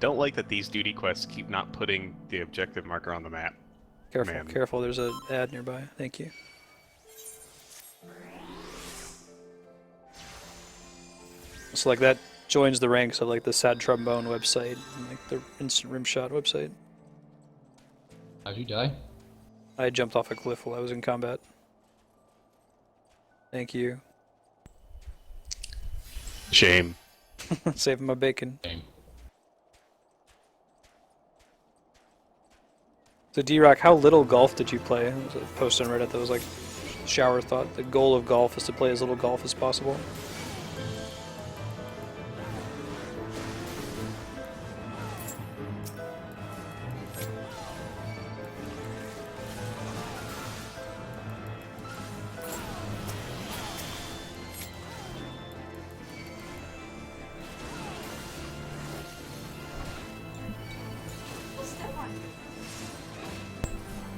Don't like that these duty quests keep not putting the objective marker on the map. Careful, Man. careful, there's an ad nearby. Thank you. So like that joins the ranks of like the Sad Trombone website and like the Instant Rimshot website. How'd you die? I jumped off a cliff while I was in combat. Thank you. Shame. Saving my bacon. Shame. So D-Rock, how little golf did you play? There was a post on Reddit that was like, shower thought, the goal of golf is to play as little golf as possible.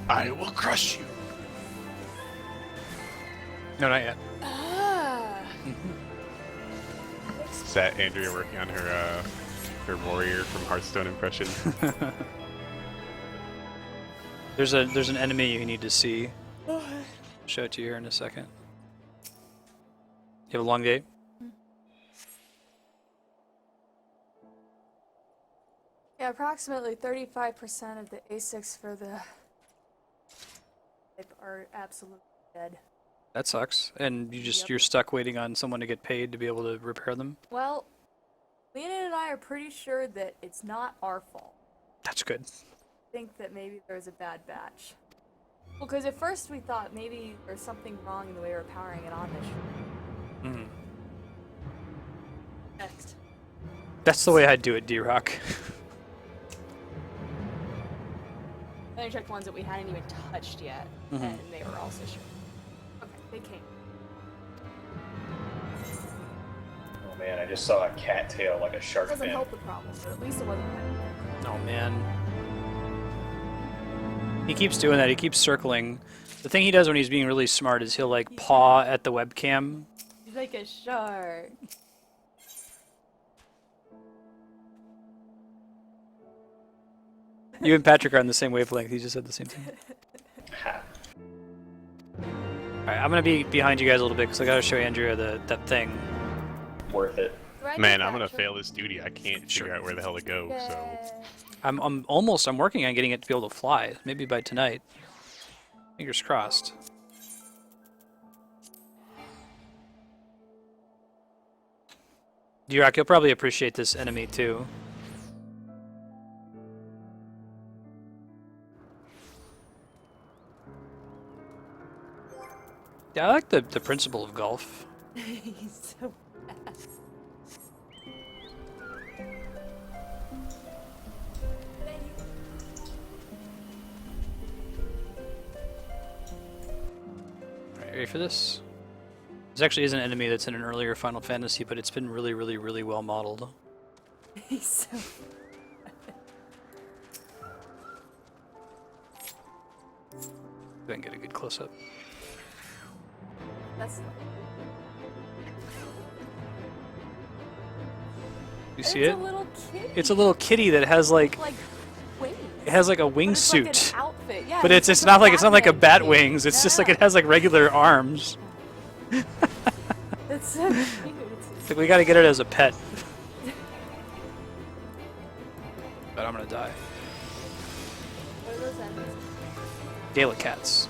I will crush you. No, not yet. Is that Andrea working on her her warrior from Hearthstone impression? There's an enemy you need to see. Show it to you here in a second. You have a long day? Yeah, approximately 35% of the ASICs for the type are absolutely dead. That sucks. And you're stuck waiting on someone to get paid to be able to repair them? Well, Leonid and I are pretty sure that it's not our fault. That's good. I think that maybe there's a bad batch. Well, because at first we thought maybe there's something wrong in the way we're powering it on this. Mm. Next. That's the way I'd do it, D-Rock. Then I checked ones that we hadn't even touched yet, and they were also sure. Okay, they came. Oh man, I just saw a cattail like a shark Doesn't fin. help the problem, but at least it wasn't bad. Oh man. He keeps doing that, he keeps circling. The thing he does when he's being really smart is he'll like paw at the webcam. He's like a shark. You and Patrick are on the same wavelength, he just said the same thing. Alright, I'm gonna be behind you guys a little bit because I gotta show Andrea that thing. Worth it. Man, I'm gonna fail this duty. I can't figure out where the hell to go, so... I'm working on getting it to be able to fly. Maybe by tonight. Fingers crossed. D-Rock, you'll probably appreciate this enemy too. Yeah, I like the principle of golf. He's so fast. Alright, ready for this? This actually is an enemy that's in an earlier Final Fantasy, but it's been really, really, really well modeled. He's so Go ahead and get a good close-up. That's You see it's it? a little kitty. It's a little kitty that has like wings. it has like a But it's like wingsuit. an outfit. Yeah, But it's not like a bat wings. It's just like it has like regular arms. It's so cute. It's like we gotta get it as a pet. But I'm gonna die. What are those enemies? Gaelic cats.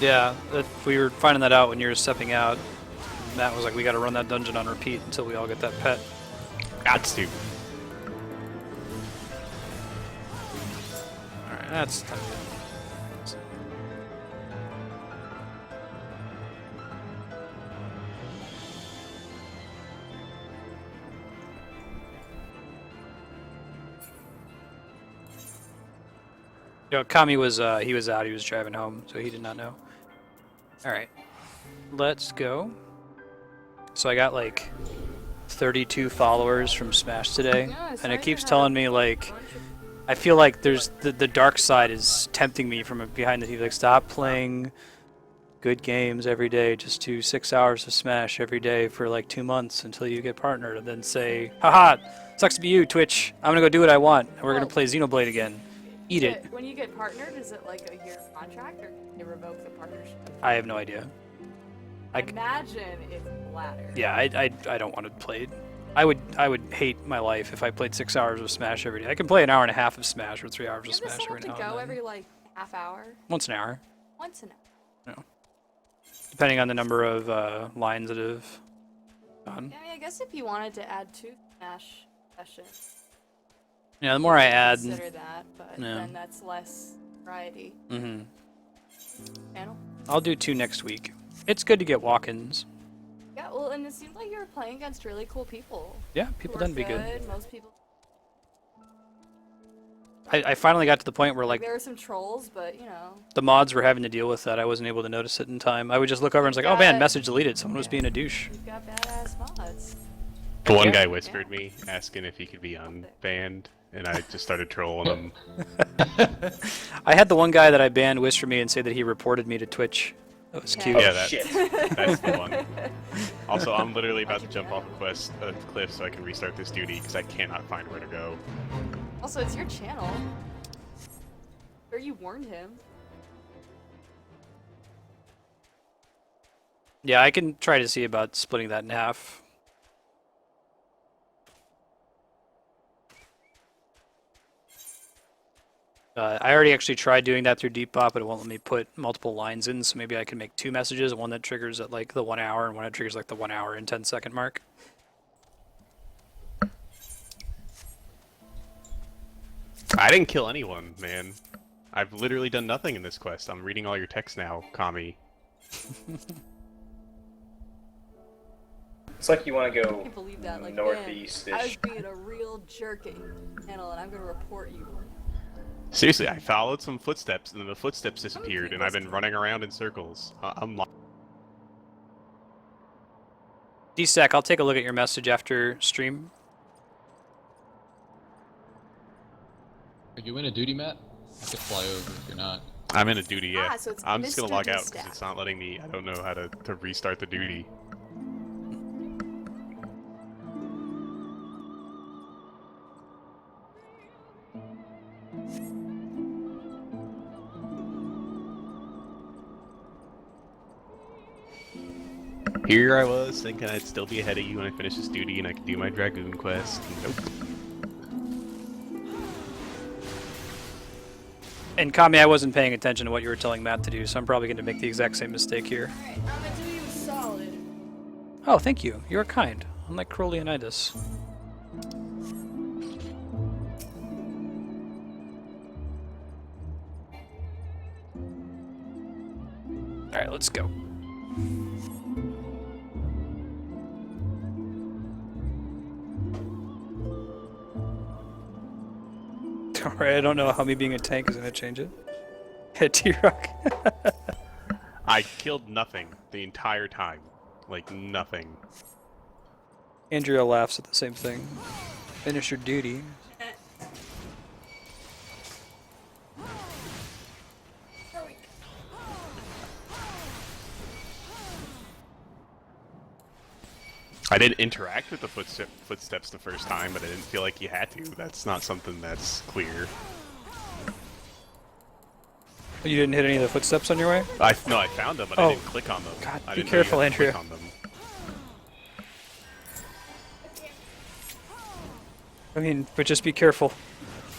Yeah, we were finding that out when you were stepping out. Matt was like, we got to run that dungeon on repeat until we all get that pet. Gots to. Alright, that's done. You know, Kami was he was out, he was driving home, so he did not know. Alright. Let's go. So I got like 32 followers from Smash today, and it keeps telling me like I feel like there's the dark side is tempting me from behind the TV. Like, stop playing good games every day. Just do 6 hours of Smash every day for like 2 months until you get partnered, and then say, haha, sucks to be you, Twitch. I'm gonna go do what I want, and we're gonna play Xenoblade again. Eat it. When you get partnered, is it like a year contract, or can you revoke the partnership? I have no idea. Imagine it's the latter. Yeah, I don't want to play. I would hate my life if I played 6 hours of Smash every day. I can play an hour and a half of Smash or 3 hours of Smash every now and then. Go every like half hour. Once an hour. Once an hour. No. Depending on the number of lines that have gone. Yeah, I mean, I guess if you wanted to add 2 Smash sessions. Yeah, the more I add. Consider that, but then that's less variety. Mm-hmm. Channel. I'll do 2 next week. It's good to get walk-ins. Yeah, well, and it seems like you were playing against really cool people. Yeah, people didn't be good. Most people. I finally got to the point where like there were some trolls, but you know. The mods were having to deal with that. I wasn't able to notice it in time. I would just look over and it's like, oh man, message deleted. Someone was being a douche. You've got badass mods. The one guy whispered me asking if he could be unbanned, and I just started trolling him. I had the one guy that I banned whisper me and say that he reported me to Twitch. That was cute. Yeah, that's the one. Also, I'm literally about to jump off a cliff so I can restart this duty because I cannot find where to go. Also, it's your channel. Or you warned him. Yeah, I can try to see about splitting that in half. I already actually tried doing that through Depop, but it won't let me put multiple lines in, so maybe I can make 2 messages, one that triggers at like the 1 hour and one that triggers like the 1 hour and 10-second mark. I didn't kill anyone, man. I've literally done nothing in this quest. I'm reading all your text now, Kami. It's like you want to go believe that. Like, northeast-ish. I was being a real jerk at your channel, and I'm gonna report you. Seriously, I followed some footsteps, and then the footsteps disappeared, and I've been running around in circles. I'm D-Stack, I'll take a look at your message after stream. Are you in a duty, Matt? I could fly over if you're not. I'm in a duty, yeah. So it's I'm just gonna log out D-Stack. because it's not letting me. I don't know how to restart the duty. Here I was thinking I'd still be ahead of you when I finish this duty and I could do my Dragoon quest. Nope. And Kami, I wasn't paying attention to what you were telling Matt to do, so I'm probably going to make the exact same mistake here. Alright, I'm gonna do you solid. Oh, thank you. You're kind. Unlike Crowleonidas. Alright, let's go. Alright, I don't know how me being a tank is going to change it. Hit T-Rock. I killed nothing the entire time. Like, nothing. Andrea laughs at the same thing. Finish your duty. I did interact with the footsteps the first time, but I didn't feel like you had to. That's not something that's clear. You didn't hit any of the footsteps on your way? No, I found them, but Oh. I didn't click on them. God, I be didn't know you careful, had to click Andrea. on them. I mean, but just be careful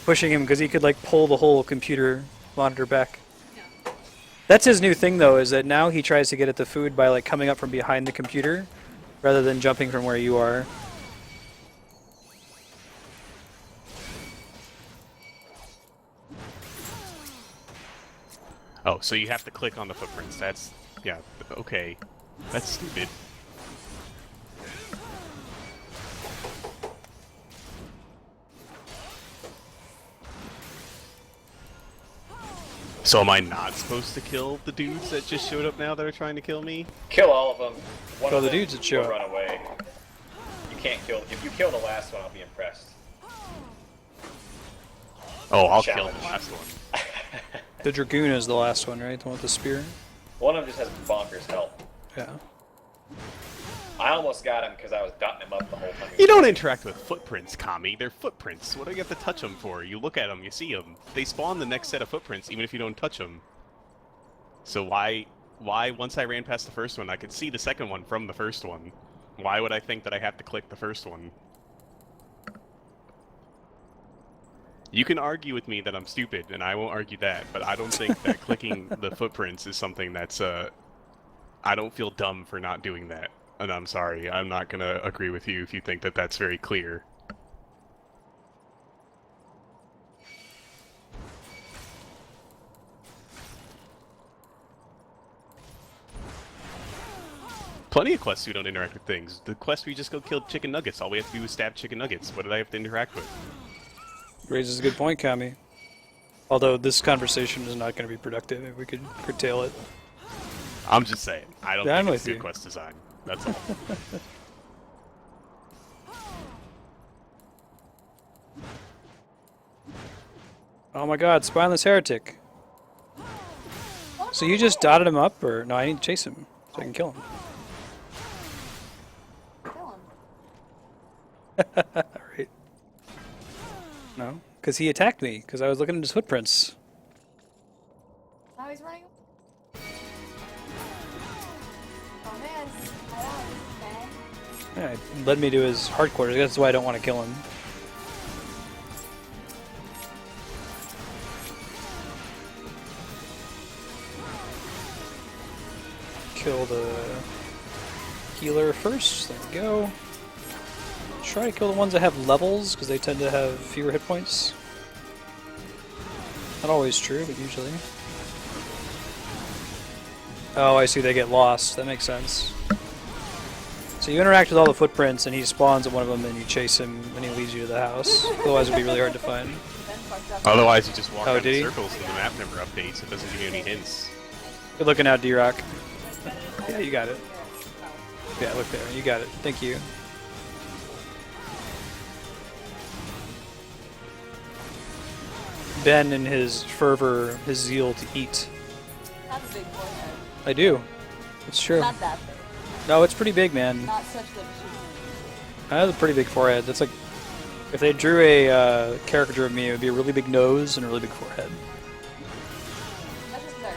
pushing him because he could like pull the whole computer monitor back. That's his new thing though, is that now he tries to get at the food by like coming up from behind the computer rather than jumping from where you are. Oh, so you have to click on the footprints. That's... yeah, okay. That's stupid. So am I not supposed to kill the dudes that just showed up now that are trying to kill me? Kill all of them. One Kill of the them dudes that show will up. run away. You can't kill. If you kill the last one, I'll be impressed. Oh, I'll Challenge. kill the last one. The Dragoon is the last one, right? The one with the spear? One of them just has bonkers health. Yeah. I almost got him because I was dotting him up the whole time. You don't interact with footprints, Kami. They're footprints. What do you have to touch them for? You look at them, you see them. They spawn the next set of footprints even if you don't touch them. So why, once I ran past the first one, I could see the second one from the first one. Why would I think that I have to click the first one? You can argue with me that I'm stupid, and I won't argue that, but I don't think that clicking the footprints is something that's, I don't feel dumb for not doing that. And I'm sorry, I'm not gonna agree with you if you think that that's very clear. Plenty of quests we don't interact with things. The quest where you just go kill chicken nuggets, all we have to do is stab chicken nuggets. What did I have to interact with? Raises a good point, Kami. Although this conversation is not going to be productive if we could curtail it. I'm just saying, I don't Yeah, I'm think it's with good you. quest design. That's all. Oh my god, spineless heretic. So you just dotted him up, or... no, I need to chase him, so I can kill him. Kill him. Alright. No, because he attacked me, because I was looking at his footprints. Now he's running. Oh man, I don't, man. Yeah, it led me to his hard quarters. That's why I don't want to kill him. Kill the healer first. There we go. Try to kill the ones that have levels, because they tend to have fewer hit points. Not always true, but usually. Oh, I see, they get lost. That makes sense. So you interact with all the footprints, and he spawns at one of them, and you chase him, and he leads you to the house. Otherwise, it'd be really hard to find. Ben fucked up. Otherwise, you just walk Oh, around did in he? circles and the map never updates. It doesn't give you any hints. Good looking out, D-Rock. Yeah, you got it. Yeah, look there. You got it. Thank you. Ben and his fervor, his zeal to eat. Have a big forehead. I do. It's true. Not that big. No, it's pretty big, man. Not such that it I have a pretty big forehead. That's like, if they drew a caricature of me, it would be a really big nose and a really big forehead. should. That's just better.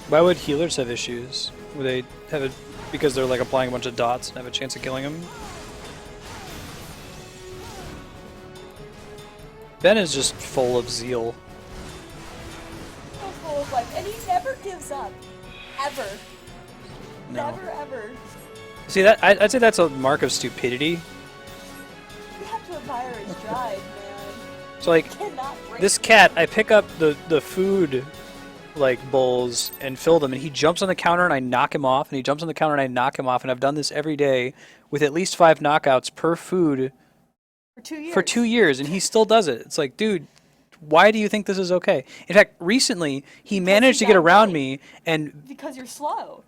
Why would healers have issues? Would they have it because they're like applying a bunch of dots and have a chance of killing him? Ben is just full of zeal. So full of life, and he never gives up. Ever. No. Never ever. See, that I'd say that's a mark of stupidity. You have to admire his drive, man. So like, Cannot break this cat, I pick up the food like bowls and fill them, and he jumps on the counter and I knock him off, and he jumps on the counter and I knock him off, and I've done this every day with at least 5 knockouts per food for 2 years. for 2 years, and he still does it. It's like, dude, why do you think this is okay? In fact, recently he managed to get around me, and Because you're slow.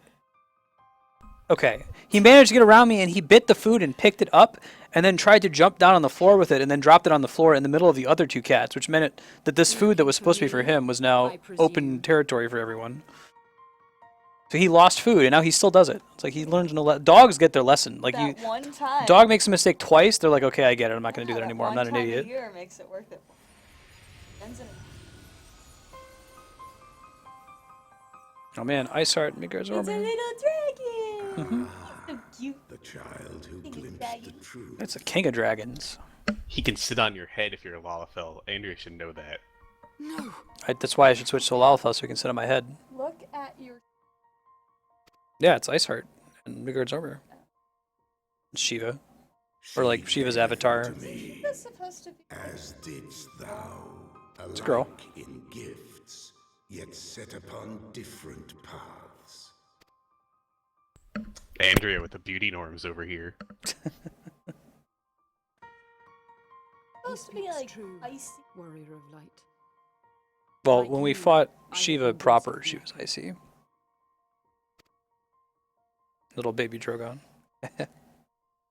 okay, he managed to get around me, and he bit the food and picked it up, and then tried to jump down on the floor with it, and then dropped it on the floor in the middle of the other 2 cats, which meant that this food that was supposed to be for him was now open territory for everyone. So he lost food, and now he still does it. It's like he learns no dogs get their lesson. Like That one time. dog makes a mistake twice, they're like, okay, I get it. I'm not going to do that that anymore. I'm one not an time idiot. A year makes it worth it. Ends in- Oh man, Ice Heart, Midgard's It's a Armor. little dragon. So cute. The child who King of glimpsed the dragons. truth. That's a king of dragons. He can sit on your head if you're a Lalafell. Andrea should know that. No. That's why I should switch to Lalafell so he can sit on my head. Look at your. Yeah, it's Ice Heart and Midgard's Armor. It's Shiva. Or like She Shiva's gave avatar. to me, This is supposed to be. as didst thou. It's a girl. Alike in gifts, yet set upon different paths. Andrea with the beauty norms over here. Supposed to be like true, icy. warrior of light. Well, Like when we you, fought I Shiva always proper, agree. she was icy. Little baby Drogon.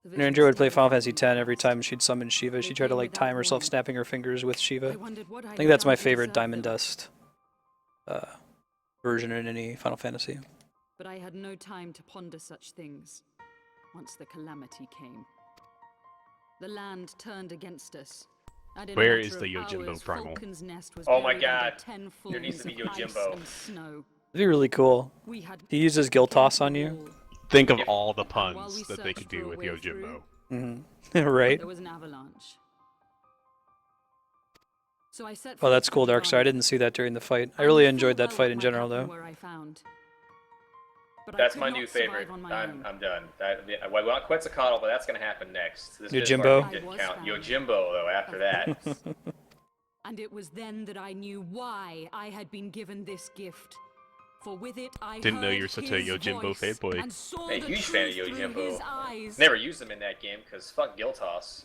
When Andrea would play Final Fantasy X, every time she'd summon Shiva, she'd try to like time herself snapping her fingers with Shiva. I think that's my favorite Diamond Dust version in any Final Fantasy. But I had no time to ponder such things once the calamity came. The land turned against us. And in a Where matter is the of Yojimbo hours, Primal? Falcon's Nest was Oh my buried under God. 10 There needs to falls be of ice Yojimbo. and snow. It'd be really cool. We had He uses Guild Toss on you. Think of Yep. all the While we puns that they could searched do for a with way Yojimbo. Mm-hmm. Right? There was an avalanche. So I set Oh, that's forth cool, to Darkstar. I find- didn't see that during the fight. I I really knew enjoyed full that well fight what in might general, happen though. where I found. But I That's could my not new survive favorite. on my own. I'm done. I want Quetzalcoatl, but that's gonna happen next. This Yojimbo? Bismarck didn't I was count. found. Yojimbo though. After that, And it was then that I knew why I had been given this gift. For with it I Didn't know heard you were such a his Yojimbo voice fanboy. and saw a the huge fan of truth through his Yojimbo. eyes. Never used them in that game because fuck Giltoss.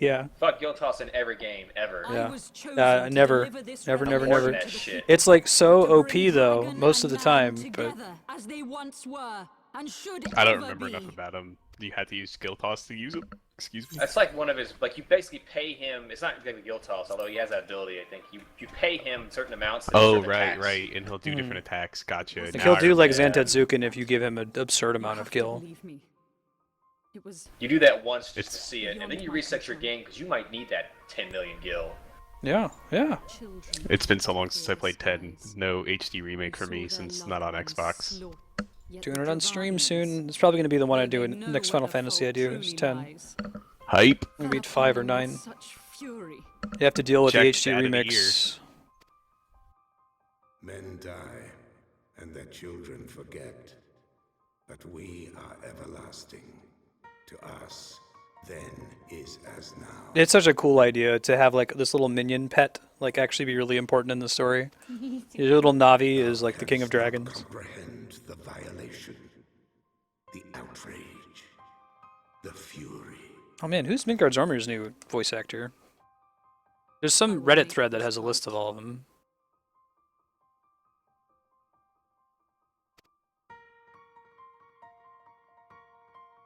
Yeah. Fuck Giltoss in every game ever. I Yeah. was chosen to Never. deliver this Never, never, revelation never. to the Shit. It's like so to OP, bring though, dragon most of and the time, man but together as they once were and should I don't ever remember be. enough about him. You had to use skill toss to use him. Excuse me. That's like one of his. Like you basically pay him. It's not exactly Giltoss, although he has that ability. I think you pay him certain amounts. To do Oh, certain right, attacks. right. And he'll do different attacks. Gotcha. like Now he'll I do like remember. Zantetsuken if you give him an absurd You amount of have to kill. believe me. It was You do that once just It's- to see it, and then Beyond you my reset your control. game because you might need that 10 million gil. Yeah, yeah. children. It's been so long since I Clear played 10. skies. No HD remake for Saw me their since loved not on ones Xbox. slaughtered, yet Doing the it on stream divines, soon. It's probably going to be the one I though do they in know next what Final the Fantasy I fault do is truly 10. lies, Hype. We beat fell 5 or upon them 9. with such fury. You have to deal with the Check HD Dad of the remix. Men die, and their children forget. But we are everlasting. To us, then is as now. It's such a cool idea to have like this little minion pet like actually be really important in the story. Your little Navi is like the king of Canst not dragons. comprehend the violation, the outrage, the fury. Oh man, who's Midgard's Armor's new voice actor? There's some Reddit thread that has a list of all of them.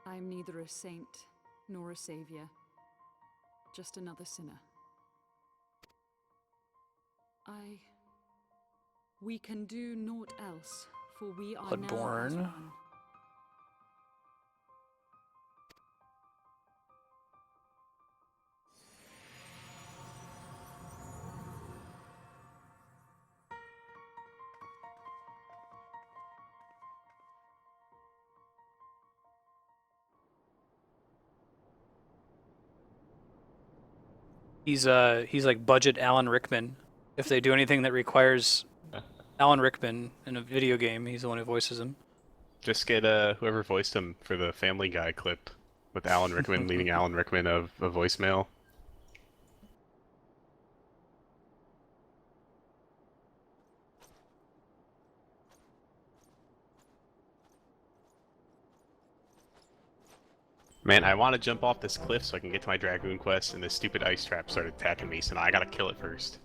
I am neither a saint nor a savior, just another sinner. We can do naught else, for we are now as Bloodborne. one. He's like budget Alan Rickman. If they do anything that requires Alan Rickman in a video game, he's the one who voices him. Just get whoever voiced him for the Family Guy clip with Alan Rickman leaving Alan Rickman a voicemail. Man, I want to jump off this cliff so I can get to my Dragoon quest, and this stupid ice trap started attacking me, so now I gotta kill it first.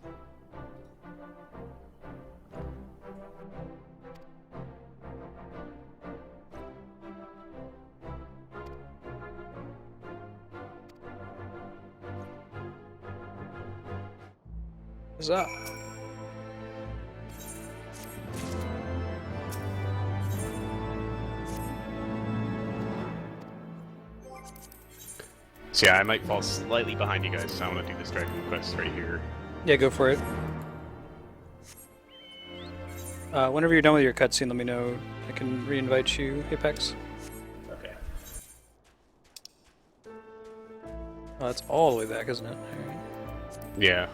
What's up? So yeah, I might fall slightly behind you guys, so I want to do this Dragoon quest right here. Yeah, go for it. Whenever you're done with your cutscene, let me know. I can re-invite you, Apex. Okay. Oh, that's all the way back, isn't it? Alright. Yeah.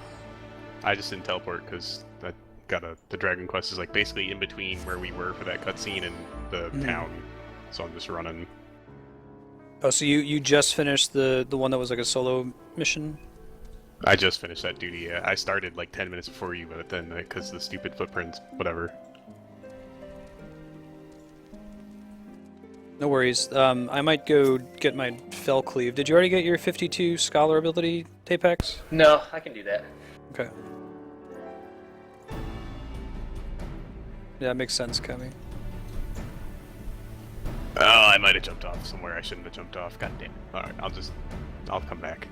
I just didn't teleport because I got the Dragon Quest is like basically in between where we were for that cutscene and the town. So I'm just running. Oh, so you just finished the one that was like a solo mission? I just finished that duty. Yeah. I started like 10 minutes before you, but then because the stupid footprints, whatever. No worries. I might go get my Fell Cleave. Did you already get your 52 Scholar ability, Tapex? No, I can do that. Okay. Yeah, that makes sense, Kami. Oh, I might have jumped off somewhere I shouldn't have jumped off. God damn it. Alright, I'll come back.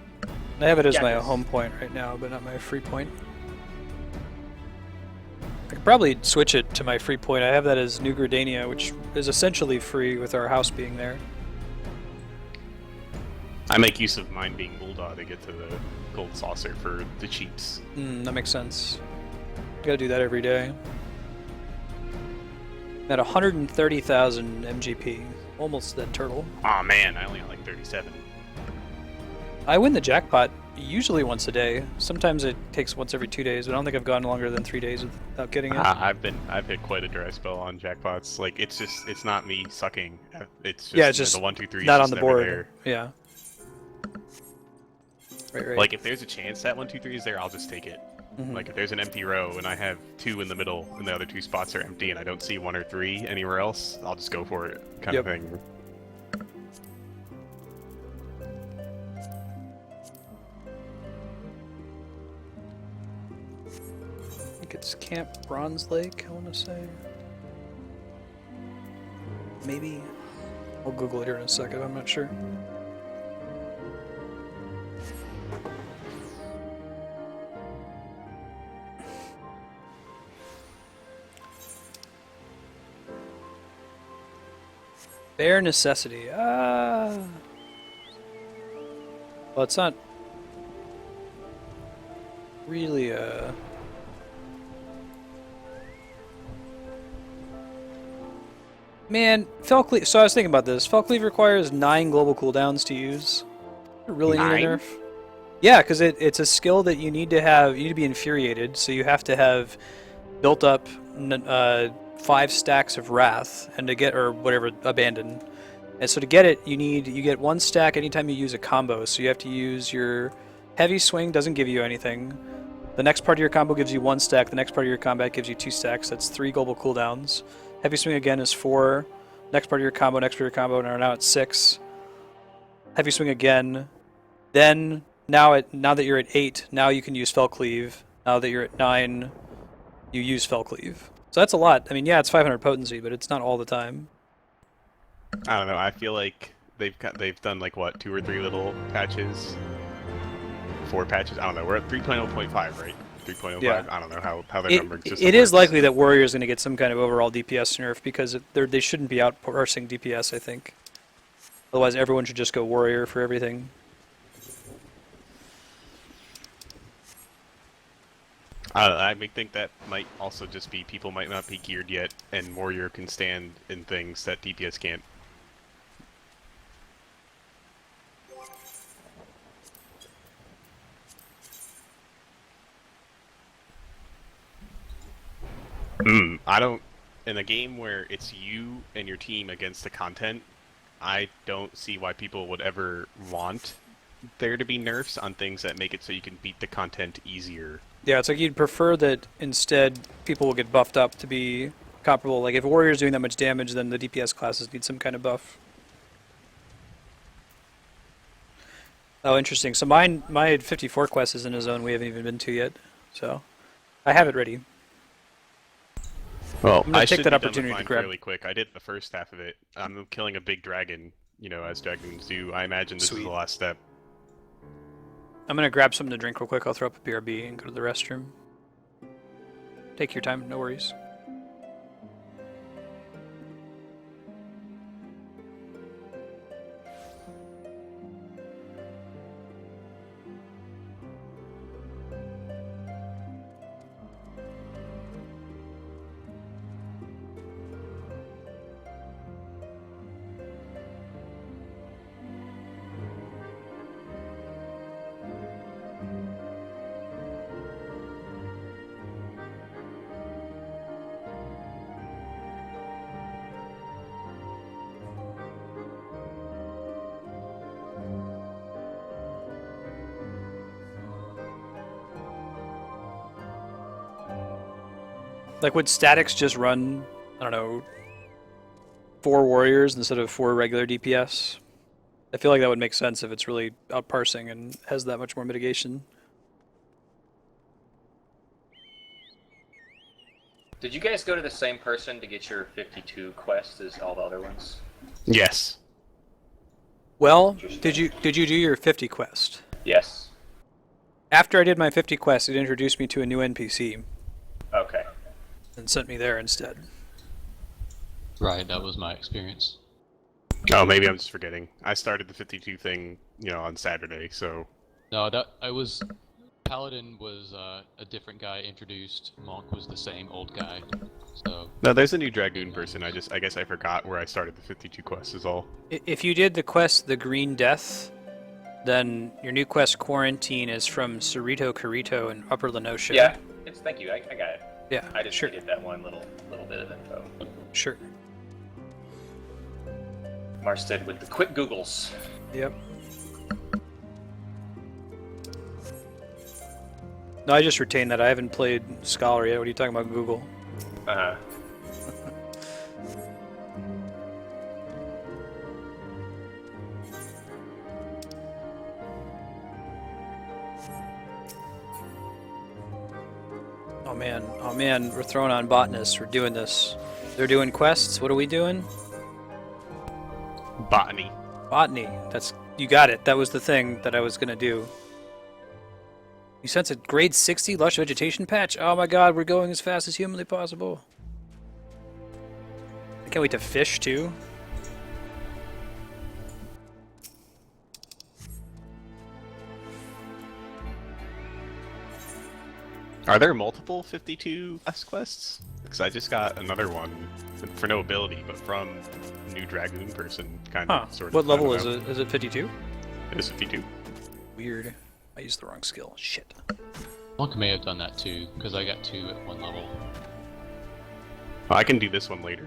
I have it as Yeah, my this- home point right now, but not my free point. I could probably switch it to my free point. I have that as New Gridania, which is essentially free with our house being there. I make use of mine being Bulldog to get to the gold saucer for the cheats. That makes sense. Gotta do that every day. At 130,000 MGP. Almost that turtle. Aw man, I only got like 37. I win the jackpot usually once a day. Sometimes it takes once every 2 days, but I don't think I've gone longer than 3 days without getting it. I've hit quite a dry spell on jackpots. Like it's not me sucking. It's just, Yeah, it's just the 1, 2, 3 not is on the just never board. there. Yeah. Right. Like if there's a chance that 1, 2, 3 is there, I'll just take it. Like if there's an empty row and I have 2 in the middle and the other 2 spots are empty and I don't see 1 or 3 anywhere else, I'll just go for it, kind of thing. I think it's Camp Bronze Lake, I want to say. Maybe. I'll Google it here in a second, I'm not sure. Bare necessity. Well, it's not really a... Man, Fell Cleave. So I was thinking about this. Fell Cleave requires 9 global cooldowns to use. Really need a 9? nerf. Yeah, because it's a skill that you need to have. You need to be infuriated, so you have to have built up 5 stacks of Wrath, and to get, or whatever, Abandon. And so to get it, you get 1 stack anytime you use a combo. So you have to use your Heavy Swing, doesn't give you anything. The next part of your combo gives you 1 stack. The next part of your combat gives you 2 stacks. That's 3 global cooldowns. Heavy Swing again is 4. Next part of your combo, next part of your combo, and now it's 6. Heavy Swing again. Then, now that you're at 8, now you can use Fell Cleave. Now that you're at 9, you use Fell Cleave. So that's a lot. I mean, yeah, it's 500 potency, but it's not all the time. I don't know. I feel like they've done like what 2 or 3 little patches, 4 patches. I don't know. We're at 3.0.5, right? 3.05. Yeah. I don't know how their numbering system It is works. likely that Warrior is going to get some kind of overall DPS nerf because they shouldn't be outparsing DPS, I think. Otherwise, everyone should just go Warrior for everything. I think that might also just be people might not be geared yet, and Warrior can stand in things that DPS can't. I don't. In a game where it's you and your team against the content, I don't see why people would ever want there to be nerfs on things that make it so you can beat the content easier. Yeah, it's like you'd prefer that instead people will get buffed up to be comparable. Like if Warrior's doing that much damage, then the DPS classes need some kind of buff. Oh, interesting. So my 54 quest is in a zone we haven't even been to yet. So I have it ready. Well, I'm gonna I take should that be done with opportunity to mine grab. fairly quick. I did the first half of it. I'm killing a big dragon, as dragons do. I imagine this is Sweet. the last step. I'm gonna grab something to drink real quick. I'll throw up a BRB and go to the restroom. Take your time, no worries. Like, would statics just run, I don't know, 4 warriors instead of 4 regular DPS? I feel like that would make sense if it's really outparsing and has that much more mitigation. Did you guys go to the same person to get your 52 quest as all the other ones? Yes. Well, did you do your 50 quest? Yes. After I did my 50 quest, it introduced me to a new NPC Okay. and sent me there instead. Right, that was my experience. Oh, maybe I'm just forgetting. I started the 52 thing, on Saturday, so... No, Paladin was a different guy introduced. Monk was the same old guy. So No, there's a new Dragoon person. I guess I forgot where I started the 52 quest is all. If you did the quest The Green Death, then your new quest Quarantine is from Cerrito Carrito in Upper Lenosha. Yeah. Thank you. I got it. Yeah. I just sure. needed that one little bit of info. Sure. Marstead with the quick Googles. Yep. No, I just retained that. I haven't played Scholar yet. What are you talking about, Google? Uh-huh. Oh man, we're throwing on botanists. We're doing this. They're doing quests. What are we doing? Botany. Botany. You got it. That was the thing that I was gonna do. You sense a grade 60 lush vegetation patch? Oh my god, we're going as fast as humanly possible. I can't wait to fish too. Are there multiple 52 quests? Because I just got another one for no ability, but from new Dragoon person, kind of, sort of. What level is it? Is it 52? It is 52. Weird. I used the wrong skill. Shit. Monk may have done that too, because I got 2 at 1 level. Well, I can do this one later.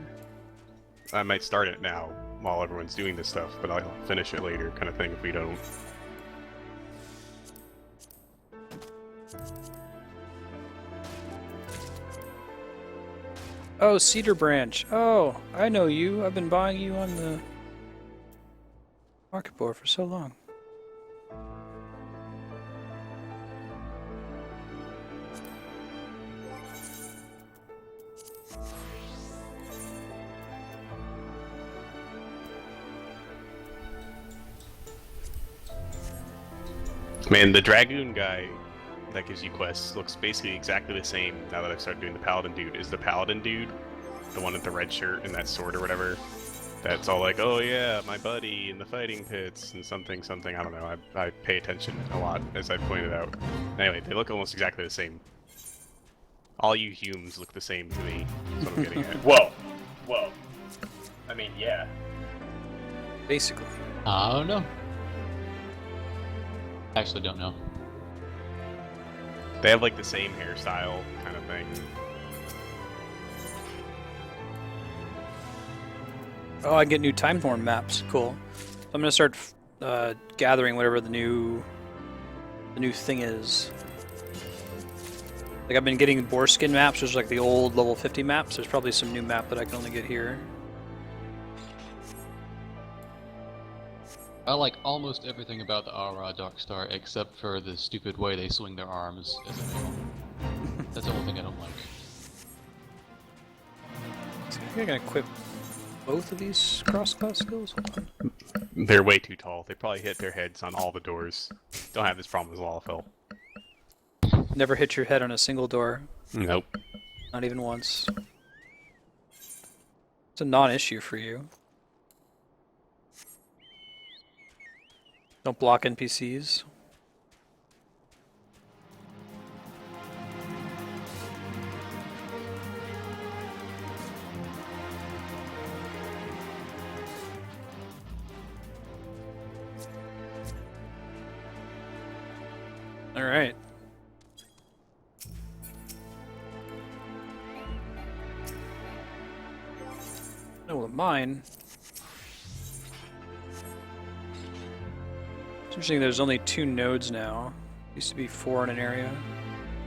I might start it now while everyone's doing this stuff, but I'll finish it later, kind of thing, if we don't. Oh, Cedar Branch. Oh, I know you. I've been buying you on the market board for so long. Man, the Dragoon guy that gives you quests looks basically exactly the same now that I've started doing the Paladin dude. Is the Paladin dude the one with the red shirt and that sword or whatever? That's all like, oh yeah, my buddy in the fighting pits and something. I don't know. I pay attention a lot, as I pointed out. Anyway, they look almost exactly the same. All you humans look the same to me. That's what I'm getting at. Whoa. I mean, yeah. Basically. I don't know. Actually, don't know. They have like the same hairstyle kind of thing. Oh, I get new Time Thorn maps. Cool. So I'm gonna start gathering whatever the new thing is. Like I've been getting Boarskin maps, which is like the old level 50 maps. There's probably some new map that I can only get here. I like almost everything about the Aura Darkstar except for the stupid way they swing their arms as a male. That's the only thing I don't like. So I think I can equip both of these cross-class skills. Hold on. They're way too tall. They probably hit their heads on all the doors. Don't have this problem as Lalafell. Never hit your head on a single door. Nope. Not even once. It's a non-issue for you. Don't block NPCs. All right. Oh, well, mine. It's interesting, there's only 2 nodes now. Used to be 4 in an area.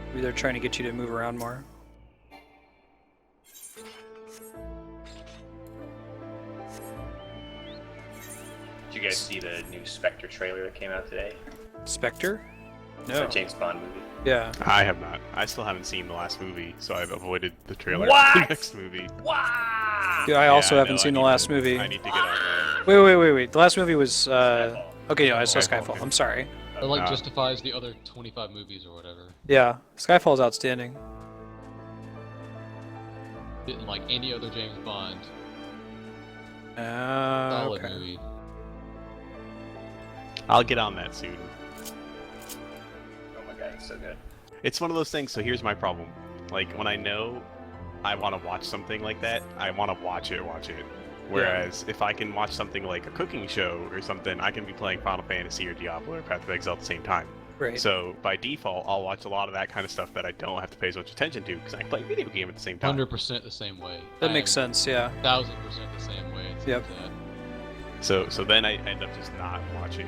Maybe they're trying to get you to move around more. Did you guys see the new Spectre trailer that came out today? Spectre? The No. James Bond movie. Yeah. I have not. I still haven't seen the last movie, so I've avoided the trailer What? for the next movie. Wow! Dude, I also Yeah, haven't know, seen I the need last to- movie. I need to get on that. Wait. The last movie was. Skyfall. Okay, yeah, I saw Skyfall, Skyfall. okay. I'm sorry. It like Ah. justifies the other 25 movies or whatever. Yeah, Skyfall's outstanding. Didn't like any other James Bond. Ah, Solid okay. movie. I'll get on that soon. Oh my god, it's so good. It's one of those things, so here's my problem. Like, when I know I want to watch something like that, I want to watch it. Whereas, if I can watch something like a cooking show or something, I can be playing Final Fantasy or Diablo or Path of Exile at the same time. Right. So, by default, I'll watch a lot of that kind of stuff that I don't have to pay as much attention to, because I can play a video game at the same time. 100% the same way. That makes sense, yeah. 1000% the same way. It's Yep. like that. So then I end up just not watching.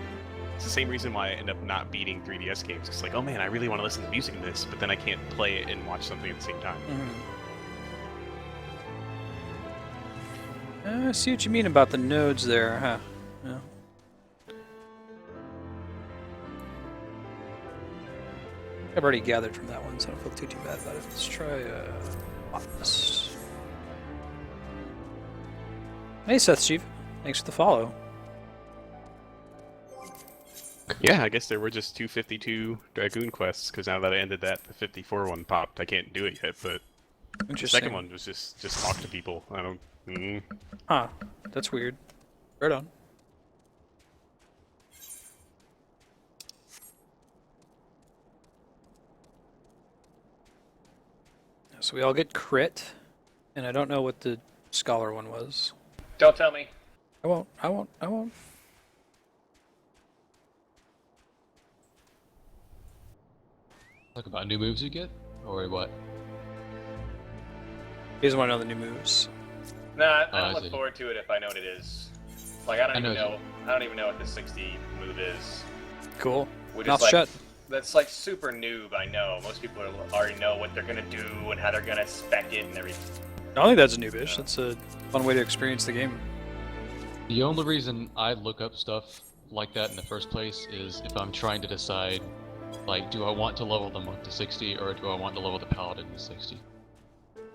It's the same reason why I end up not beating 3DS games. It's like, oh man, I really want to listen to music in this, but then I can't play it and watch something at the same time. I see what you mean about the nodes there, huh? Yeah. I've already gathered from that one, so I don't feel too bad about it. Let's try this. Hey, Seth Chief. Thanks for the follow. Yeah, I guess there were just 252 Dragoon quests, because now that I ended that, the 54 one popped. I can't do it yet, but the Interesting. second one was just talk to people. I don't... Huh. That's weird. Right on. So we all get crit, and I don't know what the scholar one was. Don't tell me. I won't. Talk about new moves you get? Or what? He doesn't want to know the new moves. Nah, I I don't look see. forward to it if I know what it is. Like I don't I even know know. I don't even know what the 60 move is. Cool. Which Mouth is like shut. that's like super noob. I know most people already know what they're gonna do and how they're gonna spec it and everything. I don't think that's noobish. That's a fun way to experience the game. The only reason I look up stuff like that in the first place is if I'm trying to decide, like, do I want to level the monk to 60 or do I want to level the paladin to 60?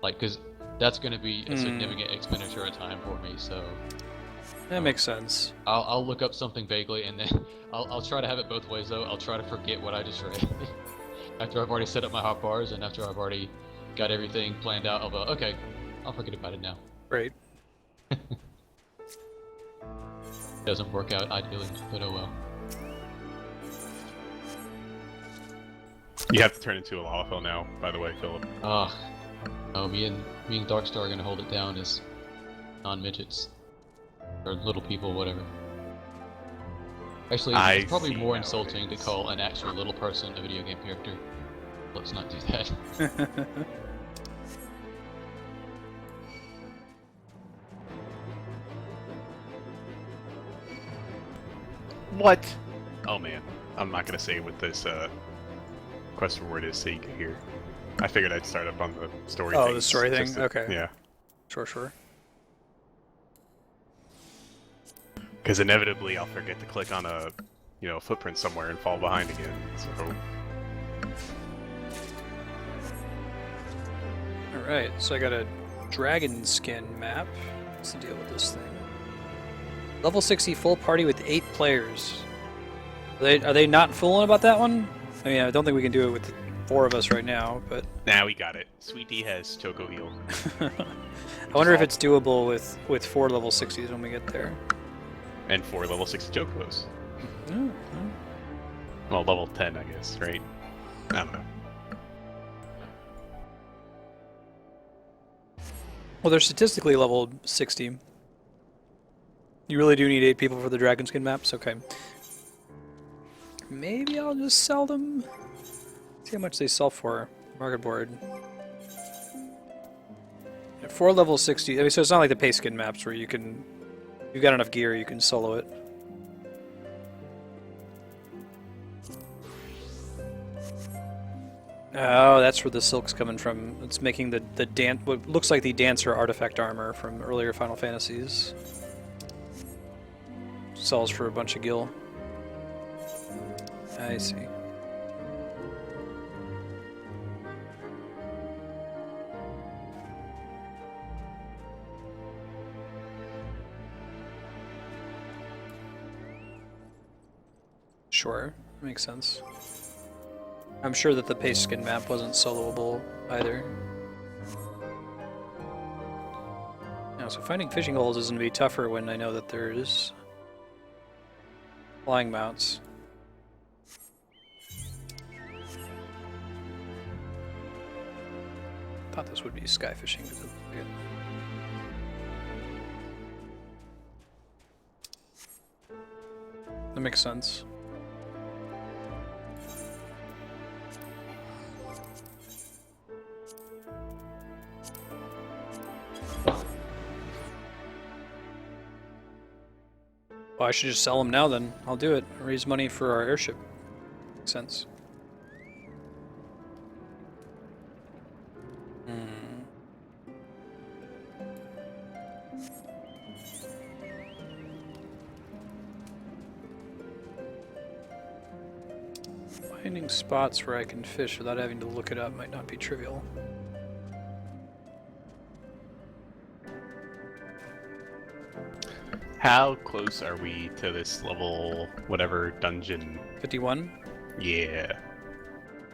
Like, because that's going to be a significant expenditure of time for me, so... That makes sense. I'll look up something vaguely and then I'll try to have it both ways, though. I'll try to forget what I just read. After I've already set up my hotbars and after I've already got everything planned out, I'll go, okay, I'll forget about it now. Right. Doesn't work out ideally, but oh well. You have to turn into a Lalafell now, by the way, Philip. Ah, oh, me and Darkstar are gonna hold it down as non-midgets or little people, whatever. Actually, I it's probably see more how it insulting to is. call an actual little person a video game character. Let's not do that. What? Oh man, I'm not gonna say what this quest reward is so you can hear. I figured I'd start up on the story Oh, thing. the story thing? just to- Okay. Yeah. Sure. Because inevitably I'll forget to click on a, footprint somewhere and fall behind again. So Alright, so I got a dragon skin map. What's the deal with this thing? Level 60 full party with 8 players. Are they not fooling about that one? I mean, I don't think we can do it with 4 of us right now, but now we got it. Sweet D has Choco Heal. I wonder if it's doable with 4 level 60s when we get there. And 4 level 60 Chocos. Mm, Well, level 10, I guess, right? I don't know. Well, they're statistically leveled 60. You really do need 8 people for the dragon skin maps? Okay. Maybe I'll just sell them. See how much they sell for. Market board. 4 level 60. I mean, so it's not like the pay skin maps where you've got enough gear, you can solo it. Oh, that's where the silk's coming from. It's making the what looks like the dancer artifact armor from earlier Final Fantasies. sells for a bunch of gil. I see. Sure, makes sense. I'm sure that the paste skin map wasn't soloable either. Yeah, so finding fishing holes is going to be tougher when I know that there's flying mounts. Thought this would be sky fishing. That makes sense. Well, I should just sell them now then. I'll do it. Raise money for our airship. Makes sense. Finding spots where I can fish without having to look it up might not be trivial. How close are we to this level, whatever dungeon? 51? Yeah.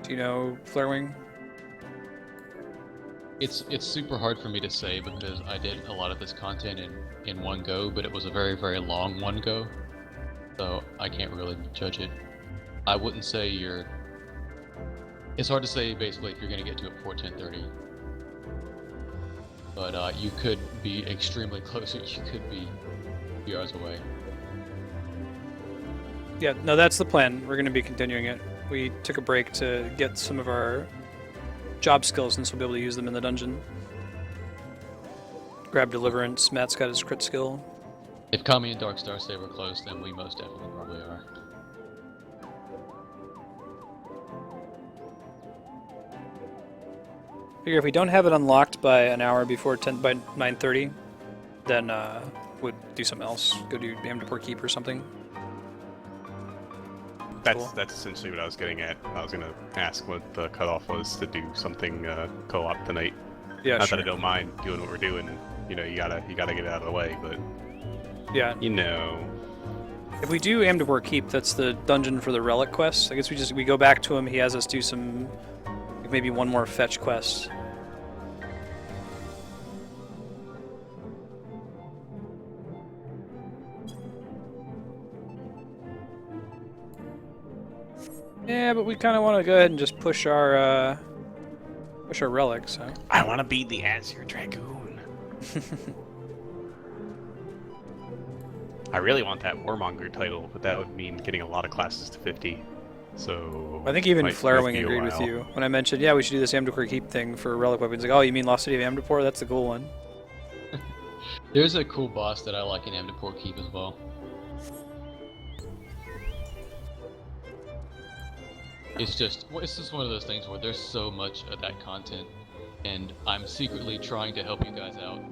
Do you know Flarewing? It's super hard for me to say because I did a lot of this content in one go, but it was a very, very long one go. So I can't really judge it. I wouldn't say you're... It's hard to say basically if you're going to get to it before 10:30. But you could be extremely close, or you could be a few hours away. Yeah, no, that's the plan. We're going to be continuing it. We took a break to get some of our job skills, and so we'll be able to use them in the dungeon. Grab Deliverance. Matt's got his crit skill. If Kami and Darkstar say we're close, then we most definitely probably are. Figure if we don't have it unlocked by an hour before by 9:30, then we'd do something else. Go do Amdapor Keep or something. That's essentially what I was getting at. I was gonna ask what the cutoff was to do something co-op tonight. Yeah, Not sure. that I don't mind doing what we're doing. You know, you gotta get it out of the way, but Yeah. you know. If we do Amdapor Keep, that's the dungeon for the relic quest. I guess we go back to him. He has us do some, maybe one more fetch quest. Yeah, but we kind of want to go ahead and just push our relics. So. I want to be the Azure Dragoon. I really want that Warmonger title, but that would mean getting a lot of classes to 50. So I think even might Flarewing be a agreed with while. you when I mentioned, yeah, we should do this Amdapor Keep thing for relic weapons. Like, oh, you mean Lost City of Amdapor? That's the cool one. There's a cool boss that I like in Amdapor Keep as well. It's just one of those things where there's so much of that content, and I'm secretly trying to help you guys out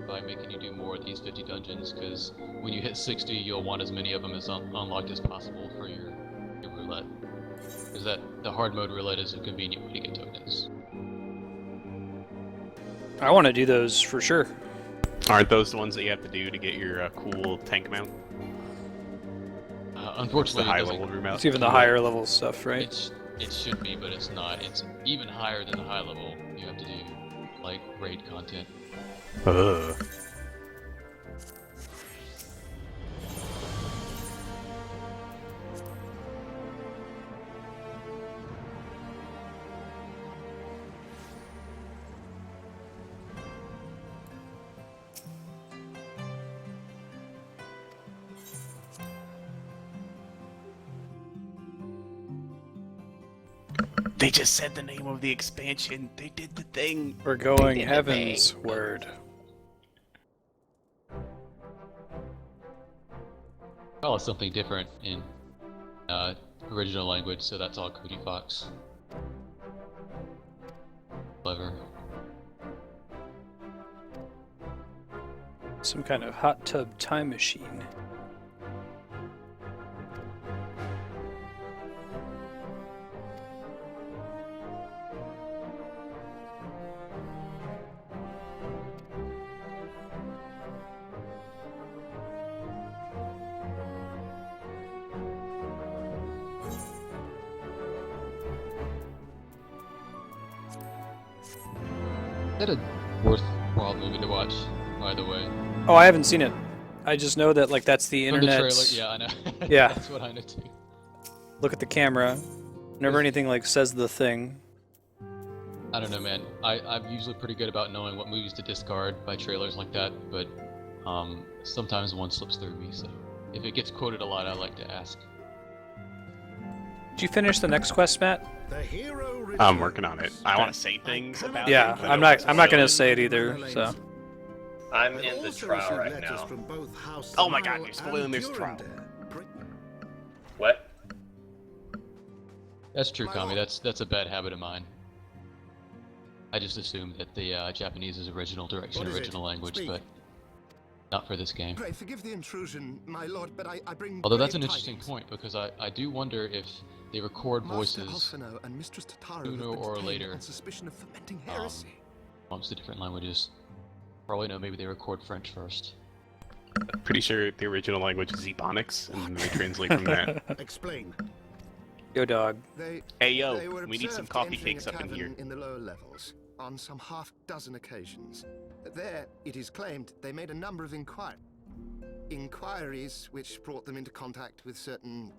by making you do more of these 50 dungeons, because when you hit 60, you'll want as many of them as unlocked as possible for your roulette. Because the hard mode roulette is a convenient way to get tokens. I want to do those for sure. Aren't those the ones that you have to do to get your cool tank mount? Unfortunately, the high level room mount. It's even the higher level stuff, right? It should be, but it's not. It's even higher than the high level. You have to do like raid content. They just said the name of the expansion. They did the thing. We're going Heavensward. Call it something different in original language, so that's all Cody Fox. Clever. Some kind of hot tub time machine. that a worthwhile movie to watch, by the way? Oh, I haven't seen it. I just know that like that's the From the internet. trailer, yeah, I know. Yeah. That's what I know too. Look at the camera. Whenever anything like says the thing. I don't know, man. I'm usually pretty good about knowing what movies to discard by trailers like that, but sometimes one slips through me, so if it gets quoted a lot, I like to ask. Did you finish the next quest, Matt? The hero I'm working on it. I want to say things about Yeah, it. but I I'm don't not. wanna I'm not gonna spoil it. say it either. So. I'm in the trial right now. Oh my god, you're spoiling this trial. What? That's true, Kami. That's a bad habit of mine. I just assumed that the Japanese is original direction, original language, but not for this game. Pray forgive the intrusion, my lord, but I bring. Although that's an grave interesting tidings. point, because I do wonder if they record Master voices Alphino and Mistress Tataro sooner have been or detained later on suspicion of fomenting heresy. amongst the different languages. Probably know maybe they record French first. Pretty sure the original language is Ebonics, and then they translate from that. Explain. Yo, dog. They Hey yo, were we need some observed coffee entering cakes a up in tavern here. in the lower levels on some half-dozen occasions. There, it is claimed, they made a number of inquiries which brought them into contact with certain.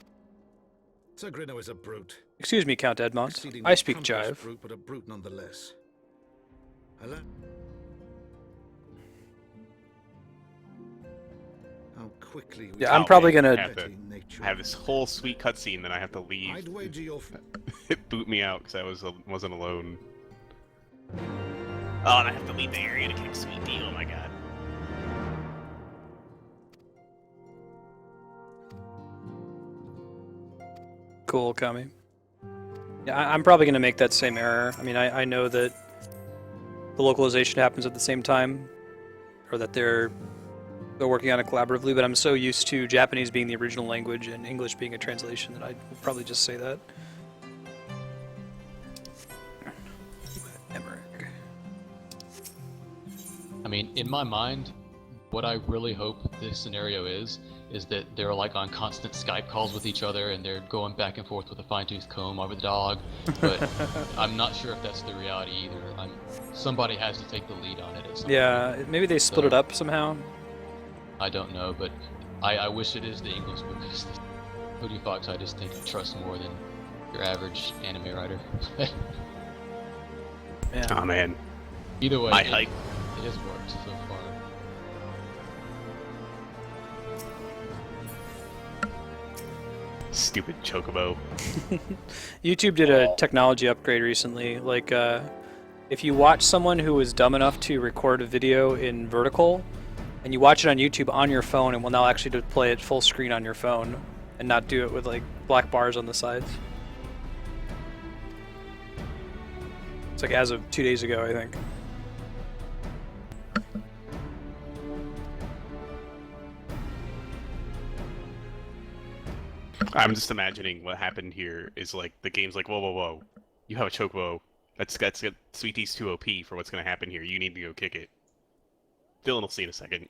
Sir Grinno is a brute. Excuse me, Count Edmont. Exceedingly I speak accomplished jive. Brute, but a brute nonetheless. Hello. How quickly. We Yeah, I'm Oh, probably man, gonna- I have this whole sweet cutscene, then I have to leave. I'd wager your. It boot me out because I wasn't alone. Oh, and I have to leave the area to get a sweet deal. Oh my god. Cool, Kami. Yeah, I'm probably gonna make that same error. I mean, I know that the localization happens at the same time, or that they're working on it collaboratively. But I'm so used to Japanese being the original language and English being a translation that I will probably just say that. Emmerich. I mean, in my mind, what I really hope this scenario is that they're like on constant Skype calls with each other and they're going back and forth with a fine-tooth comb over the dog. But I'm not sure if that's the reality either. Somebody has to take the lead on it at some Yeah, point. maybe they split So- it up somehow. I don't know, but I wish it is the English, because Cody Fox I just think I trust more than your average anime writer. Yeah. Oh man, Either way, my it hype. has worked so far. Stupid chocobo. YouTube did a technology upgrade recently. Like, if you watch someone who was dumb enough to record a video in vertical, and you watch it on YouTube on your phone, it will now actually play it full screen on your phone, and not do it with like black bars on the sides. It's like as of 2 days ago, I think. I'm just imagining what happened here is like the game's like, whoa, whoa, whoa, you have a chocobo. That's got Sweet Tea's too OP for what's gonna happen here. You need to go kick it. Dylan will see in a second.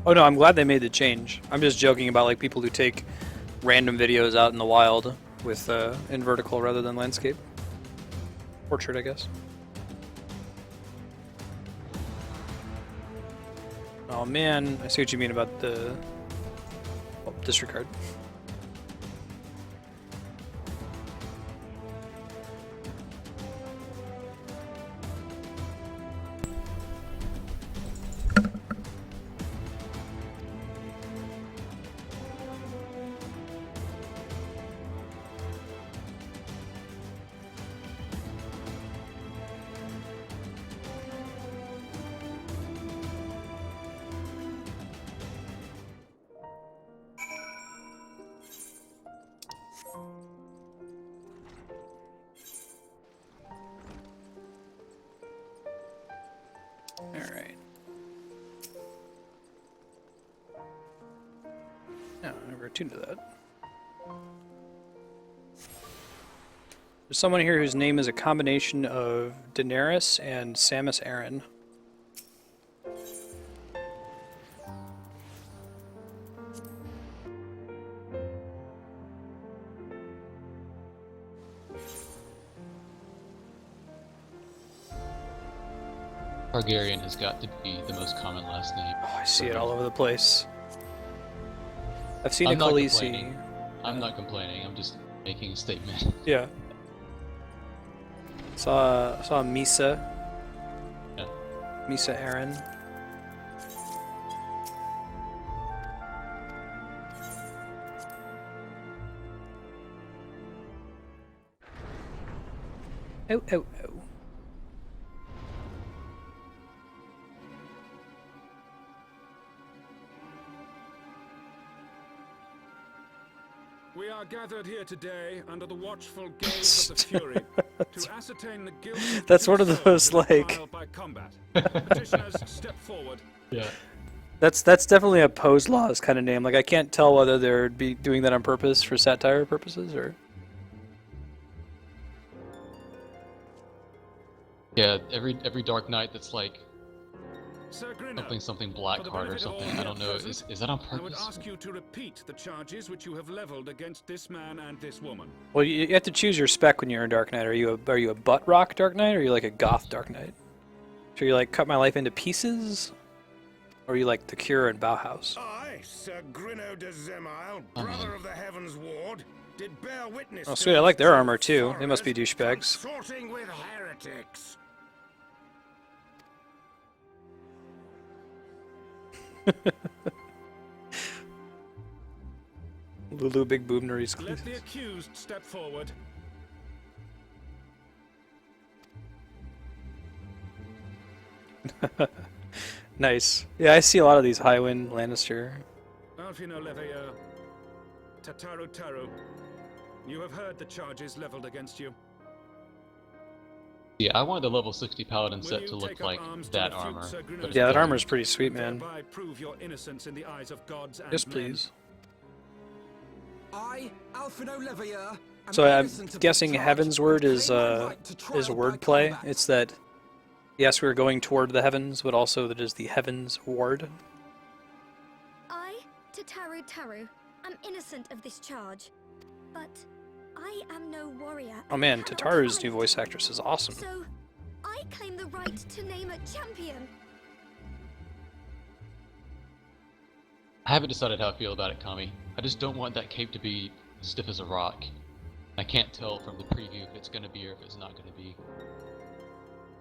Oh no, I'm glad they made the change. I'm just joking about like people who take random videos out in the wild with in vertical rather than landscape. Portrait, I guess. Oh man, I see what you mean about the disregard. Alright. No, I never tuned to that. There's someone here whose name is a combination of Daenerys and Samus Aran. Targaryen has got to be the most common last name. Oh, I see it all over the place. I've seen I'm a not Khaleesi. complaining. I'm not complaining. I'm just making a statement. Yeah. Saw Misa. Yeah. Misa Aaron. Oh, oh, oh. We are gathered here today under the watchful gaze of the Fury to ascertain the guilt of That's two one of those, souls in like- trial by combat. Petitioners, step forward. Yeah. That's definitely a Pose Laws kind of name. Like, I can't tell whether they're be doing that on purpose for satire purposes or... Yeah, every Dark Knight that's like Sir Grinno, something for the Blackheart or benefit of all something. I here don't know. present, Is that on I would purpose? ask you to repeat the charges which you have leveled against this man and this woman. Well, you have to choose your spec when you're in Dark Knight. Are you a butt rock Dark Knight, or are you like a goth Dark Knight? So you like cut my life into pieces, or are you like the Cure and Bauhaus? I, Sir Grinno de Zemile, brother of the Heavensward, did bear witness Oh, to sweet! I like their two armor too. They must be foreigners douchebags. consorting with heretics. Lulu Big Boob Nerys. Let the accused step forward. Nice. Yeah, I see a lot of these Highwind Lannister. Alfino Leveilleur, Tataru Taru, you have heard the charges leveled against you. Yeah, I wanted the level 60 paladin Will set you to look take up like arms to that refute armor. Sir Grinno's but Yeah, that doesn't. armor's pretty sweet, man. Thereby prove your innocence in the eyes of gods and Yes, men. please. I, Alfino Leveilleur, am So I'm innocent of guessing this charge, Heavensward and is claim my right to trial by wordplay. combat. It's that yes, we're going toward the heavens, but also that is the Heavens Ward. I, Tataru Taru, am innocent of this charge, but I am no warrior. Oh and man, cannot Tataru's fight. new voice actress is awesome. So, I claim the right to name a champion. I haven't decided how I feel about it, Kami. I just don't want that cape to be stiff as a rock. I can't tell from the preview if it's going to be or if it's not going to be.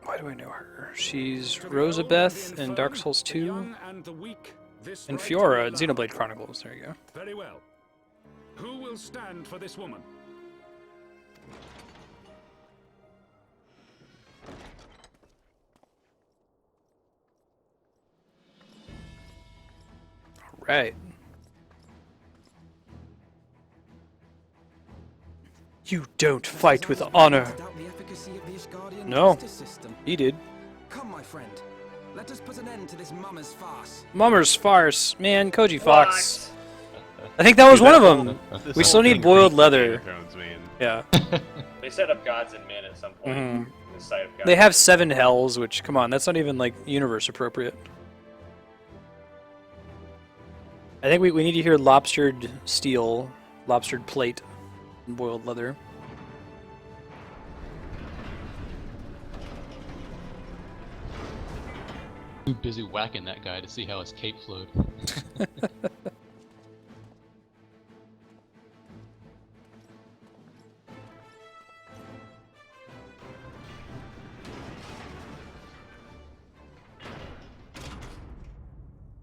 Why do I know her? She's To the old Rosabeth and the in Dark infirm, Souls the 2, young and the weak, this and right Fiora in to Xenoblade Chronicles. There you go. Very well. Who will stand for this woman? Right. You don't fight with honor. Doubt the efficacy of the Ishgardian No. justice system. He did. Come, my friend. Let us put an end to this mummer's farce. Mummer's farce. Man, Koji Fox. I think that was one of them. We still need boiled leather. Thrones, man. Yeah. They set up gods and men at some point Mhm. in the sight of God. They have 7 hells, which, come on, that's not even, like, universe appropriate. I think we need to hear lobstered steel, lobstered plate, and boiled leather. Too busy whacking that guy to see how his cape flowed.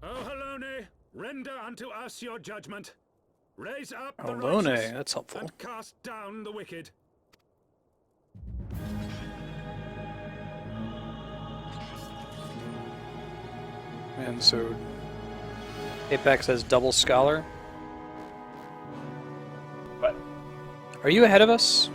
Oh, Halone, render unto us your judgment. Raise up the Alone, righteous that's helpful. and cast down the wicked. And so Apex has double scholar. But Are you ahead of us?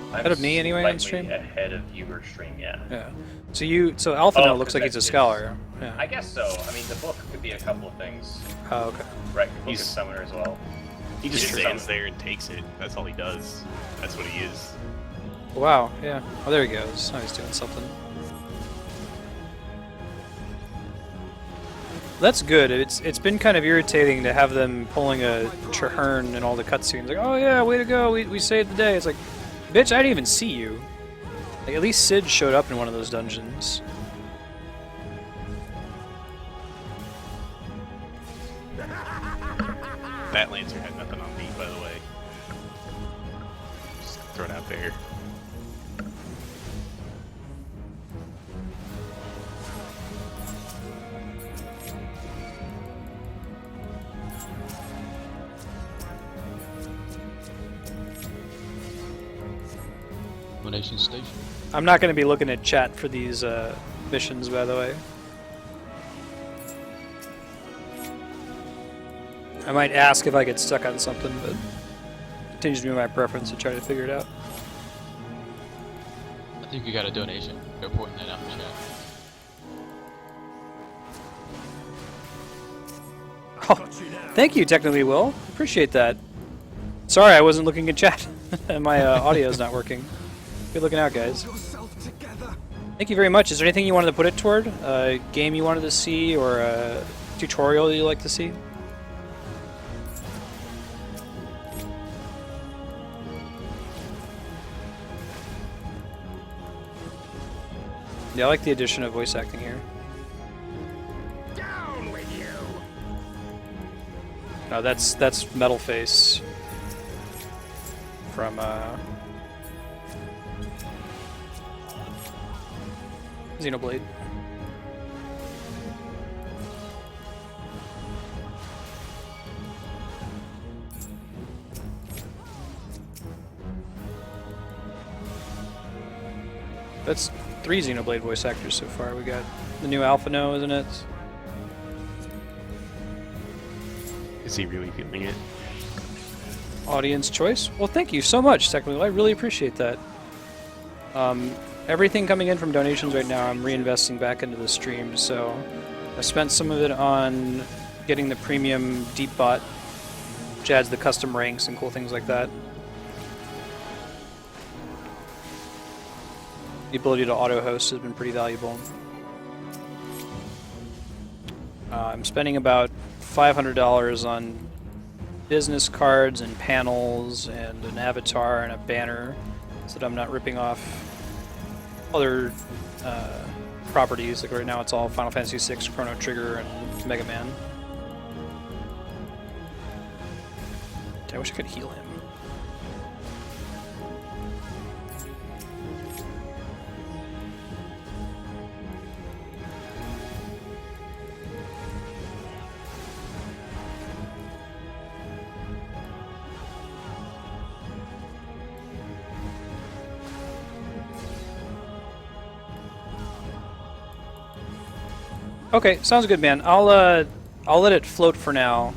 I'm Ahead of me anyway on slightly stream? ahead of your stream, yeah. Yeah. So Alphino Oh, looks 'cause like he's a that's- scholar. Yeah. I guess so. I mean, the book could be a couple of things. Oh, okay. Right, the book He's- is summoner as well. He just He's a stands summoner. there and takes it. That's all he does. That's what he is. Wow, yeah. Oh, there he goes. Now he's doing something. That's good. It's been kind of irritating to have them pulling a Traherne in all the cutscenes. Like, oh yeah, way to go, we saved the day. It's like, bitch, I didn't even see you. Like, at least Sid showed up in one of those dungeons. That Lancer had nothing on me, by the way. Just throw it out there. Elimination station. I'm not going to be looking at chat for these missions, by the way. I might ask if I get stuck on something, but it continues to be my preference to try to figure it out. I think you got a donation. They're pointing that out in chat. Oh, thank you, technically, Will. Appreciate that. Sorry, I wasn't looking at chat. My audio's not working. Good looking out, guys. Thank you very much. Is there anything you wanted to put it toward? A game you wanted to see, or a tutorial you'd like to see? Yeah, I like the addition of voice acting here. Down with you. No, that's Metalface from Xenoblade. That's 3 Xenoblade voice actors so far. We got the new Alphino, isn't it? Is he really feeling it? Audience choice? Well, thank you so much, Technical. I really appreciate that. Everything coming in from donations right now, I'm reinvesting back into the stream, so I spent some of it on getting the premium deep bot, which adds the custom ranks and cool things like that. The ability to auto-host has been pretty valuable. I'm spending about $500 on business cards and panels and an avatar and a banner so that I'm not ripping off other properties. Like right now it's all Final Fantasy VI, Chrono Trigger, and Mega Man. I wish I could heal him. Okay, sounds good, man. I'll let it float for now.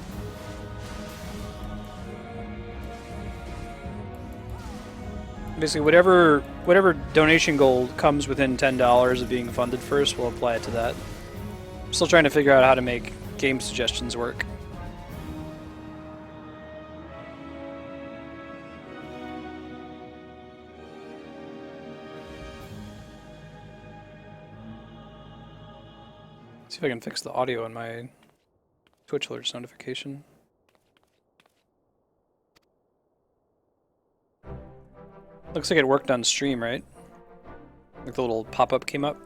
Basically, whatever donation goal comes within $10 of being funded first, we'll apply it to that. I'm still trying to figure out how to make game suggestions work. See if I can fix the audio in my Twitch alerts notification. Looks like it worked on stream, right? Like the little pop-up came up.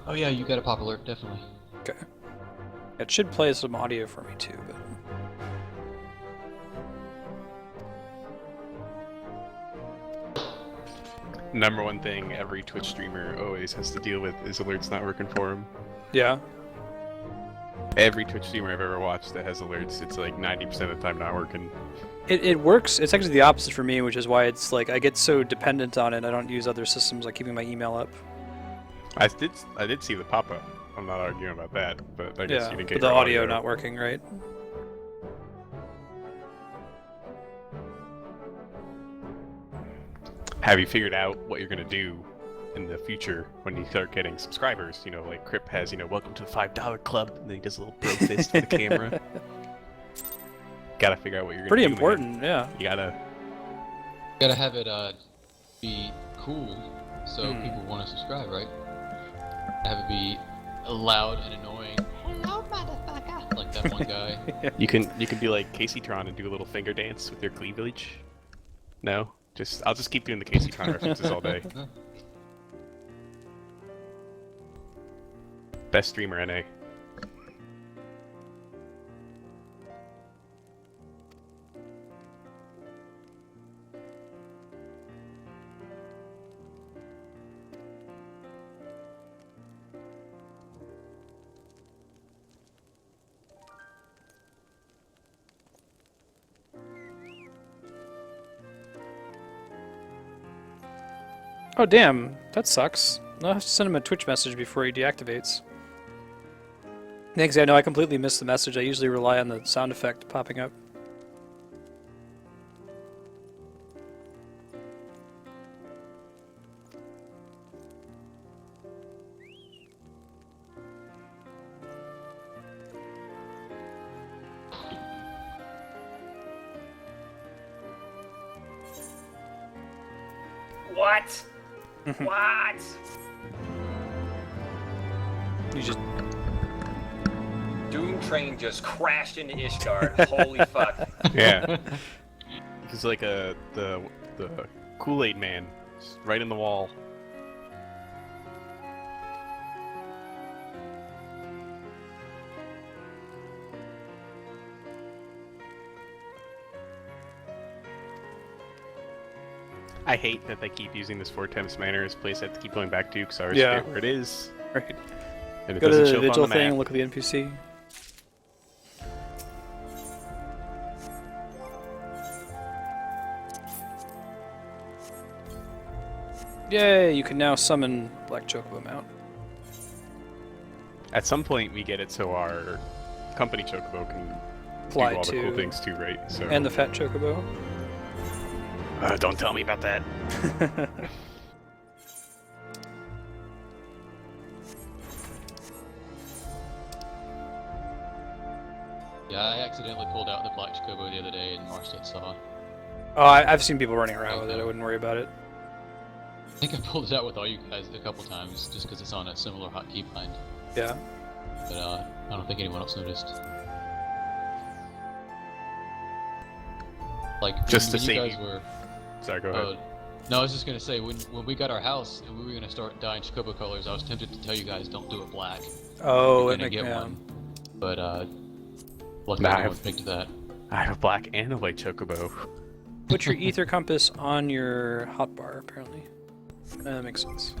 Oh yeah, you got a pop alert, definitely. Okay. It should play some audio for me too, but... Number one thing every Twitch streamer always has to deal with is alerts not working for them. Yeah. Every Twitch streamer I've ever watched that has alerts, it's like 90% of the time not working. It works. It's actually the opposite for me, which is why it's like I get so dependent on it. I don't use other systems like keeping my email up. I did see the pop-up. I'm not arguing about that, but I guess you didn't get but the your audio not working, right? Have you figured out what you're gonna do in the future when you start getting subscribers? You know, like Crip has, you know, welcome to the $5 club, and then he does a little bro fist for the camera. Gotta figure out what you're gonna Pretty do. important, Man. yeah. You gotta have it be cool so people want to subscribe, right? Have it be loud and annoying. Hello, motherfucker! Like that one guy. You can be like Casey Tron and do a little finger dance with your cleavage. No, I'll just keep doing the Casey Tron references all day. Best streamer NA. Oh damn, that sucks. I'll have to send him a Twitch message before he deactivates. Thanks, I know I completely missed the message. I usually rely on the sound effect popping up. What? What? You just... Doom Train just crashed into Ishtar. Holy fuck. Yeah. He's like the Kool-Aid man, just right in the wall. I hate that they keep using this 4-temps manor as a place I have to keep going back to because I always forget where it is. Right. And it Go to doesn't the show up vigil on the thing, map. look at the NPC. Yay, you can now summon Black Chocobo Mount. At some point we get it so our company Chocobo can Fly do all the cool too. things too, right? So And the Fat Chocobo. don't tell me about that. Yeah, I accidentally pulled out the Black Chocobo the other day and Marstead saw. Oh, I've seen people running around with it. I wouldn't worry about it. I think I pulled it out with all you guys a couple times just because it's on a similar hotkey bind. Yeah. But I don't think anyone else noticed. Like Just to when you save guys you. were. Sorry, go ahead. No, I was just gonna say when we got our house and we were gonna start dyeing Chocobo colors, I was tempted to tell you guys don't do it black. Oh, You're it gonna make get me one. But luckily Nah, no one picked that. I have a black and a white Chocobo. Put your ether compass on your hotbar, apparently. That makes sense.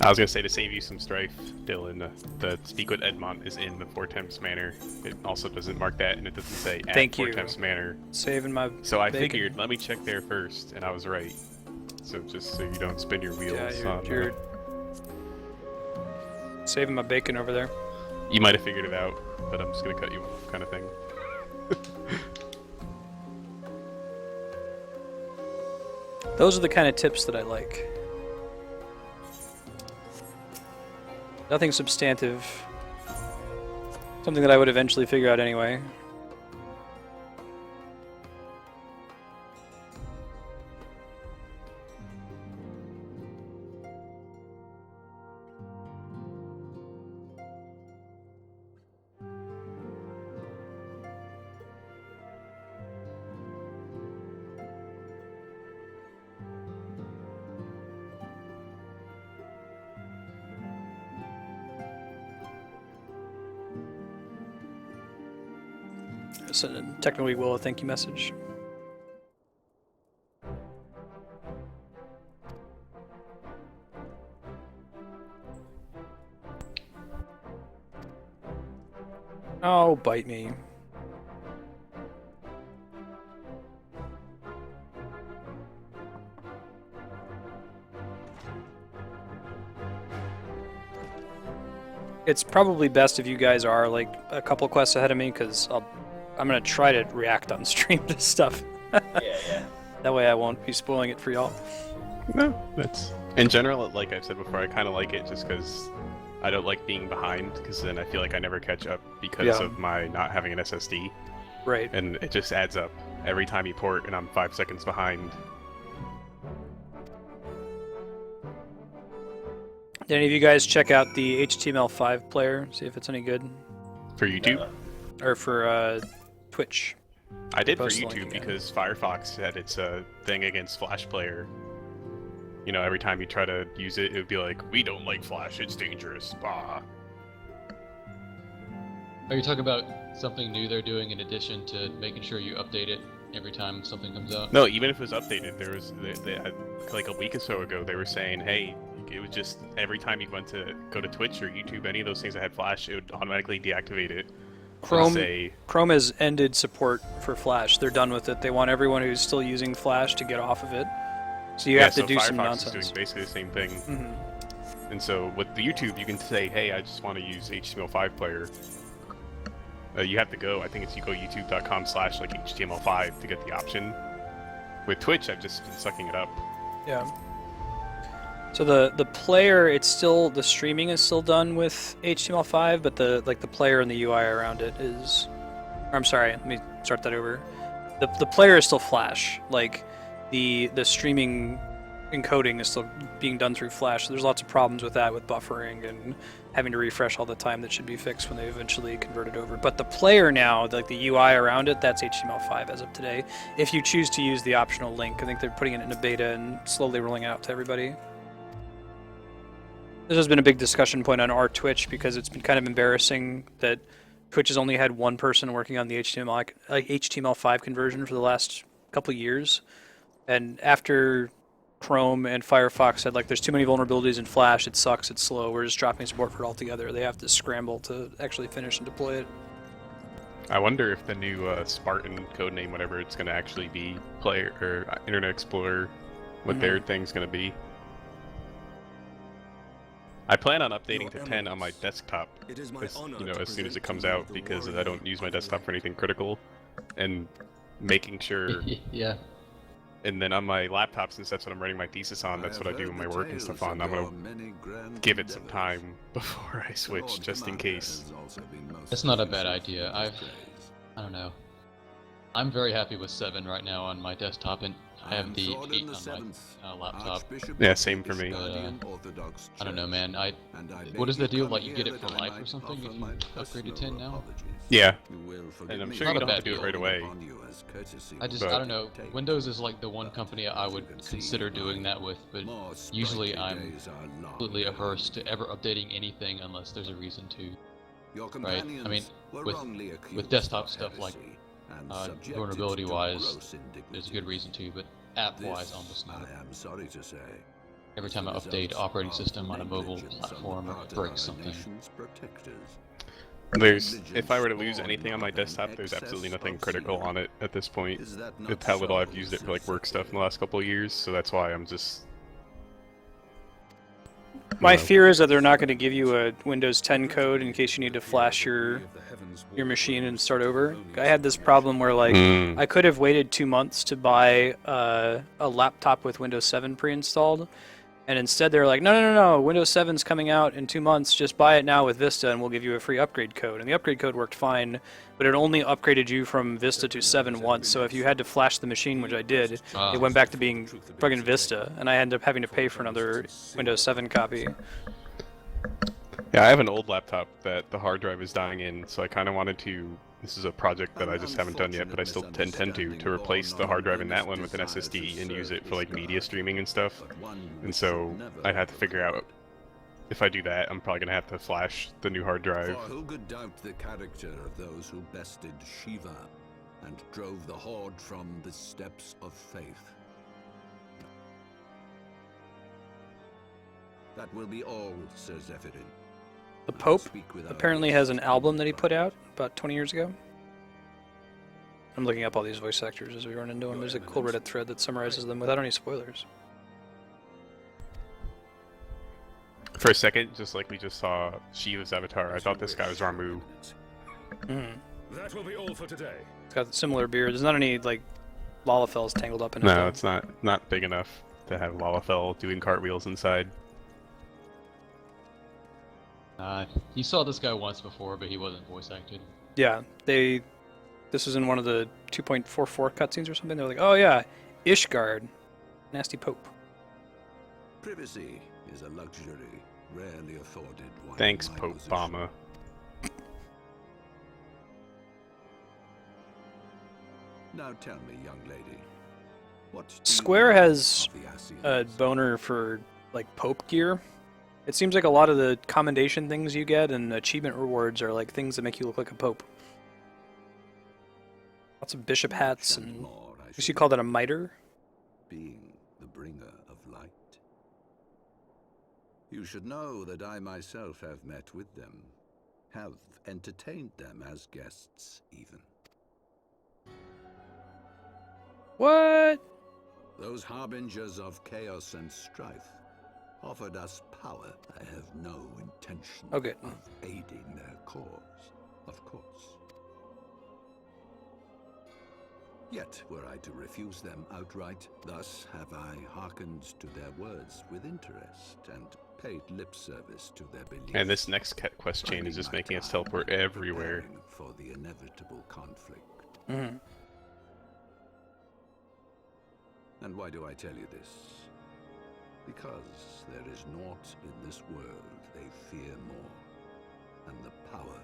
I was gonna say to save you some strife, Dylan. The Speak with Edmont is in the 4-temps manor. It also doesn't mark that, and it doesn't say at Thank you. 4-temps manor. Saving my So I bacon. figured, let me check there first, and I was right. So just so you don't spin your wheels. Yeah, on, you're saving my bacon over there. You might have figured it out, but I'm just gonna cut you off, kind of thing. Those are the kind of tips that I like. Nothing substantive. Something that I would eventually figure out anyway. Technically will a thank you message. Oh, bite me. It's probably best if you guys are like a couple quests ahead of me, because I'm gonna try to react on stream to stuff. Yeah. That way I won't be spoiling it for y'all. No, that's... In general, like I've said before, I kind of like it just because I don't like being behind, because then I feel like I never catch up because of my not having an SSD. Right. And it just adds up. Every time you port and I'm 5 seconds behind. Did any of you guys check out the HTML5 player, see if it's any good? For YouTube? Or for Twitch? I did for Post the link YouTube again. because Firefox had its thing against Flash Player. You know, every time you try to use it, it would be like, we don't like Flash, it's dangerous, bah. Are you talking about something new they're doing in addition to making sure you update it every time something comes out? No, even if it was updated, there was like a week or so ago they were saying, hey, it was just every time you went to go to Twitch or YouTube, any of those things that had Flash, it would automatically deactivate it. Chrome has ended support for Flash. They're done with it. They want everyone who's still using Flash to get off of it. So you have to do Firefox some nonsense. is doing basically the same thing. Mm-hmm. And so with the YouTube, you can say, hey, I just want to use HTML5 player. You have to go, I think it's you go youtube.com/HTML5 to get the option. With Twitch, I've just been sucking it up. Yeah. So the player, it's still, the streaming is still done with HTML5, but the player and the UI around it is, or I'm sorry, let me start that over. The player is still Flash. Like the streaming encoding is still being done through Flash. So there's lots of problems with that, with buffering and having to refresh all the time. That should be fixed when they eventually convert it over. But the player now, like the UI around it, that's HTML5 as of today. If you choose to use the optional link, I think they're putting it in a beta and slowly rolling it out to everybody. This has been a big discussion point on our Twitch because it's been kind of embarrassing that Twitch has only had one person working on the HTML5 conversion for the last couple of years. And after Chrome and Firefox said, like, there's too many vulnerabilities in Flash, it sucks, it's slow, we're just dropping support for it altogether, they have to scramble to actually finish and deploy it. I wonder if the new Spartan codename, whatever it's going to actually be, Player or Internet Explorer, what their thing's going to be. I plan on updating to 10 on my desktop, as soon as it comes out, because I don't use my desktop for anything critical, and making sure. Yeah. And then on my laptop, since that's what I'm writing my thesis on, that's what I do my work and stuff on. I'm gonna give it some time before I switch, just in case. That's not a bad idea. I don't know. I'm very happy with 7 right now on my desktop, and I have the 8 on my laptop. Yeah, same for me. I don't know, man. What is the deal? Like, you get it for life or something if you upgrade to 10 now? Yeah. And I'm sure you don't have to do it right away. I don't know. Windows is like the one company I would consider doing that with, but usually I'm completely averse to ever updating anything unless there's a reason to. Right? I mean, with desktop stuff like vulnerability-wise, there's a good reason to, but app-wise, almost not. Every time I update operating system on a mobile platform, it breaks something. If I were to lose anything on my desktop, there's absolutely nothing critical on it at this point. It's how little I've used it for like work stuff in the last couple of years, so that's why I'm just... My fear is that they're not going to give you a Windows 10 code in case you need to flash your machine and start over. I had this problem where, like, I could have waited 2 months to buy a laptop with Windows 7 pre-installed, and instead they're like, no, Windows 7's coming out in 2 months, just buy it now with Vista and we'll give you a free upgrade code. And the upgrade code worked fine, but it only upgraded you from Vista to 7 once, so if you had to flash the machine, which I did, it went back to being friggin' Vista, and I ended up having to pay for another Windows 7 copy. Yeah, I have an old laptop that the hard drive is dying in, so I kind of wanted to... This is a project that I just haven't done yet, but I still intend to replace the hard drive in that one with an SSD and use it for like media streaming and stuff. And so I had to figure out if I do that, I'm probably gonna have to flash the new hard drive. Who could doubt the character of those who bested Shiva and drove the Horde from the steps of faith? That will be all, Sir Zephyrin. The Pope apparently has an album that he put out about 20 years ago. I'm looking up all these voice actors as we run into them. There's a cool Reddit thread that summarizes them without any spoilers. For a second, just like we just saw Shiva's avatar, I thought this guy was Ramu. That will be all for today. It's got a similar beard. There's not any, like, Lalafells tangled up in it. No, it's not big enough to have Lalafell doing cartwheels inside. You saw this guy once before, but he wasn't voice acted. Yeah, this was in one of the 2.44 cutscenes or something. They're like, oh yeah, Ishgard, nasty Pope. Privacy is a luxury rarely afforded one. Thanks, Pope Bama. Now tell me, young lady, what Square has a boner for like Pope gear. It seems like a lot of the commendation things you get and achievement rewards are like things that make you look like a pope. Lots of bishop hats and... I guess you call that a mitre? Being the bringer of light. You should know that I myself have met with them, have entertained them as guests, even. What? Those harbingers of chaos and strife offered us power. I have no intention of aiding their cause, of course. Yet were I to refuse them outright, thus have I hearkened to their words with interest and paid lip service to their beliefs. And this next quest chain is just making us teleport everywhere. For the inevitable conflict. Mm-hmm. And why do I tell you this? Because there is naught in this world they fear more than the power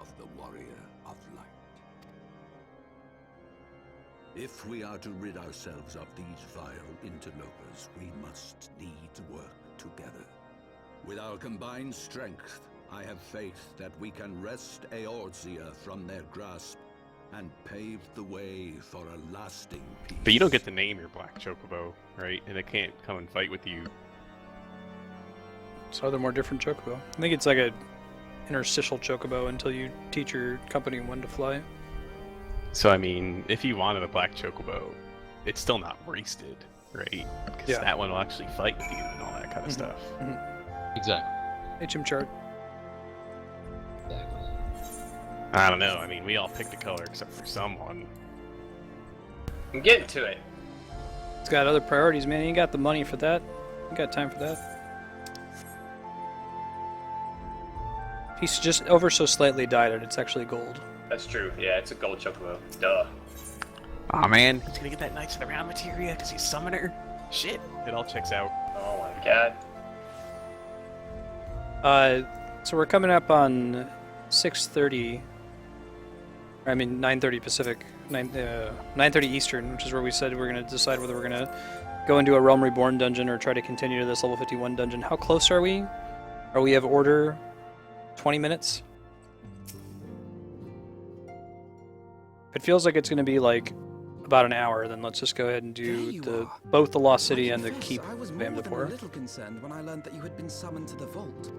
of the warrior of light. If we are to rid ourselves of these vile interlopers, we must needs work together. With our combined strength, I have faith that we can wrest Eorzea from their grasp and pave the way for a lasting peace. But you don't get to name your black chocobo, right? And it can't come and fight with you. So are there more different chocobo? I think it's like a interstitial chocobo until you teach your company when to fly. So I mean, if you wanted a black chocobo, it's still not wasted, right? Because that one will actually fight with you and all that kind of stuff. Exactly. HM chart. Exactly. I don't know. I mean, we all picked a color except for someone. I'm getting to it. It's got other priorities, man. You ain't got the money for that. You got time for that. He's just ever so slightly dyed it. It's actually gold. That's true. Yeah, it's a gold chocobo. Duh. Aw, man. He's gonna get that Knights of the Round materia because he's summoner. Shit. It all checks out. Oh my god. So we're coming up on 6:30. I mean 9:30 Pacific, 9:30 Eastern, which is where we said we're gonna decide whether we're gonna go into a Realm Reborn dungeon or try to continue to this level 51 dungeon. How close are we? Are we of order? 20 minutes? If it feels like it's gonna be like about an hour, then let's just go ahead and do both the Lost City and the Keep I was of more than a Amdapor. little concerned when I learned that you had been summoned to the vault.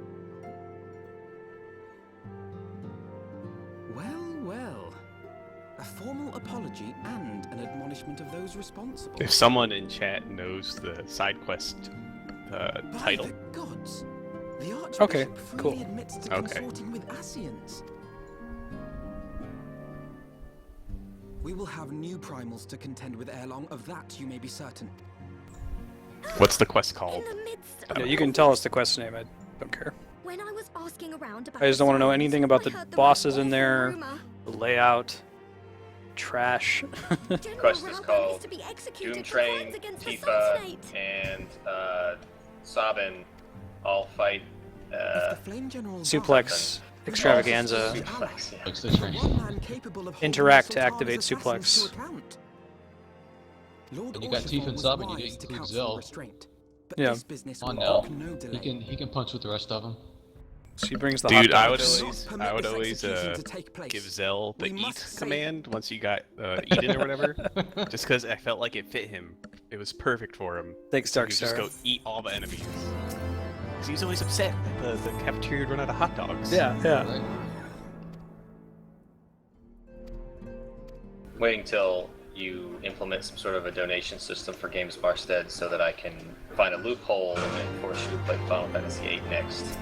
Well. A formal apology and an admonishment of those responsible. If someone in chat knows the side quest title. By the gods, the Archbishop freely cool. admits to consorting with Ascians. We will have new primals to contend with ere long, of that you may be certain. What's the quest called? Yeah, you can tell us the quest name. I don't care. When I was asking around about I just don't want to know anything about the bosses in there, the layout, trash. Quest is called Doom Train, Tifa, and Sabin all fight Suplex Extravaganza. Interact to activate Suplex. And you got Tifa and Sabin, you didn't include Zell. Yeah. On now. He can punch with the rest of them. She brings the Dude, hot I would dogs. always give Zell the eat command once you got eaten or whatever, just because I felt like it fit him. It was perfect for him. Thanks, So he Darkstar. could just go eat all the enemies. Because he was always upset that the cafeteria would run out of hot dogs. Yeah. Right. Waiting till you implement some sort of a donation system for Games Marstead so that I can find a loophole and force you to play Final Fantasy VIII next.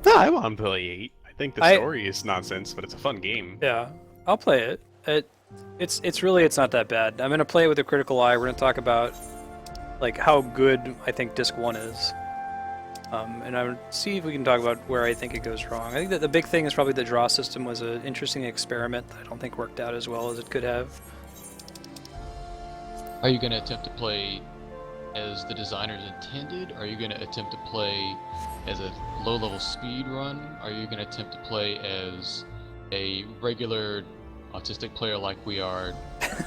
No, I want to play 8. I think the story is nonsense, but it's a fun game. Yeah, I'll play it. It's not that bad. I'm gonna play it with a critical eye. We're gonna talk about like how good I think Disc 1 is. And I would see if we can talk about where I think it goes wrong. I think that the big thing is probably the draw system was an interesting experiment that I don't think worked out as well as it could have. Are you going to attempt to play as the designers intended? Are you going to attempt to play as a low-level speed run? Are you going to attempt to play as a regular autistic player like we are,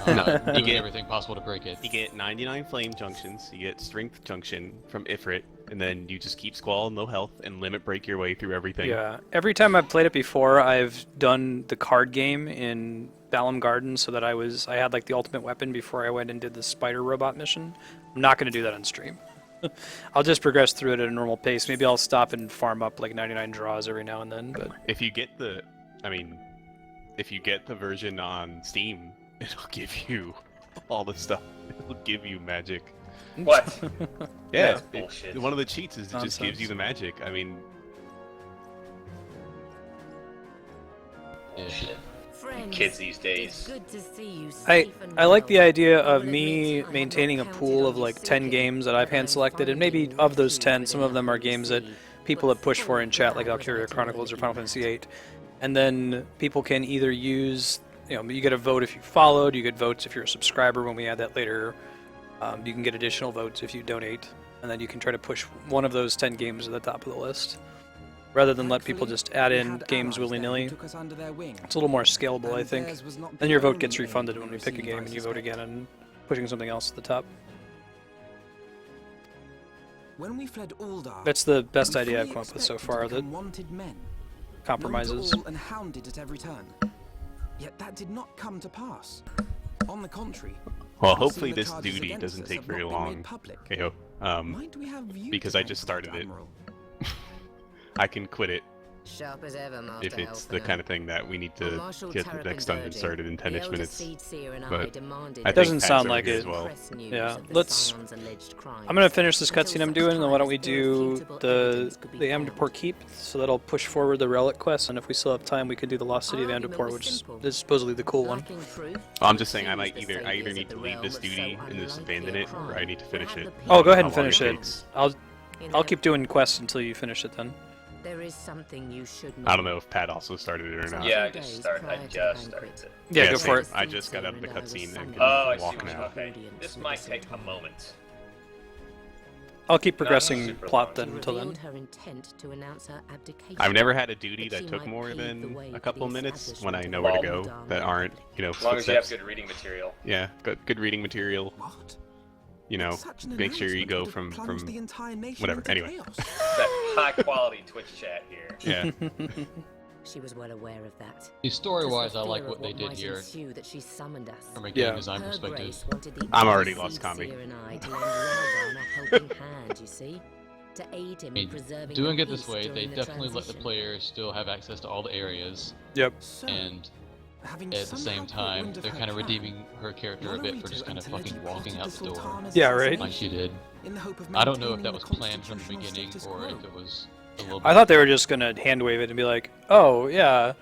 doing everything possible to break it? You get 99 flame junctions, you get strength junction from Ifrit, and then you just keep Squall low health and limit break your way through everything. Yeah, every time I've played it before, I've done the card game in Balam Garden so that I had like the ultimate weapon before I went and did the spider robot mission. I'm not going to do that on stream. I'll just progress through it at a normal pace. Maybe I'll stop and farm up like 99 draws every now and then. But if you get the version on Steam, it'll give you all the stuff. It'll give you magic. What? Yeah, bullshit. one of the cheats is it just gives you the magic. I mean, kids these days. I like the idea of me maintaining a pool of like 10 games that I've hand selected, and maybe of those 10, some of them are games that people have pushed for in chat, like Valkyria Chronicles or Final Fantasy VIII, and then people can either use, you get a vote if you followed, you get votes if you're a subscriber when we add that later. You can get additional votes if you donate, and then you can try to push one of those 10 games to the top of the list, rather than let people just add in games willy-nilly. It's a little more scalable, I think. Then your vote gets refunded when we pick a game and you vote again and pushing something else to the top. When we fled Uldar, That's the best idea I've come up with so far, that compromises. And hounded at every turn. Yet that did not come to pass. On the contrary. well, hopefully this duty doesn't take very long, KO. Because I just started it. I can quit it Sharp as ever, Master if it's the kind of thing that we need to get the next dungeon started in 10-ish minutes. But it doesn't sound like it. Well. Yeah, I'm gonna finish this cutscene I'm doing, and then why don't we do the Amdapor Keep, so that'll push forward the relic quest, and if we still have time, we can do the Lost City of Amdapor, which is supposedly the cool one. I'm just saying I either need to leave this duty and just abandon it, or I need to finish it. Oh, go ahead and finish it. I'll keep doing quests until you finish it then. There is something you should know. I don't know if Pat also started it or not. Yeah, I just started it. Yeah, go for it. I just got out of the cutscene and I walk see. now. Okay, this might take a moment. I'll keep progressing plot then until then. I've never had a duty that took more than a couple minutes when I know where to go that aren't, as long as you have good reading material. Yeah, good reading material. Make sure you go from whatever. Anyway. That high quality Twitch chat here. Yeah. She was well aware of that. Story-wise, I like what they did here. From a game design perspective. I'm already lost combi. Doing it this way, they definitely let the player still have access to all the areas. Yep. And at the same time, they're kind of redeeming her character a bit for just kind of fucking walking out the door. Yeah, right. Like she did. I don't know if that was planned from the beginning or if it was a little bit. I thought they were just gonna hand wave it and be like, oh yeah,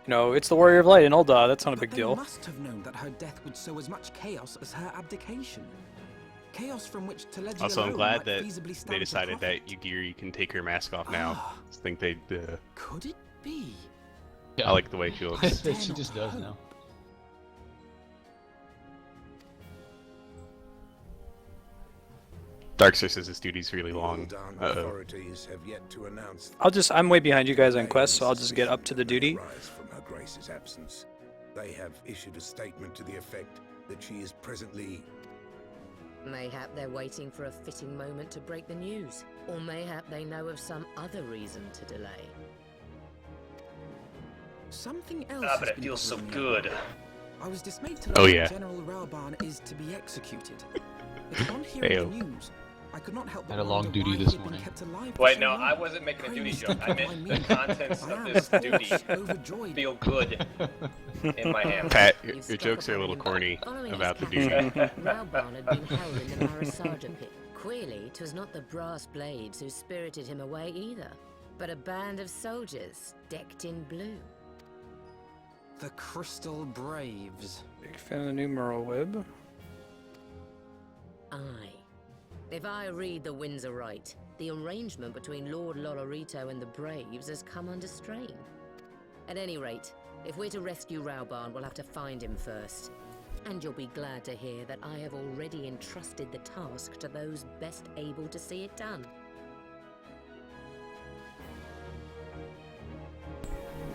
it's the Warrior of Light in Ul'dah. That's not a big deal. They must have known that her death would sow as much chaos as her abdication. Chaos from which Telegia Also, I'm glad that feasibly they decided that Yugiri can take her mask off now. I think they. Could it be? Yeah. I like the way she looks. She just does now. Dark says this duty's really long. Authorities have yet to announce. I'm way behind you guys on quests, so I'll just get up to the duty. From Her Grace's absence, they have issued a statement to the effect that she is presently. Mayhap they're waiting for a fitting moment to break the news, or mayhap they know of some other reason to delay. Something else. But it feels so good. I was dismayed to learn that General Rauban is to be executed. Upon hearing the news, I could not help but had a long wonder duty why this he'd been morning. kept alive Wait, for no, so long. I wasn't making a duty joke. I meant the contents of this duty feel good in my hand. Pat, your jokes are a little corny about the duty. Rauban had been held in the Marasaja pit. Queerly, 'twas not the brass blades who spirited him away either, but a band of soldiers decked in blue. The Crystal Braves. Big fan of the numeral web. Aye. If I read the winds aright, the arrangement between Lord Lolorito and the Braves has come under strain. At any rate, if we're to rescue Rauban, we'll have to find him first. And you'll be glad to hear that I have already entrusted the task to those best able to see it done.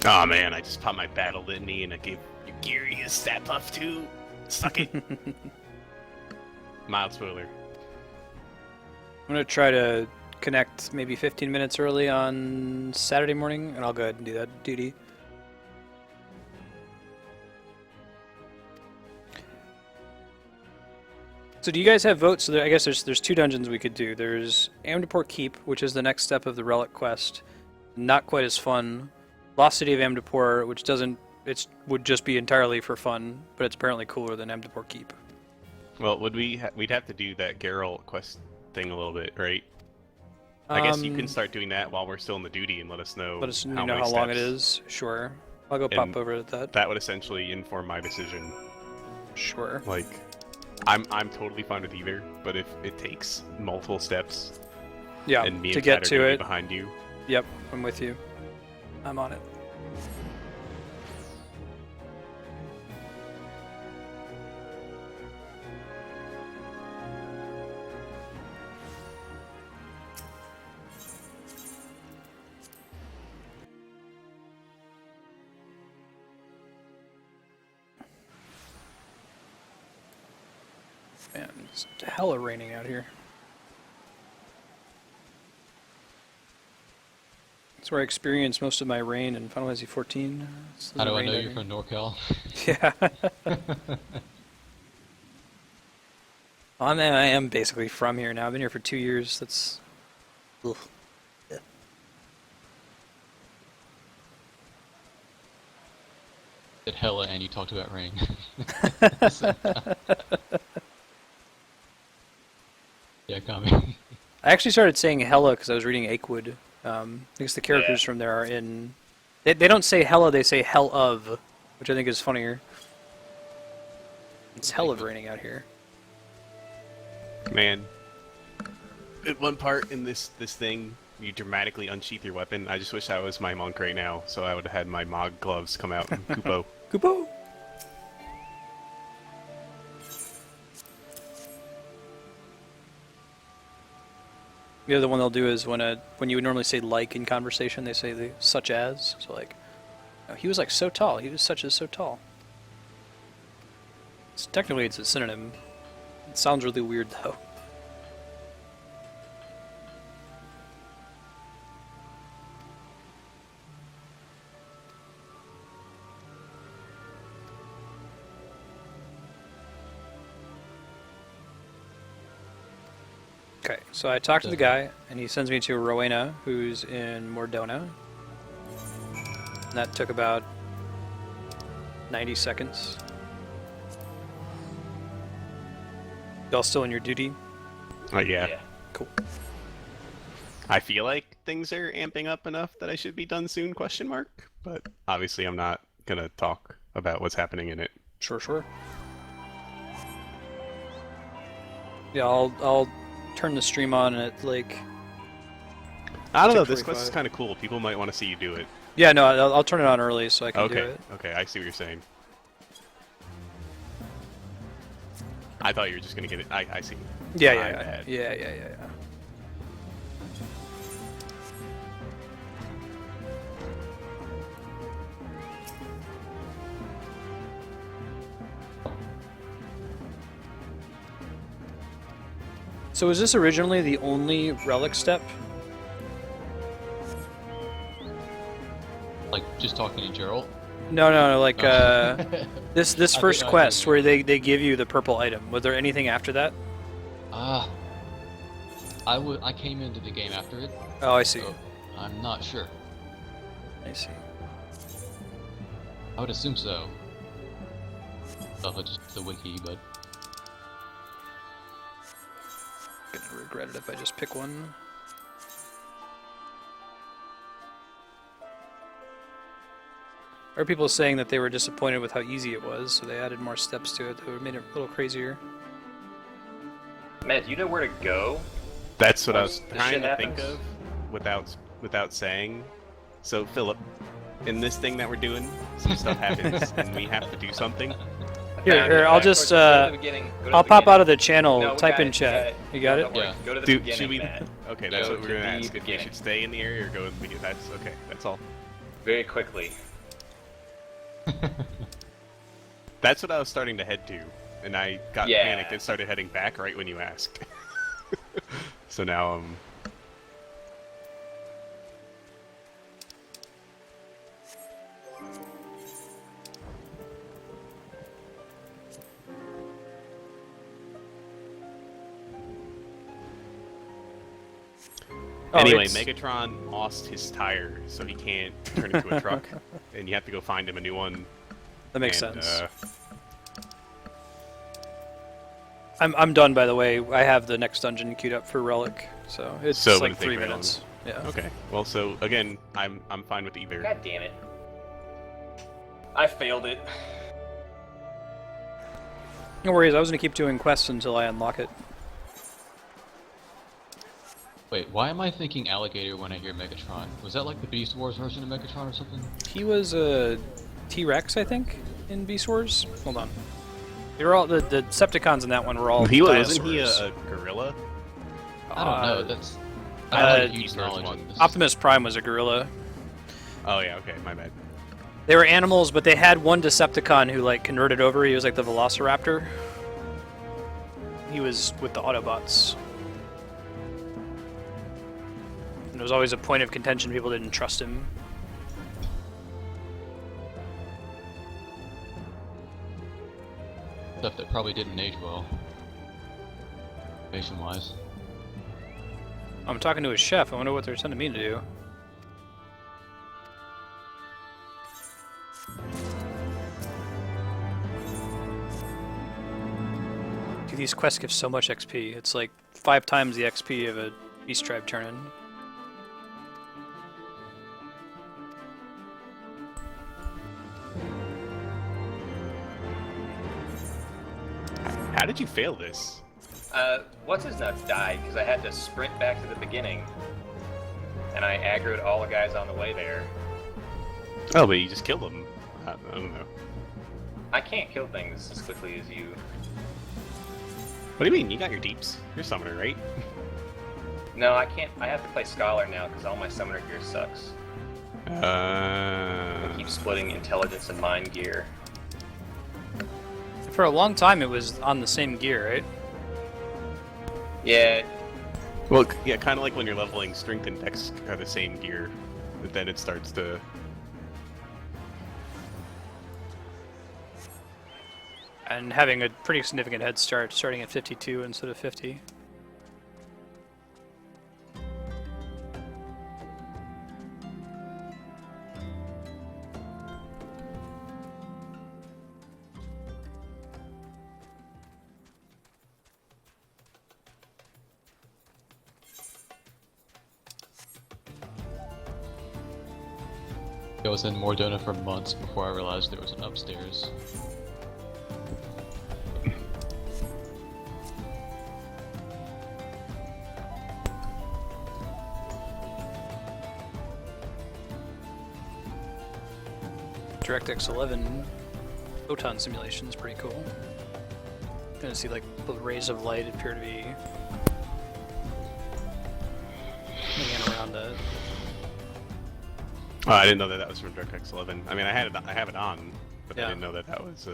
Oh man, I just popped my battle litany and I gave Yugiri a stat buff too. Suck it. Mild spoiler. I'm gonna try to connect maybe 15 minutes early on Saturday morning, and I'll go ahead and do that duty. So do you guys have votes? So I guess there's 2 dungeons we could do. There's Amdapor Keep, which is the next step of the Relic quest. Not quite as fun. Lost City of Amdapor, which would just be entirely for fun, but it's apparently cooler than Amdapor Keep. Well, we'd have to do that Geralt quest thing a little bit, right? I guess you can start doing that while we're still in the duty and let us know how long it is. Sure. I'll go pop over at that. That would essentially inform my decision. Sure. Like, I'm totally fine with either, but if it takes multiple steps, and me to and get Kat to are it behind you. Yep, I'm with you. I'm on it. Man, it's hella raining out here. That's where I experienced most of my rain in Final Fantasy XIV. How do I know you're from NorCal? Yeah. I am basically from here now. I've been here for 2 years. That's... Ugh. Yeah. Said hella and you talked about rain. Yeah, coming. I actually started saying hella because I was reading Akewood. Because the characters from there are in... They don't say hella, they say hell of, which I think is funnier. It's hell of raining out here. Man. At one part in this thing, you dramatically unsheath your weapon. I just wish I was my monk right now, so I would have had my Mog gloves come out and Kupo. Kupo! The other one they'll do is when you would normally say like in conversation, they say the such as. So like, oh, he was like so tall. He was such as so tall. Technically, it's a synonym. It sounds really weird though. Okay, so I talked to the guy, and he sends me to Rowena, who's in Mordona. And that took about 90 seconds. Y'all still in your duty? Oh, yeah. Cool. I feel like things are amping up enough that I should be done soon, ? But obviously I'm not gonna talk about what's happening in it. Sure. Yeah, I'll turn the stream on at like... I don't know, this quest is kind of cool. People might want to see you do it. Yeah, no, I'll turn it on early so I can do it. Okay, I see what you're saying. I thought you were just gonna get it. I see. Yeah. So was this originally the only relic step? Like just talking to Geralt? No, like this first quest where they give you the purple item. Was there anything after that? I came into the game after it. Oh, I see. So I'm not sure. I see. I would assume so. Just the wiki, but Gonna regret it if I just pick one. There are people saying that they were disappointed with how easy it was, so they added more steps to it that would have made it a little crazier. Matt, do you know where to go? That's what I was This trying shit to happens? think of without saying. So Philip, in this thing that we're doing, some stuff happens and we have to do something. Here, I'll just I'll pop out of the channel, type in chat. You got it? Yeah. Go to the Dude, beginning, should we? Matt. Okay, that's Go what we're to gonna the ask. If we beginning. should stay in the area or go with the beginning. That's okay. That's all. Very quickly. That's what I was starting to head to, and I got panicked and started heading back right when you asked. So now Anyway, it's- Megatron lost his tire, so he can't turn into a truck, and you have to go find him a new one. That makes And, sense. I'm done, by the way. I have the next dungeon queued up for Relic, so it's So like it'll take 3 very minutes. Yeah. Okay. Well, so again, I'm fine with either. God damn it. I failed it. No worries. I was gonna keep doing quests until I unlock it. Wait, why am I thinking alligator when I hear Megatron? Was that like the Beast Wars version of Megatron or something? He was a T-Rex, I think, in Beast Wars. Hold on. They were all the Decepticons in that one were all. Wasn't he dinosaurs. a gorilla? I don't know. That's I don't have huge First knowledge one. of this. Optimus Prime was a gorilla. Oh yeah, okay, my bad. They were animals, but they had one Decepticon who like converted over. He was like the Velociraptor. He was with the Autobots. And it was always a point of contention. People didn't trust him. Stuff that probably didn't age well. Information-wise. I'm talking to his chef. I wonder what they're sending me to do. Dude, these quests give so much XP. It's like 5 times the XP of a Beast Tribe turn-in. How did you fail this? What's his nuts died because I had to sprint back to the beginning, and I aggroed all the guys on the way there. Oh, but you just killed him. I don't know. I can't kill things as quickly as you. What do you mean? You got your deeps. You're a summoner, right? No, I can't. I have to play Scholar now because all my summoner gear sucks. I keep splitting intelligence and mind gear. For a long time, it was on the same gear, right? Yeah. Well, yeah, kind of like when you're leveling strength and dex are the same gear, but then it starts to. And having a pretty significant head start, starting at 52 instead of 50. I was in Mordona for months before I realized there was an upstairs. DirectX 11 photon simulation is pretty cool. Gonna see like the rays of light appear to be hanging around it. Oh, I didn't know that was from DirectX 11. I mean, I have it on, but Yeah. I didn't know that was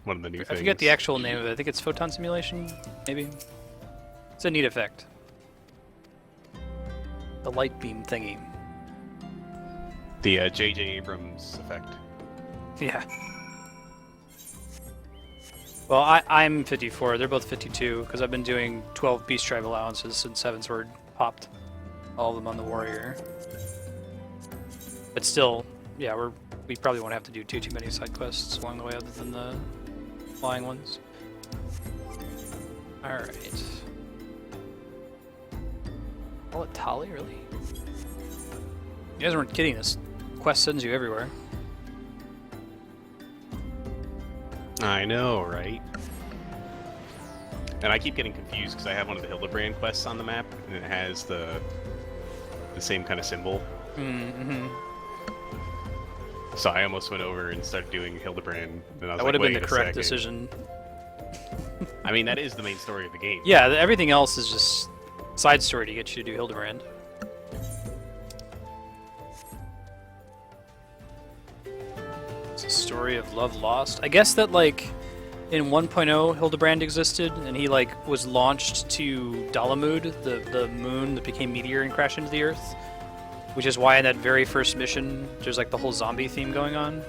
one of the new I things. forget the actual name of it. I think it's photon simulation, maybe. It's a neat effect. The light beam thingy. The J.J. Abrams effect. Yeah. Well, I'm 54. They're both 52 because I've been doing 12 Beast Tribe allowances since Heavensward popped. All of them on the Warrior. But still, yeah, we probably won't have to do too many side quests along the way other than the flying ones. All right. Oh, Tali, really? You guys weren't kidding. This quest sends you everywhere. I know, right? And I keep getting confused because I have one of the Hildebrand quests on the map, and it has the same kind of symbol. Mm-hmm. So I almost went over and started doing Hildebrand, and I was That would have like, been the "Wait a correct second." decision. I mean, that is the main story of the game. Yeah, everything else is just side story to get you to do Hildebrand. It's a story of love lost. I guess that, like, in 1.0, Hildebrand existed, and he, like, was launched to Dalamud, the moon that became meteor and crashed into the Earth. Which is why in that very first mission, there's, like, the whole zombie theme going on.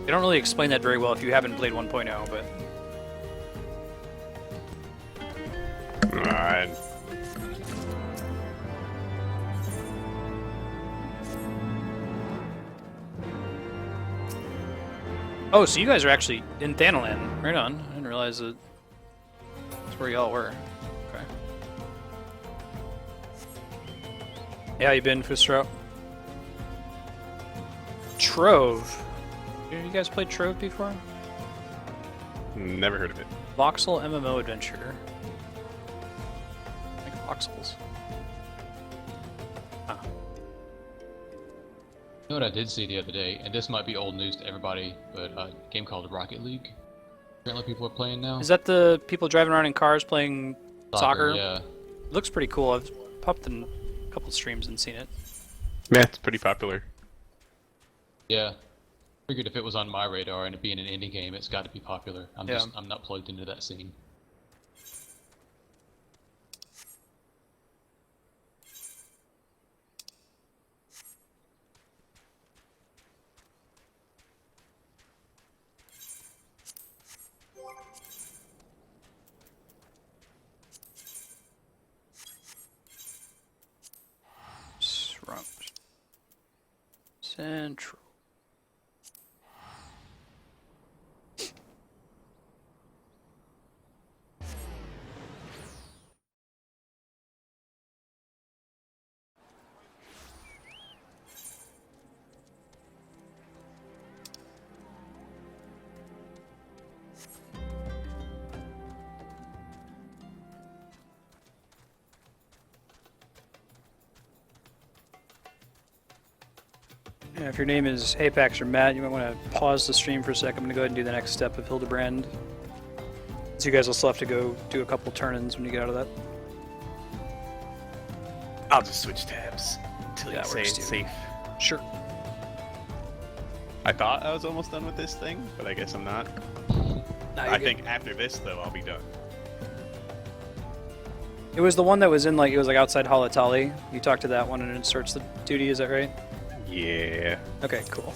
They don't really explain that very well if you haven't played 1.0, but... Oh, so you guys are actually in Thanalan. Right on. I didn't realize that that's where y'all were. Okay. Yeah, how you been, Fustro? Trove. Have you guys played Trove before? Never heard of it. Voxel MMO adventure. Like voxels. Huh. You know what I did see the other day, and this might be old news to everybody, but a game called Rocket League. Apparently people are playing now. Is that the people driving around in cars playing soccer? Yeah. It looks pretty cool. I've popped in a couple streams and seen it. Yeah, it's pretty popular. Yeah. Figured if it was on my radar and it being an indie game, it's got to be popular. I'm not plugged into that scene. Central. Yeah, if your name is Apex or Matt, you might want to pause the stream for a second. I'm going to go ahead and do the next step of Hildebrand. So you guys will still have to go do a couple turn-ins when you get out of that. I'll just switch tabs until you say it's safe. Sure. I thought I was almost done with this thing, but I guess I'm not. I think after this, though, I'll be done. It was the one that was in, like, it was like outside Halatali. You talked to that one and it starts the duty, is that right? Yeah. Okay, cool.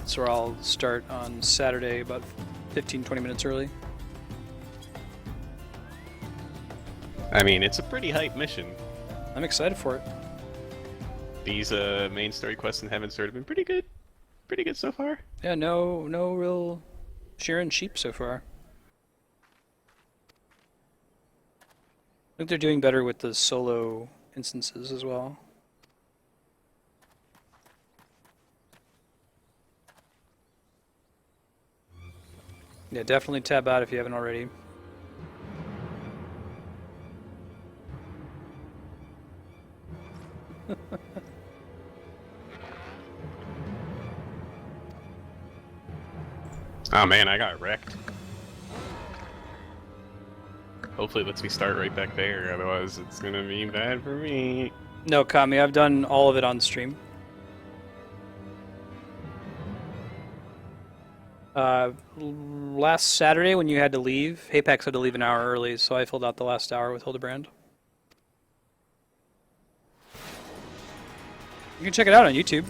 So I'll start on Saturday about 15-20 minutes early. I mean, it's a pretty hype mission. I'm excited for it. These main story quests in Heavensward have been pretty good. Pretty good so far. Yeah, no real shearing sheep so far. I think they're doing better with the solo instances as well. Yeah, definitely tab out if you haven't already. Oh man, I got wrecked. Hopefully it lets me start right back there, otherwise it's gonna be bad for me. No, Kami, I've done all of it on stream. Last Saturday when you had to leave, Apex had to leave an hour early, so I filled out the last hour with Hildebrand. You can check it out on YouTube.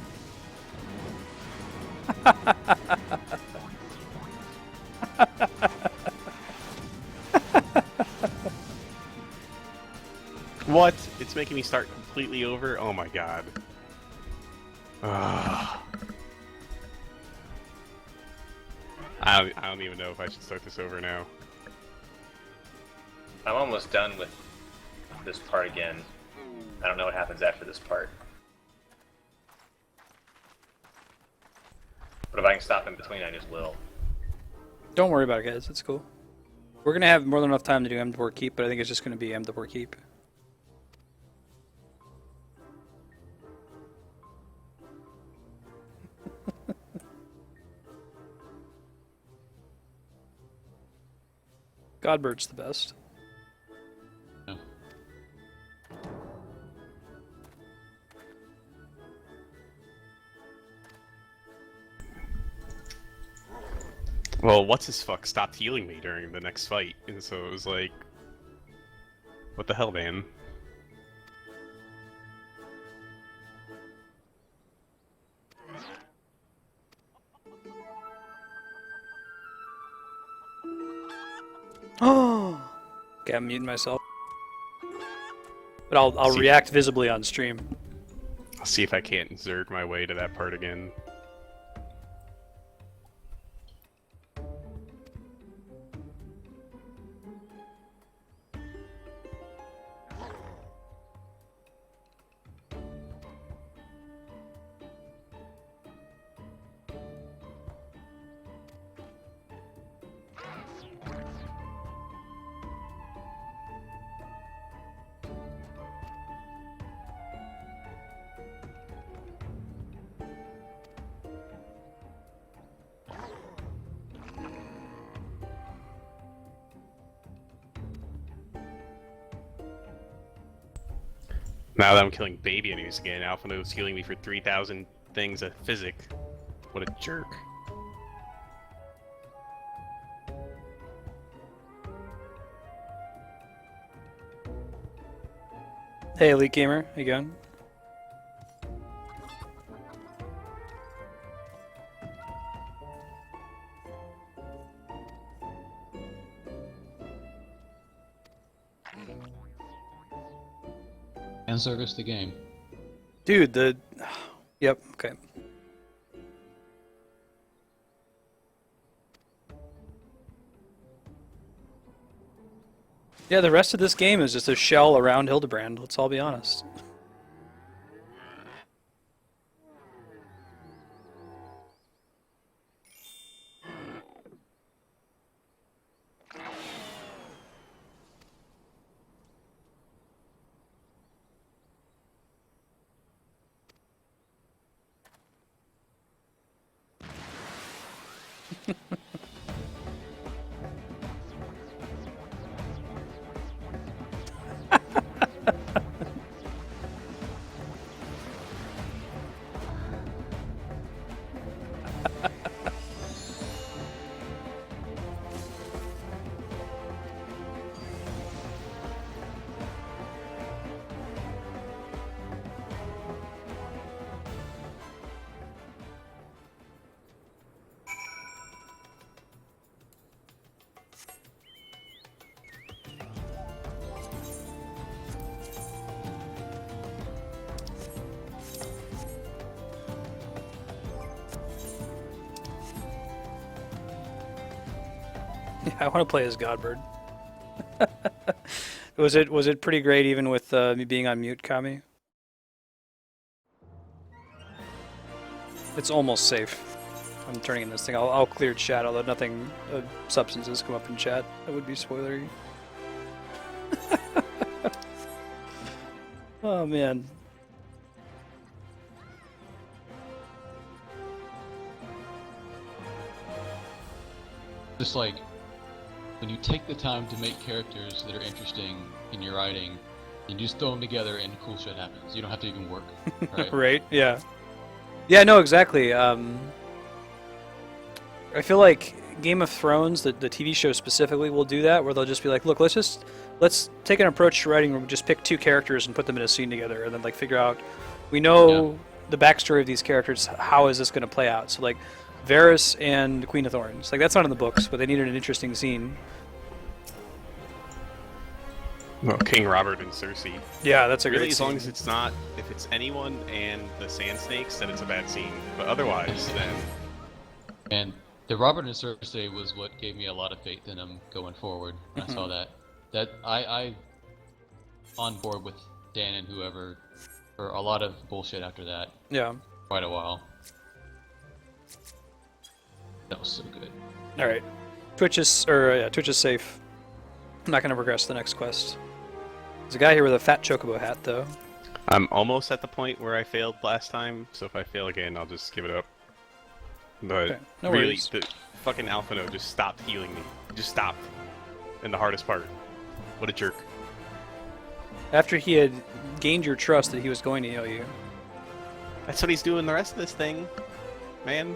What? It's making me start completely over? Oh my god. I don't even know if I should start this over now. I'm almost done with this part again. I don't know what happens after this part. But if I can stop in between, I just will. Don't worry about it, guys. It's cool. We're going to have more than enough time to do M4 Keep, but I think it's just going to be M4 Keep. Godbird's the best. Yeah. Well, what's his fuck stopped healing me during the next fight, and so it was like, what the hell, man? Oh. Okay, I'm muting myself. But I'll react visibly on stream. I'll see if I can't zerg my way to that part again. Now that I'm killing baby enemies again, Alphino's healing me for 3,000 things of physic. What a jerk. Hey, Elite Gamer, how you going? And service the game. Dude, the... Yep, okay. Yeah, the rest of this game is just a shell around Hildebrand, let's all be honest. I want to play as Godbird. Was it pretty great even with me being on mute, Kami? It's almost safe. I'm turning in this thing. I'll clear chat, although nothing of substances come up in chat. That would be spoilery. Oh man. Just like when you take the time to make characters that are interesting in your writing, and you just throw them together and cool shit happens. You don't have to even work, right? Right, yeah. Yeah, no, exactly. I feel like Game of Thrones, the TV show specifically, will do that, where they'll just be like, look, let's take an approach to writing where we just pick two characters and put them in a scene together, and then like figure out, we know the backstory of these characters, how is this going to play out? So like, Varys and Queen of Thorns. Like, that's not in the books, but they needed an interesting scene. Well, King Robert and Cersei. Yeah, that's a really, great as long scene. as it's not, if it's anyone and the Sand Snakes, then it's a bad scene. But otherwise, then... And the Robert and Cersei was what gave me a lot of faith in them going forward. I saw that. I on board with Dan and whoever for a lot of bullshit after that. Yeah. Quite a while. That was so good. All right, Twitch is safe. I'm not gonna progress to the next quest. There's a guy here with a fat chocobo hat, though. I'm almost at the point where I failed last time, so if I fail again, I'll just give it up. But okay, no really, worries. the fucking Alphino just stopped healing me. Just stopped. In the hardest part. What a jerk. After he had gained your trust that he was going to heal you. That's what he's doing the rest of this thing, man.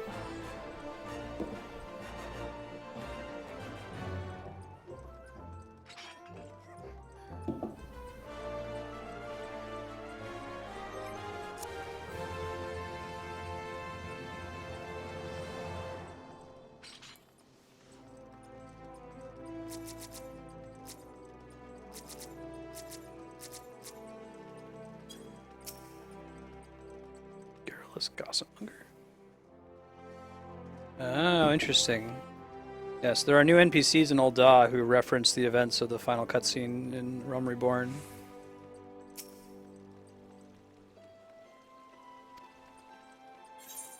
Gossipmonger. Oh, interesting. Yes, there are new NPCs in Ul'dah who reference the events of the final cutscene in Realm Reborn.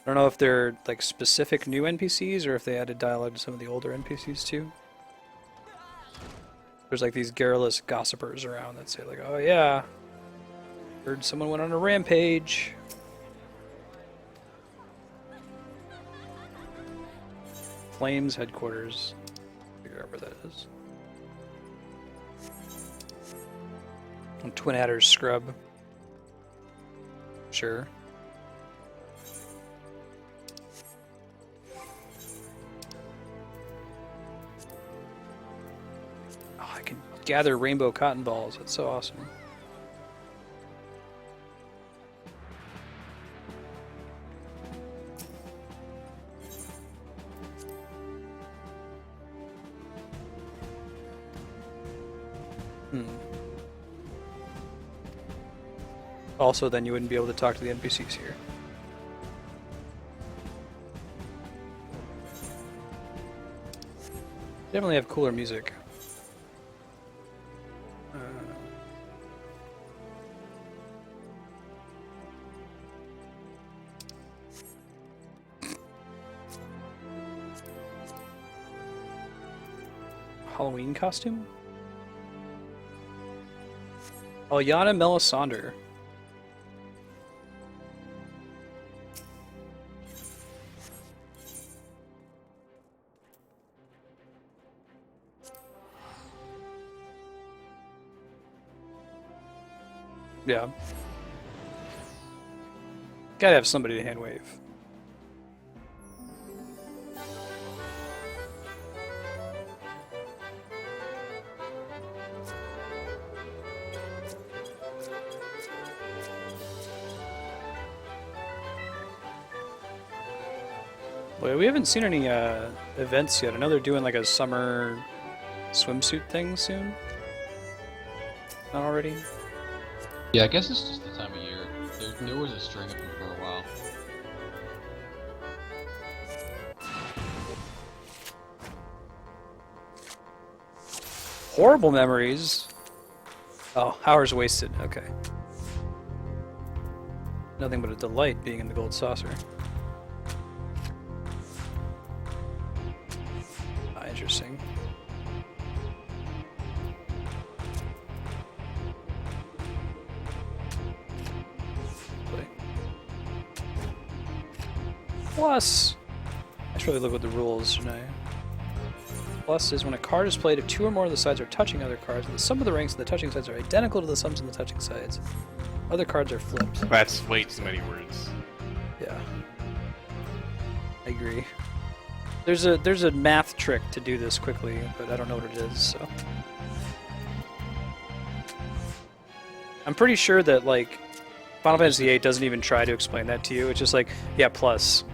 I don't know if they're like specific new NPCs or if they added dialogue to some of the older NPCs too. There's like these garrulous gossipers around that say like, oh yeah, heard someone went on a rampage. Flames headquarters. Figure out where that is. And Twin Adder's scrub. Sure. Oh, I can gather rainbow cotton balls. That's so awesome. Also, then you wouldn't be able to talk to the NPCs here. Definitely have cooler music. Halloween costume? Alyana Melisandre. Yeah. Gotta have somebody to hand wave. Wait, we haven't seen any events yet. I know they're doing like a summer swimsuit thing soon. Not already? Yeah, I guess it's just the time of year. There was a string of them for a while. Horrible memories. Oh, hours wasted. Okay. Nothing but a delight being in the gold saucer. Ah, interesting. Plus, I should really look at the rules, shouldn't I? Plus is when a card is played, if two or more of the sides are touching other cards, the sum of the ranks of the touching sides are identical to the sums of the touching sides. Other cards are flipped. That's way too many words. Yeah. I agree. There's a math trick to do this quickly, but I don't know what it is, so. I'm pretty sure that, like, Final Fantasy VIII doesn't even try to explain that to you. It's just like, yeah, plus.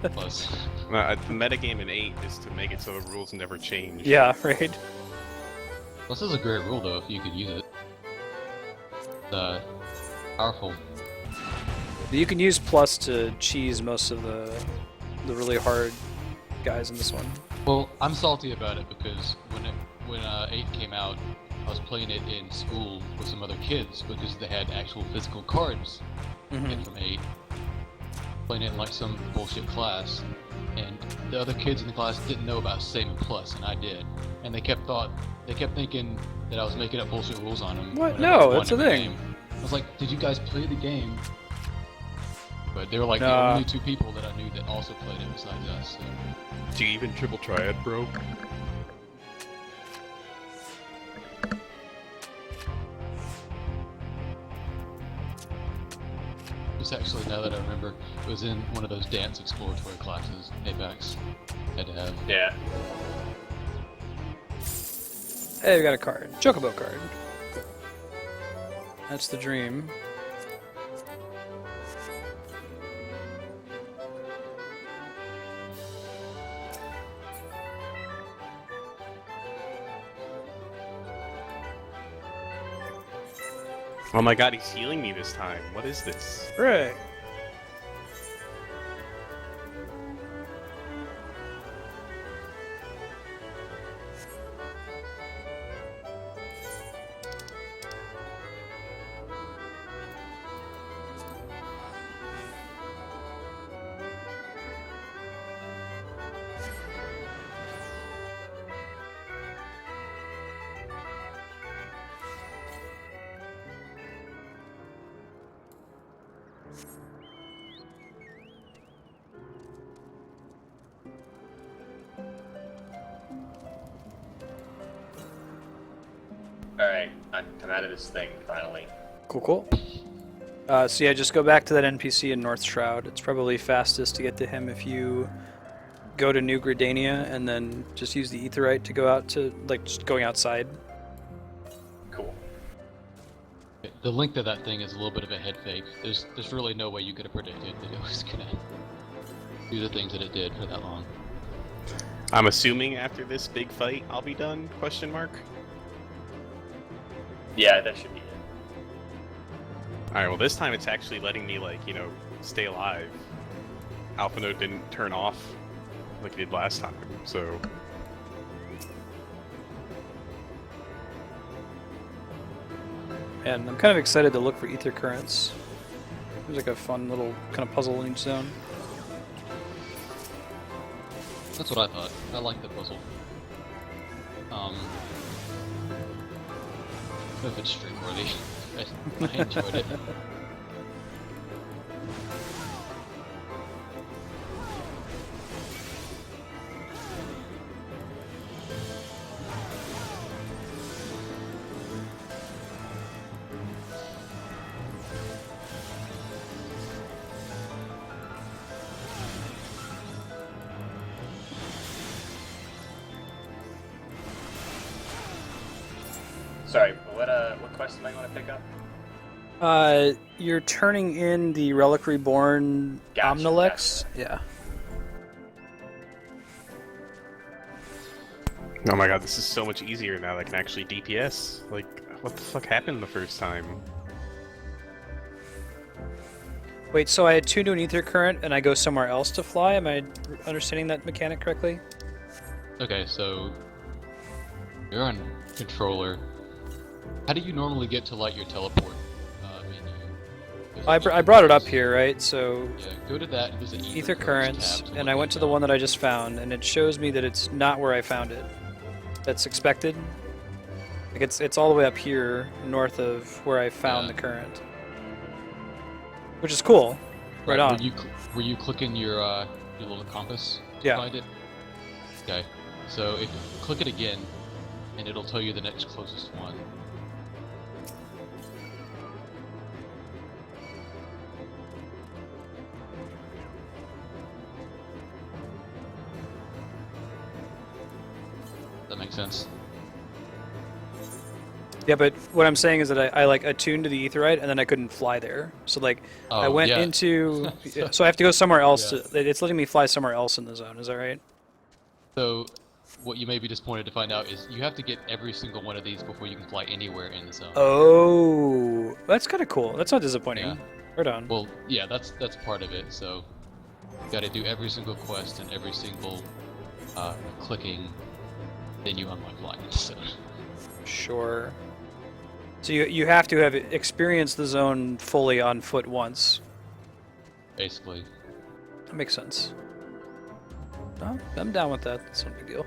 Plus. The metagame in 8 is to make it so the rules never change. Yeah, right. Plus is a great rule, though, if you could use it. Powerful. You can use plus to cheese most of the really hard guys in this one. Well, I'm salty about it because when 8 came out, I was playing it in school with some other kids because they had actual physical cards from 8. Playing it in like some bullshit class, and the other kids in the class didn't know about saving plus, and I did. And they kept thinking that I was making up bullshit rules on them. What? No, that's the thing. I was like, did you guys play the game? But they were like the only two people that I knew that also played it besides us. So. Do you even triple triad, bro? It's actually, now that I remember, it was in one of those dance exploratory classes Apex had to have. Yeah. Hey, we got a card. Chocobo card. That's the dream. Oh my god, he's healing me this time. What is this? Right. Alright, I'm out of this thing, finally. Cool, cool. So yeah, just go back to that NPC in North Shroud. It's probably fastest to get to him if you go to New Gridania and then just use the Aetheryte to go out to, like, just going outside. Cool. The length of that thing is a little bit of a head fake. There's really no way you could have predicted that it was gonna do the things that it did for that long. I'm assuming after this big fight, I'll be done? Question mark. Yeah, that should be it. Alright, well this time it's actually letting me, like, you know, stay alive. Alpha Node didn't turn off like it did last time, so... And I'm kind of excited to look for ether currents. Seems like a fun little kind of puzzle in each zone. That's what I thought. I like the puzzle. If it's stream worthy. I enjoyed it. Sorry, what quest am I going to pick up? You're turning in the Relic Reborn Gotcha, Omnilex. gotcha. Yeah. Oh my god, this is so much easier now that I can actually DPS. Like, what the fuck happened the first time? Wait, so I attune to an ether current and I go somewhere else to fly? Am I understanding that mechanic correctly? Okay, so you're on controller. How do you normally get to like your teleport menu? I brought it up here, right? So Yeah, go to that. There's an ether currents, and I went to the one that I just found, and it shows me that it's not where I found it. That's expected. Like it's all the way up here, north of where I found the current, which is cool. Right on. Were you clicking your little compass to Yeah. find it? Okay, so if you click it again, and it'll tell you the next closest one. That makes sense. Yeah, but what I'm saying is that I like attuned to the Aetheryte, and then I couldn't fly there. So like I Oh, went yeah. into, so I have to go somewhere else. Yeah. It's letting me fly somewhere else in the zone. Is that right? So, what you may be disappointed to find out is you have to get every single one of these before you can fly anywhere in the zone. Oh, that's kind of cool. That's not disappointing. Yeah. Right on. Well, yeah, that's part of it. So, you got to do every single quest and every single clicking, then you unlock flying. So. Sure. So you have to have experienced the zone fully on foot once. Basically. That makes sense. Oh, I'm down with that. It's no big deal.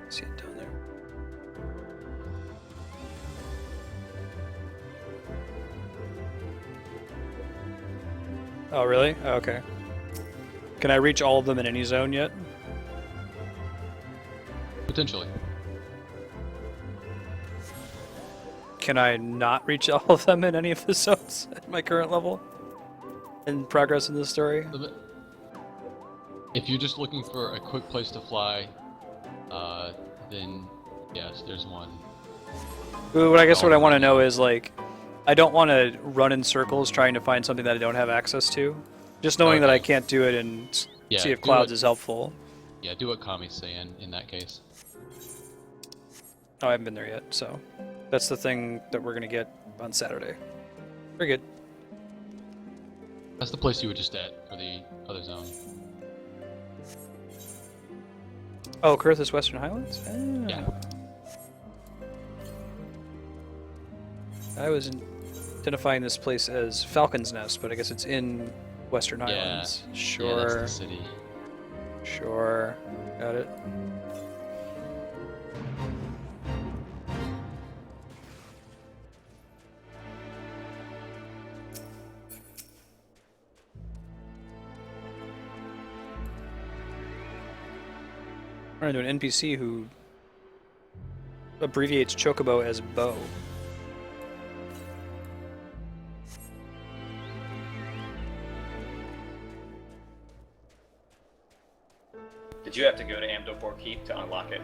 See it down there. Oh, really? Oh, okay. Can I reach all of them in any zone yet? Potentially. Can I not reach all of them in any of the zones at my current level? In progress in this story? If you're just looking for a quick place to fly, then yes, there's one. What I want to know is, like, I don't want to run in circles trying to find something that I don't have access to. Just knowing that I can't do it in Sea of Clouds is helpful. Yeah, do what Kami's saying in that case. Oh, I haven't been there yet, so that's the thing that we're gonna get on Saturday. Very good. That's the place you were just at for the other zone. Oh, Kurthus Western Highlands? Ah. Yeah. I was identifying this place as Falcon's Nest, but I guess it's in Western Yeah. Highlands. Sure. Yeah, that's the city. Sure. Got it. Run into an NPC who abbreviates chocobo as bow. Did you have to go to Amdopor Keep to unlock it?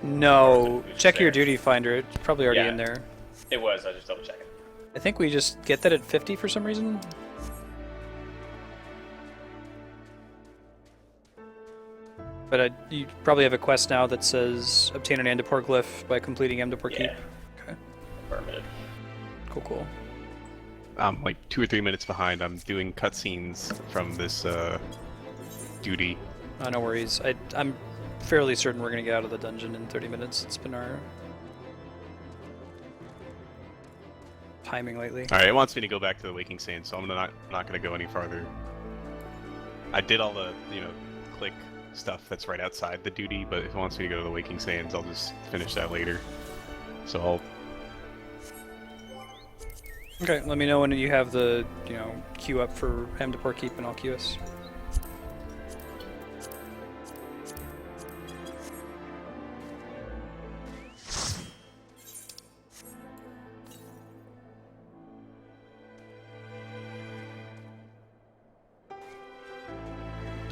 No, check there? your duty finder. It's probably already Yeah. in there. It was. I was just double checking. I think we just get that at 50 for some reason. But you probably have a quest now that says obtain an Amdapor glyph by completing Amdapor Keep. Okay. Affirmative. Cool. I'm like 2 or 3 minutes behind. I'm doing cutscenes from this duty. Oh, no worries. I'm fairly certain we're gonna get out of the dungeon in 30 minutes. It's been our timing lately. All right, it wants me to go back to the Waking Sand, so I'm not gonna go any farther. I did all the click stuff that's right outside the duty, but if it wants me to go to the Waking Sands, I'll just finish that later. So I'll. Okay, let me know when you have the queue up for Amdapor Keep, and I'll queue us.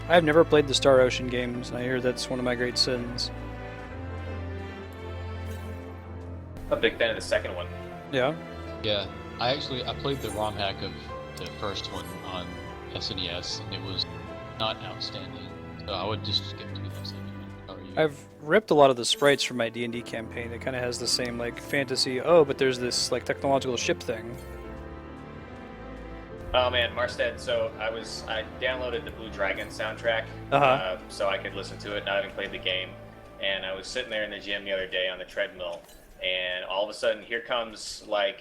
I've never played the Star Ocean games, and I hear that's one of my great sins. I'm a big fan of the second one. Yeah? Yeah, I played the ROM hack of the first one on SNES, and it was not outstanding. So I would just skip to the second one. How are you? I've ripped a lot of the sprites from my D&D campaign. It kind of has the same like fantasy. Oh, but there's this like technological ship thing. Oh man, Marstead. So I downloaded the Blue Dragon soundtrack, so I could listen to it. Not having played the game, and I was sitting there in the gym the other day on the treadmill, and all of a sudden, here comes like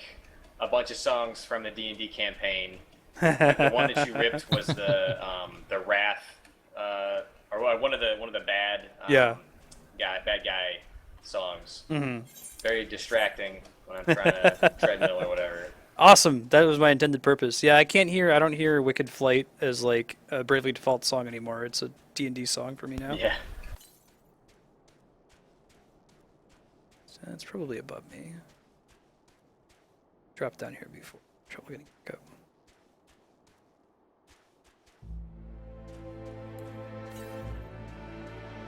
a bunch of songs from the D&D campaign. Like, the one that you ripped was the Wrath, or one of the bad bad guy songs. Mm-hmm. Very distracting when I'm trying to treadmill or whatever. Awesome. That was my intended purpose. Yeah, I don't hear Wicked Flight as like a Bravely Default song anymore. It's a D&D song for me now. Yeah. So that's probably above me. Drop down here before trouble getting go.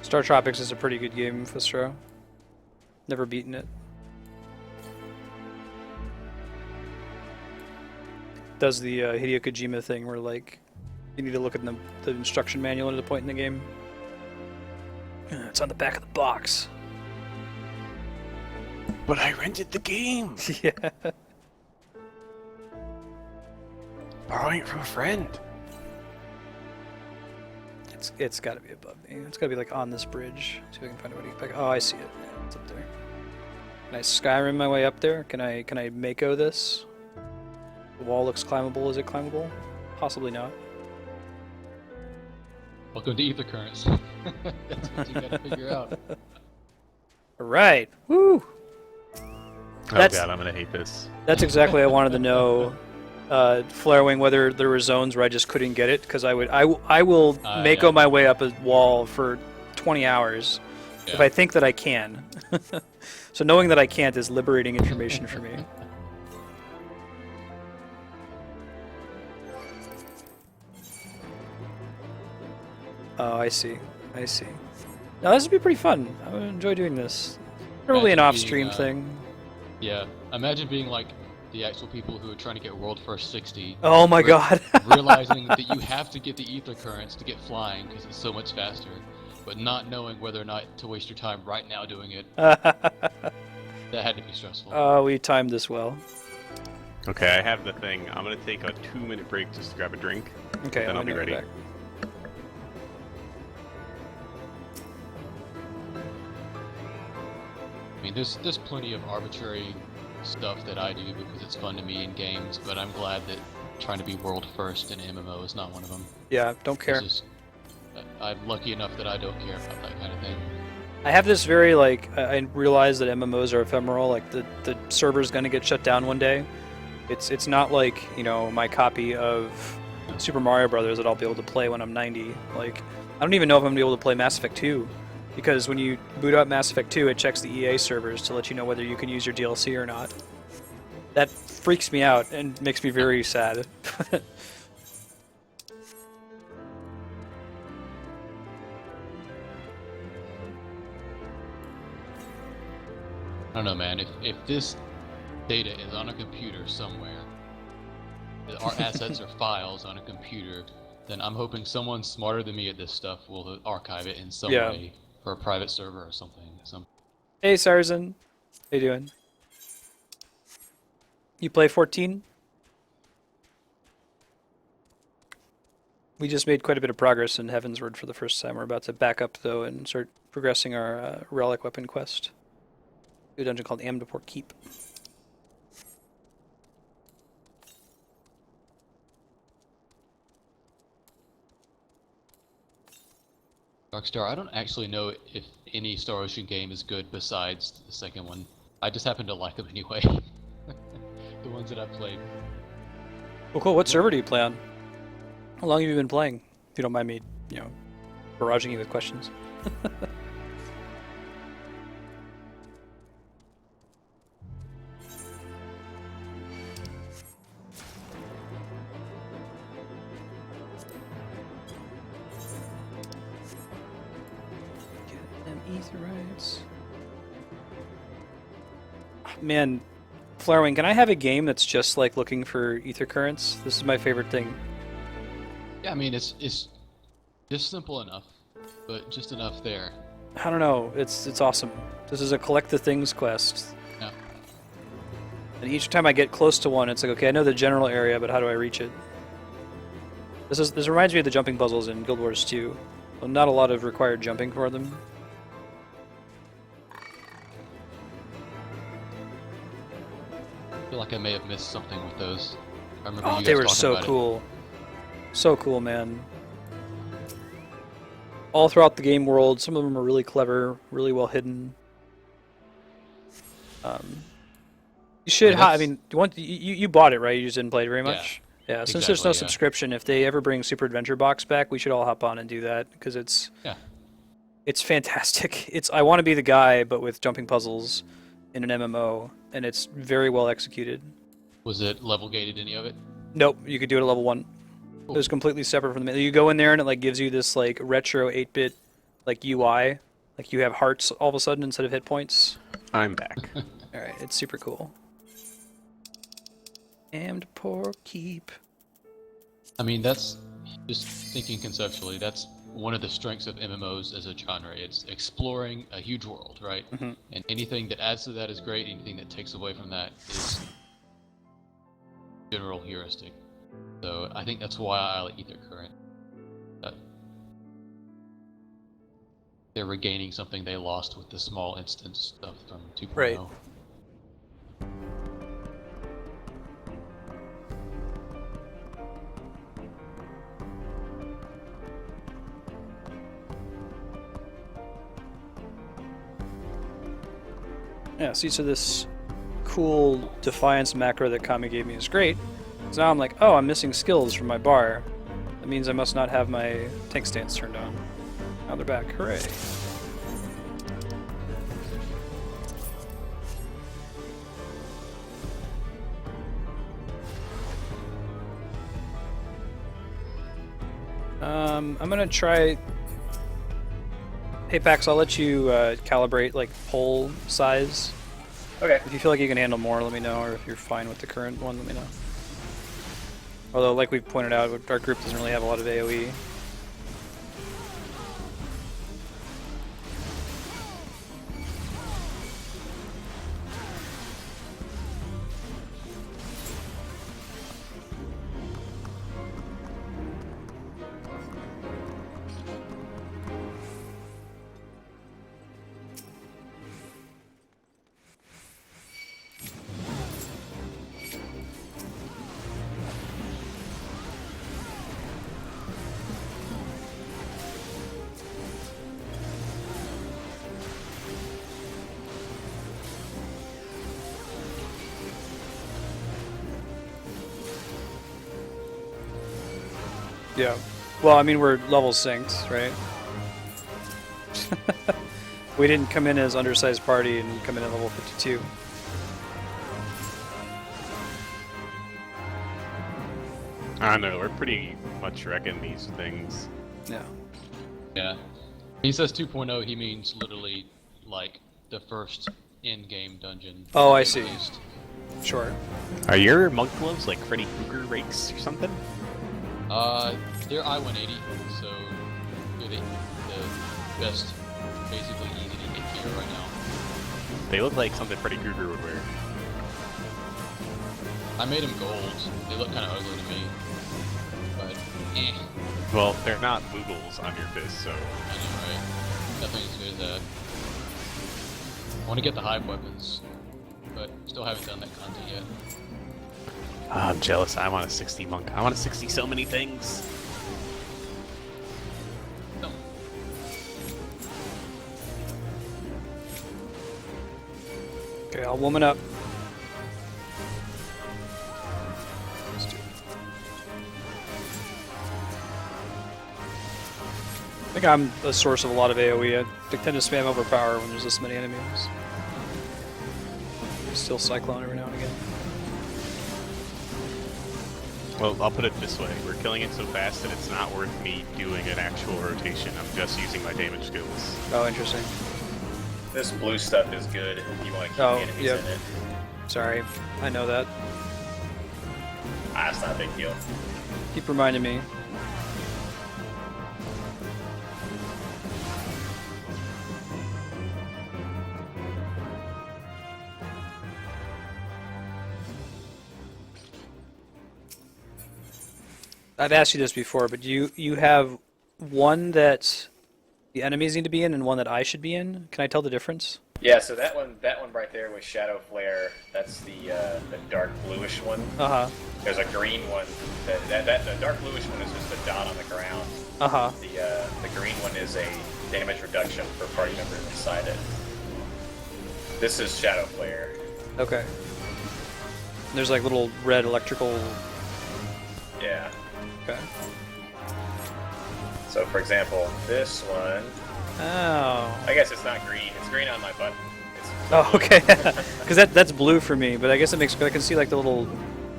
Star Tropics is a pretty good game, Fistro. Never beaten it. Does the Hideo Kojima thing where like you need to look at the instruction manual at a point in the game. It's on the back of the box. But I rented the game. Yeah. Borrowing it from a friend. It's got to be above me. It's got to be like on this bridge. See if I can find a way to get back. Oh, I see it. Yeah, it's up there. Can I Skyrim my way up there? Can I Mako this? The wall looks climbable. Is it climbable? Possibly not. Welcome to Ether Currents. That's what you gotta figure out. Alright. Woo! God, I'm gonna hate this. That's exactly what I wanted to know. Flarewing, whether there were zones where I just couldn't get it, because I will Mako my way up a wall for 20 hours if I think that I can. So knowing that I can't is liberating information for me. Oh, I see. Now this would be pretty fun. I would enjoy doing this. Probably an off-stream thing. Yeah, imagine being like the actual people who are trying to get World First 60. Oh my god. Realizing that you have to get the ether currents to get flying because it's so much faster, but not knowing whether or not to waste your time right now doing it. That had to be stressful. Oh, we timed this well. Okay, I have the thing. I'm gonna take a 2-minute break just to grab a drink. Okay, then I'll be ready. Back. I mean, there's plenty of arbitrary stuff that I do because it's fun to me in games, but I'm glad that trying to be world first in MMO is not one of them. Yeah, don't care. I'm lucky enough that I don't care about that kind of thing. I have this very, like, I realize that MMOs are ephemeral, like, the server's gonna get shut down one day. It's not like, you know, my copy of Super Mario Brothers that I'll be able to play when I'm 90. Like, I don't even know if I'm gonna be able to play Mass Effect 2 because when you boot up Mass Effect 2, it checks the EA servers to let you know whether you can use your DLC or not. That freaks me out and makes me very sad. I don't know, man. If this data is on a computer somewhere, our assets are files on a computer, then I'm hoping someone smarter than me at this stuff will archive it in some way for a private server or something. Hey, Sarzan. How you doing? You play 14? We just made quite a bit of progress in Heavensward for the first time. We're about to back up, though, and start progressing our relic weapon quest. A dungeon called Amdapor Keep. Darkstar, I don't actually know if any Star Ocean game is good besides the second one. I just happen to like them anyway. The ones that I've played. Well, cool. What server do you play on? How long have you been playing? If you don't mind me, barraging you with questions. Man, Flowerwing, can I have a game that's just like looking for ether currents? This is my favorite thing. Yeah, I mean it's just simple enough, but just enough there. I don't know. It's awesome. This is a collect the things quest. Yeah. And each time I get close to one, it's like, okay, I know the general area, but how do I reach it? This reminds me of the jumping puzzles in Guild Wars 2. Well, not a lot of required jumping for them. I feel like I may have missed something with those. I remember you guys they were talking so about cool. So cool, man. All throughout the game world, some of them are really clever, really well hidden. You should. I mean, you bought it, right? You just didn't play it very much. Yeah. Since exactly, there's no subscription, if they ever bring Super Adventure Box back, we should all hop on and do that because it's fantastic. I want to be the guy, but with jumping puzzles in an MMO, and it's very well executed. Was it level gated, any of it? Nope, you could do it at level 1. Cool. It was completely separate from the. You go in there and it like gives you this like retro 8-bit like UI, like you have hearts all of a sudden instead of hit points. I'm back. All right, it's super cool. Amdapor Keep. I mean, that's just thinking conceptually. That's one of the strengths of MMOs as a genre. It's exploring a huge world, right? Mm-hmm. And anything that adds to that is great. Anything that takes away from that is general heuristic. So I think that's why I like Ether Current. They're regaining something they lost with the small instance stuff from 2.0. Right. Yeah, see, so this cool Defiance macro that Kami gave me is great. So now I'm like, oh, I'm missing skills from my bar. That means I must not have my tank stance turned on. Now they're back. Hooray. I'm gonna try. Hey Pax, I'll let you calibrate like pole size. Okay. If you feel like you can handle more, let me know, or if you're fine with the current one, let me know. Although, like we've pointed out, our group doesn't really have a lot of AoE. Yeah. Well, I mean, we're level synced, right? We didn't come in as undersized party and come in at level 52. I don't know, we're pretty much wrecking these things. Yeah. Yeah. He says 2.0, he means literally like the first in-game dungeon. Oh, I see. Released. Sure. Are your monk gloves like Freddy Krueger rakes or something? They're I-180, so they're the best, basically easy to get gear right now. They look like something Freddy Krueger would wear. I made them gold. They look kind of ugly to me, but eh. Well, they're not boogles on your fist, so... I know, right? Nothing as good as that. I want to get the hive weapons, but still haven't done that content yet. I'm jealous. I want a 60 monk. I want a 60 so many things. No. Okay, I'll woman up. Let's do it. I think I'm the source of a lot of AoE. I tend to spam overpower when there's this many enemies. Still Cyclone every now and again. Well, I'll put it this way. We're killing it so fast that it's not worth me doing an actual rotation. I'm just using my damage skills. Oh, interesting. This blue stuff is good if you want to keep Oh, enemies yep. in it. Sorry, I know that. Ah, it's not a big deal. Keep reminding me. I've asked you this before, but you have one that the enemies need to be in and one that I should be in? Can I tell the difference? Yeah, so that one right there was Shadow Flare. That's the dark bluish one. Uh-huh. There's a green one. The dark bluish one is just a dot on the ground. Uh-huh. The green one is a damage reduction for party members inside it. This is Shadow Flare. Okay. There's like little red electrical... Yeah. Okay. So for example, this one... Oh. I guess it's not green. It's green on my button. Oh, okay. Because that's blue for me, but I guess it makes... I can see like the little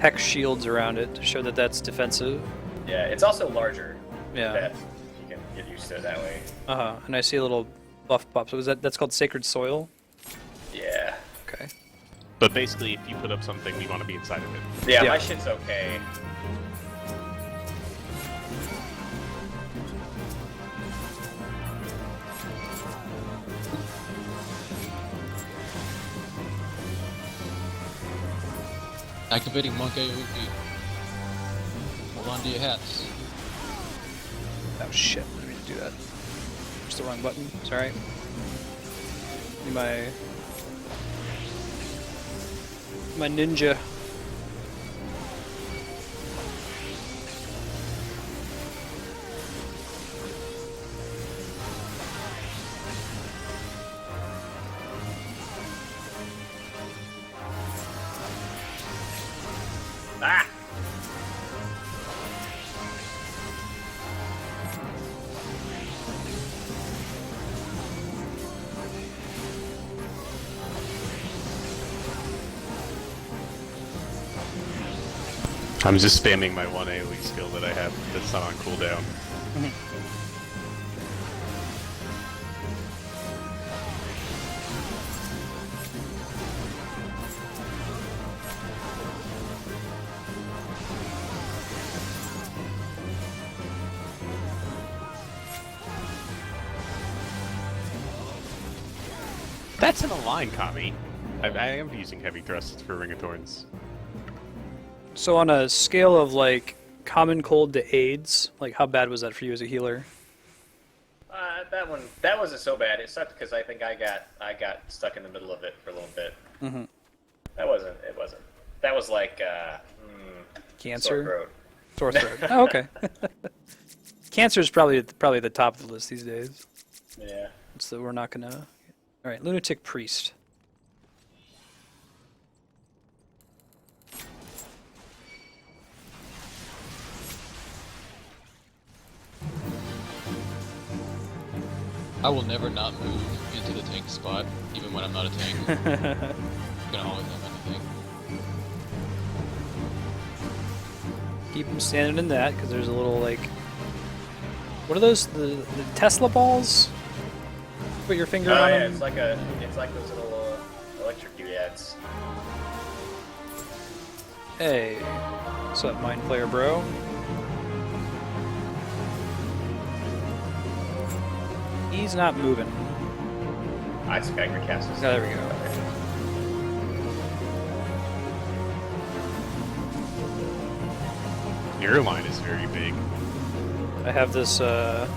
hex shields around it to show that that's defensive. Yeah, it's also larger. Yeah. That you can get used to it that way. Uh-huh. And I see a little buff pop. So that's called Sacred Soil? Yeah. Okay. But basically, if you put up something, we want to be inside of it. Yeah, my shit's okay. Activating Monk AoE. Hold on to your hats. Oh shit, I didn't mean to do that. Just the wrong button. It's alright. Need my ninja. Ah! I'm just spamming my one AoE skill that I have that's not on cooldown. That's in a line, Kami. I am using heavy thrusts for Ring of Thorns. So on a scale of like common cold to AIDS, like how bad was that for you as a healer? That wasn't so bad. It sucked because I think I got stuck in the middle of it for a little bit. Mm-hmm. It wasn't. That was like cancer. Sore throat. Sore throat. Oh, okay. Cancer is probably the top of the list these days. Yeah. So we're not gonna. All right, Lunatic Priest. I will never not move in to the tank spot, even when I'm not a tank. I'm gonna always have anything. Keep them standing in that, because there's a little, like... What are those? The Tesla balls? Put your finger on yeah, them? it's like those little electric doodads. Hey. What's up, Mind Player bro? He's not moving. I Spagger cast this. Oh, there we go. Your line is very big. I have this, have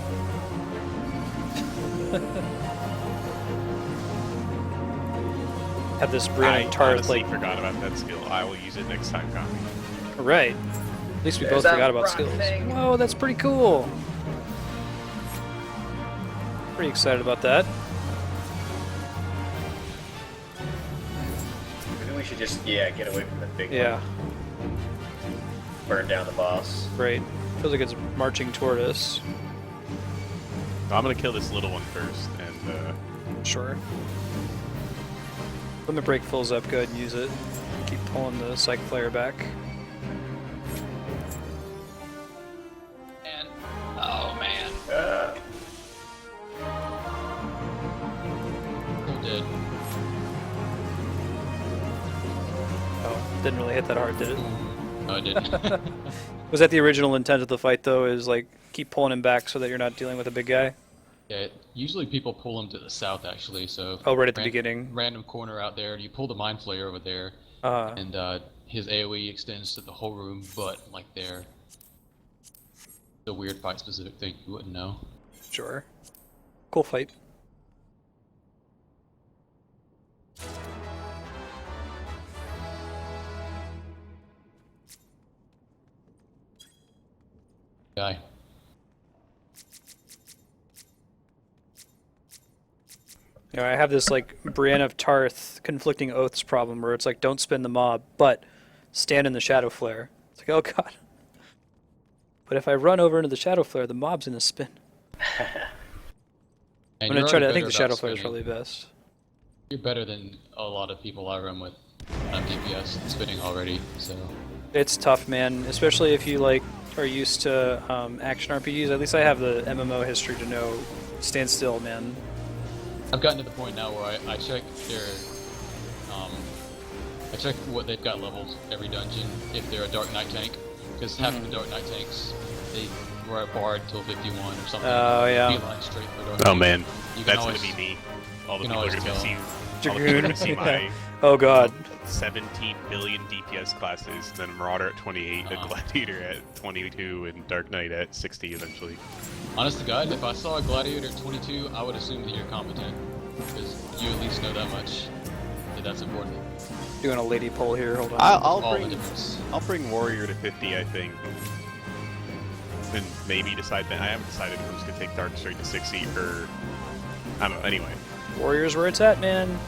this Brianna I Tarth, honestly like... forgot about that skill. I will use it next time, Connie. Right. At least we There's both that forgot about rock skills. thing. Whoa, that's pretty cool. Pretty excited about that. Maybe we should just, get away from the big Yeah. one. Burn down the boss. Great. Feels like it's marching toward us. I'm gonna kill this little one first, and Sure. When the break fills up, go ahead and use it. Keep pulling the psych player back. And oh man, I'm dead. Oh, didn't really hit that hard, did it? No, I didn't. Was that the original intent of the fight, though, is like keep pulling him back so that you're not dealing with a big guy? Yeah, usually people pull him to the south, actually, so... Oh, right at the beginning. Random corner out there, and you pull the Mind Flayer over there, and his AoE extends to the whole room, but, like, there. It's a weird fight-specific thing, you wouldn't know. Sure. Cool fight. Guy. You know, I have this like Brienne of Tarth conflicting oaths problem where it's like don't spin the mob, but stand in the shadow flare. It's like, oh god. But if I run over into the shadow flare, the mob's gonna spin. I'm gonna try to. I think the shadow flare is probably best. You're better than a lot of people I run with on DPS spinning already, so. It's tough, man. Especially if you like are used to action RPGs. At least I have the MMO history to know. Stand still, man. I've gotten to the point now where I check their, I check what they've got levels every dungeon if they're a Dark Knight tank, because half of the Dark Knight tanks, they were at Bard till 51 or something. Oh yeah. Beeline straight for Dark oh Knight. man, You can that's always- gonna be me. All the you people can are gonna always see. tell. All the people are gonna see my Oh god. 17 billion DPS classes, then Marauder at 28, a Gladiator at 22, and Dark Knight at 60 eventually. Honest to God, if I saw a Gladiator at 22, I would assume that you're competent, because you at least know that much. That's important. Doing a lady pull here. Hold on. I'll bring Warrior to 50, I think. And maybe decide that. I haven't decided if I'm just gonna take Dark straight to 60 or I don't know. Anyway, Warrior's where it's at, man.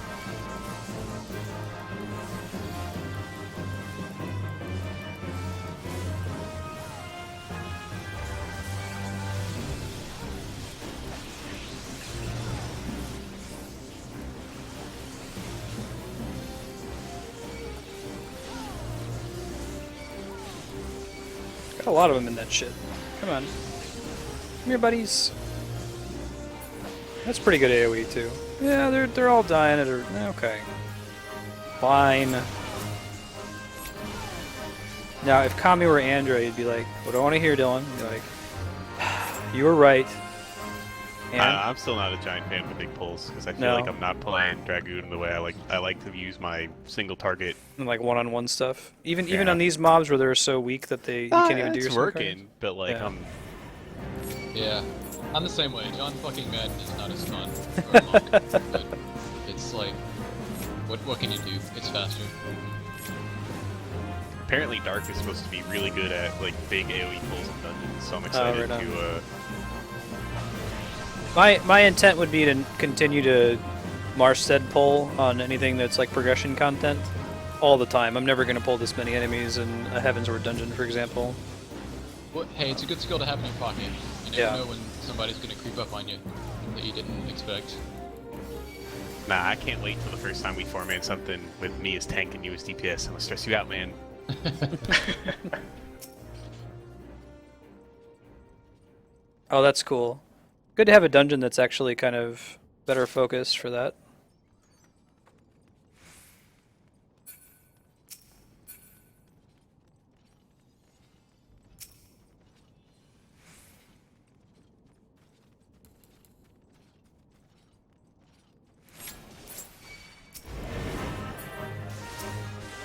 Got a lot of them in that shit. Come on. Come here, buddies. That's pretty good AoE too. Yeah, they're all dying at a... Okay. Fine. Now, if Kami were Andra, you'd be like, what do I want to hear, Dylan? You'd be like, you were right. And I'm still not a giant fan of the big pulls because I feel like I'm not playing Dragoon the way I like. I like to use my single target. And like one-on-one stuff. Even on these mobs where they're so weak that you can't even do your it's sword working, cards. but like Yeah, I'm the same way. John fucking Madden is not as fun. For a monk, but it's like, what can you do? It's faster. apparently Dark is supposed to be really good at like big AoE pulls in dungeons, so I'm excited right to. My intent would be to continue to Marstead pull on anything that's like progression content all the time. I'm never going to pull this many enemies in a Heavensward dungeon, for example. Well, hey, it's a good skill to have in your pocket. You never know when somebody's going to creep up on you that you didn't expect. Nah, I can't wait till the first time we four-man something with me as tank and you as DPS. I'm gonna stress you out, man. Oh, that's cool. Good to have a dungeon that's actually kind of better focused for that.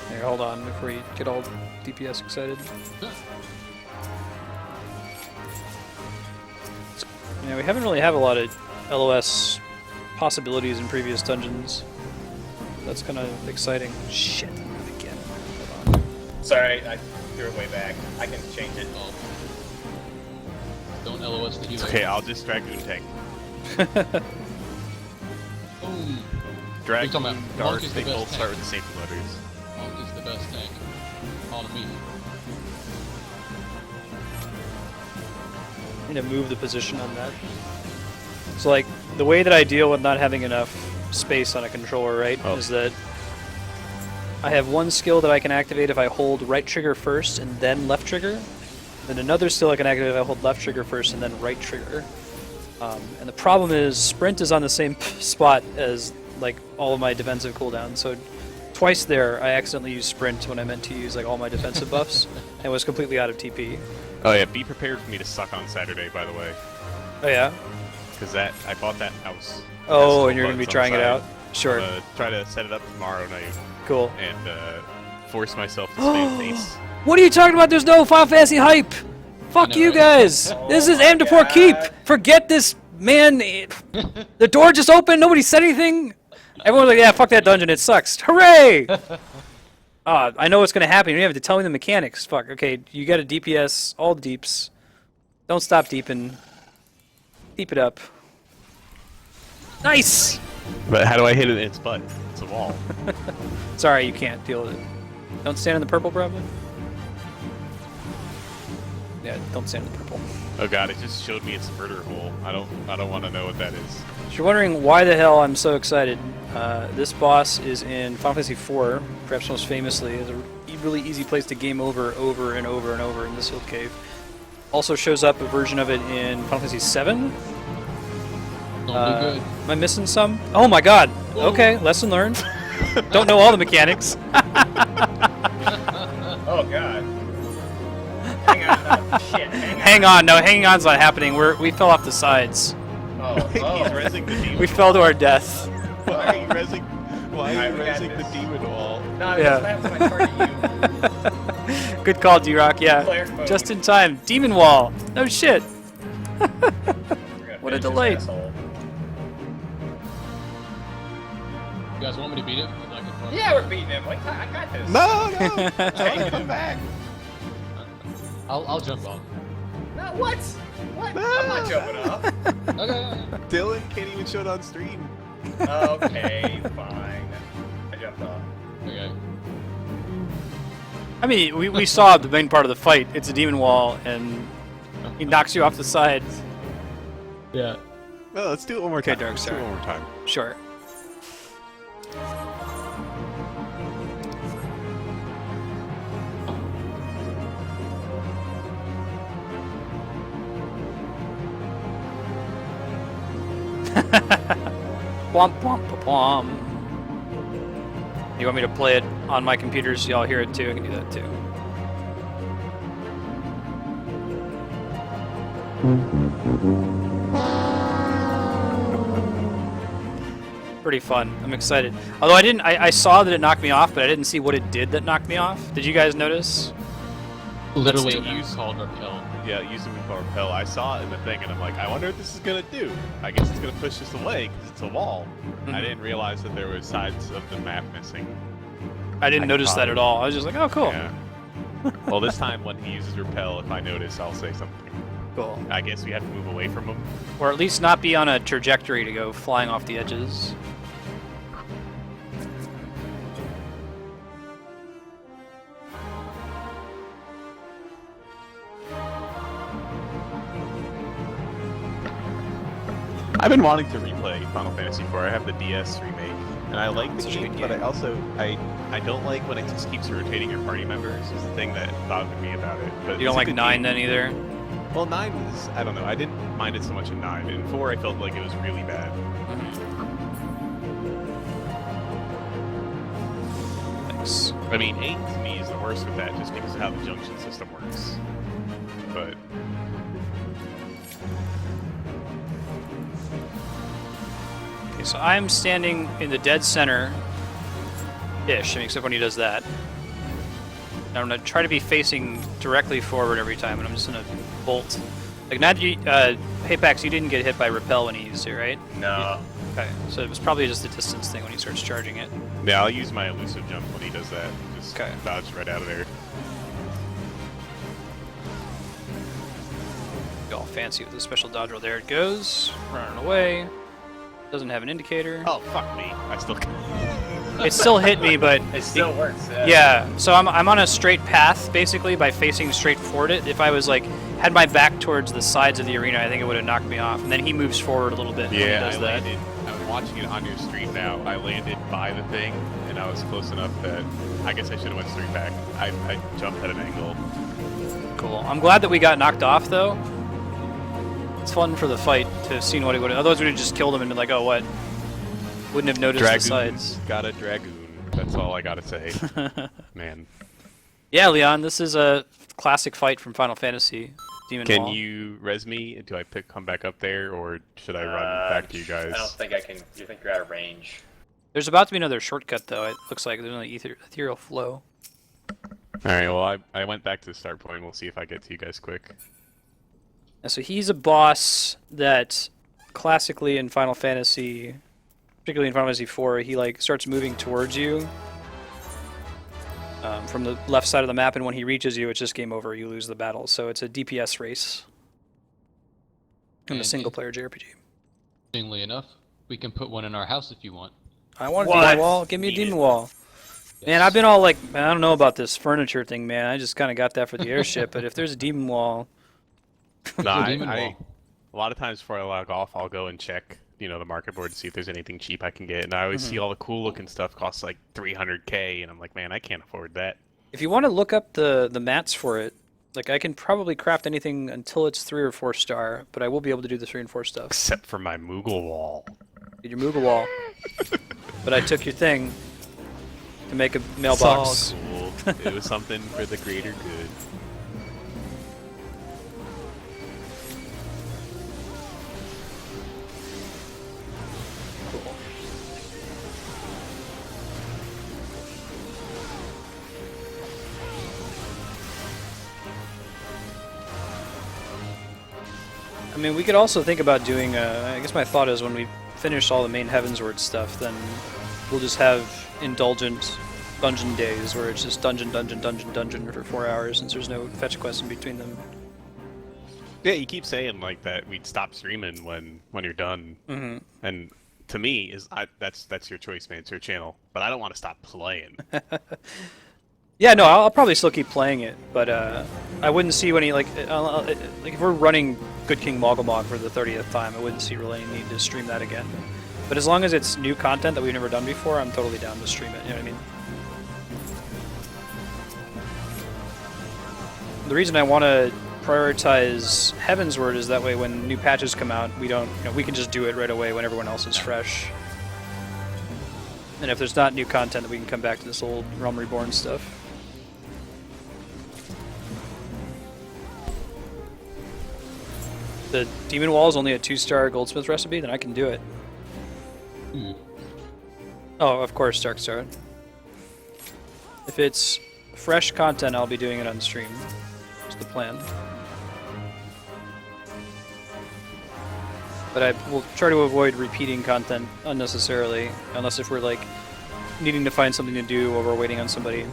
Here, hold on before you get all DPS excited. Yeah, we haven't really have a lot of LOS possibilities in previous dungeons. That's kind of exciting. Shit, again. Hold on. Sorry, I threw it way back. I can change it. Oh. Don't LOS the healer. Okay, I'll just Dragoon tank. Boom. Dragoon, Monk Darth, is the they best both tank. start with the same promoters. Monk is the best tank. On me. I need to move the position on that. So, like, the way that I deal with not having enough space on a controller, right, is that I have one skill that I can activate if I hold right trigger first and then left trigger. Then another skill I can activate if I hold left trigger first and then right trigger. And the problem is sprint is on the same spot as, like, all of my defensive cooldowns. So twice there, I accidentally used sprint when I meant to use, like, all my defensive buffs and was completely out of TP. Oh yeah, be prepared for me to suck on Saturday, by the way. Oh yeah? Because I bought that house. Oh, and you're going to be trying it out? Sure. I'm gonna try to set it up tomorrow night. Cool. And force myself to spam face. What are you talking about? There's no Final Fantasy hype! Fuck you guys! This is Amdapor Keep! Forget this, man! The door just opened, nobody said anything! Everyone's like, yeah, fuck that dungeon, it sucks. Hooray! I know what's gonna happen, you don't have to tell me the mechanics. Fuck, okay, you got a DPS, all deeps. Don't stop deeping. Deep it up. Nice! But how do I hit it in its butt? It's a wall. Sorry, you can't deal with it. Don't stand in the purple, probably? Yeah, don't stand in the purple. Oh god, it just showed me its murder hole. I don't want to know what that is. If you're wondering why the hell I'm so excited, this boss is in Final Fantasy IV, perhaps most famously. It's a really easy place to game over and over in the Sealed Cave. Also shows up a version of it in Final Fantasy VII. Don't be good. Am I missing some? Oh my god! Okay, lesson learned. Don't know all the mechanics. Oh god. Hang on. Oh, shit. Hang on. No, hanging on's not happening. We fell off the sides. Oh. He's rezzing the demon. We fell to our death. Why are you rezzing the demon wall? No, Yeah. that's my target you. Good call, D-Rock. Yeah, Flare mode. just in time. Demon wall. No shit. What a Finish delight. this asshole. You guys want me to beat him? I can probably- Yeah, we're beating him. Like, I got this. No! Tank, come back! I'll jump on. No, what? What? I'm not jumping up. Okay. Dylan can't even show it on stream. Okay, fine. I jumped off. Okay. I mean, we saw the main part of the fight. It's a demon wall, and he knocks you off the side. Yeah. Well, let's do it one more time. Okay, Dark Let's do it Star. one more time. Sure. Womp womp womp. You want me to play it on my computer so y'all hear it too? I can do that too. Pretty fun. I'm excited. Although I saw that it knocked me off, but I didn't see what it did that knocked me off. Did you guys notice? Literally Let's a do move called Repel. Yeah, use a move called Repel. I saw it in the thing, and I'm like, I wonder what this is gonna do. I guess it's gonna push us away because it's a wall. I didn't realize that there were sides of the map missing. I didn't notice that at all. I was just like, oh, cool. Yeah. Well, this time when he uses Repel, if I notice, I'll say something. Cool. I guess we have to move away from him. Or at least not be on a trajectory to go flying off the edges. I've been wanting to replay Final Fantasy IV. I have the DS remake, and I like the Such a game, good but game. I don't like when it just keeps rotating your party members. Is the thing that bothered me about it. But You don't it's a like good 9 game. then either? Well, 9 was, I don't know, I didn't mind it so much in 9. In 4, I felt like it was really bad. Thanks. I mean, 8 to me is the worst with that, just because of how the junction system works. But Okay, so I'm standing in the dead center-ish, except when he does that. And I'm going to try to be facing directly forward every time, and I'm just going to bolt. Like, Haypax, you didn't get hit by repel when he used it, right? No. Okay, so it was probably just a distance thing when he starts charging it. yeah, I'll use my elusive jump when he does that. Just Okay. dodge right out of there. Be all fancy with the special dodge roll. There it goes. Running away. Doesn't have an indicator. Oh, fuck me. I still It still hit me, but It still works. yeah. So I'm on a straight path basically by facing straight forward it. If I was like had my back towards the sides of the arena, I think it would have knocked me off. And then he moves forward a little bit. when he Yeah, does I that. landed. I'm watching it on your stream now. I landed by the thing, and I was close enough that I guess I should have went straight back. I jumped at an angle. Cool. I'm glad that we got knocked off though. It's fun for the fight to have seen what he would have. Otherwise, we'd have just killed him and been like, oh, what? Wouldn't have noticed the sides. Got a dragoon. That's all I gotta say. Man. Yeah, Leon, this is a classic fight from Final Fantasy. Demon Can Wall. you res me? Do I come back up there, or should I run back to you guys? I don't think I can. You think you're out of range? There's about to be another shortcut though. It looks like there's only ethereal flow. Alright, well, I went back to the start point. We'll see if I get to you guys quick. And so he's a boss that classically in Final Fantasy, particularly in Final Fantasy IV, he like starts moving towards you from the left side of the map, and when he reaches you, it's just game over. You lose the battle. So it's a DPS race in a single-player JRPG. Interestingly enough, we can put one in our house if you want. I want a demon wall. Give me a demon wall. Man, I've been all like, I don't know about this furniture thing, man. I just kind of got that for the airship. But if there's a demon wall, No, Demon a wall. lot of times before I log off, I'll go and check, the market board to see if there's anything cheap I can get. And I always see all the cool looking stuff costs like 300K, and I'm like, man, I can't afford that. if you want to look up the mats for it, like I can probably craft anything until it's 3 or 4 star, but I will be able to do the 3 and 4 stuff. Except for my Moogle wall. Did your Moogle wall? But I took your thing to make a mailbox. It's all cool. It was something for the greater good. I mean, we could also think about doing, I guess my thought is when we finish all the main Heavensward stuff, then we'll just have indulgent dungeon days where it's just dungeon for 4 hours since there's no fetch quest in between them. Yeah, you keep saying like that we'd stop streaming when you're done, and to me that's your choice, man. It's your channel, but I don't want to stop playing. Yeah, no, I'll probably still keep playing it, but I wouldn't see any like if we're running Good King Mogulmog for the 30th time, I wouldn't see really any need to stream that again. But as long as it's new content that we've never done before, I'm totally down to stream it. You know what I mean? The reason I want to prioritize Heavensward is that way when new patches come out, we don't, we can just do it right away when everyone else is fresh. And if there's not new content, then we can come back to this old Realm Reborn stuff. The Demon Wall is only a 2-star Goldsmith recipe, then I can do it. Oh, of course, Dark Star. If it's fresh content, I'll be doing it on stream. That's the plan. But I will try to avoid repeating content unnecessarily, unless if we're like needing to find something to do while we're waiting on somebody.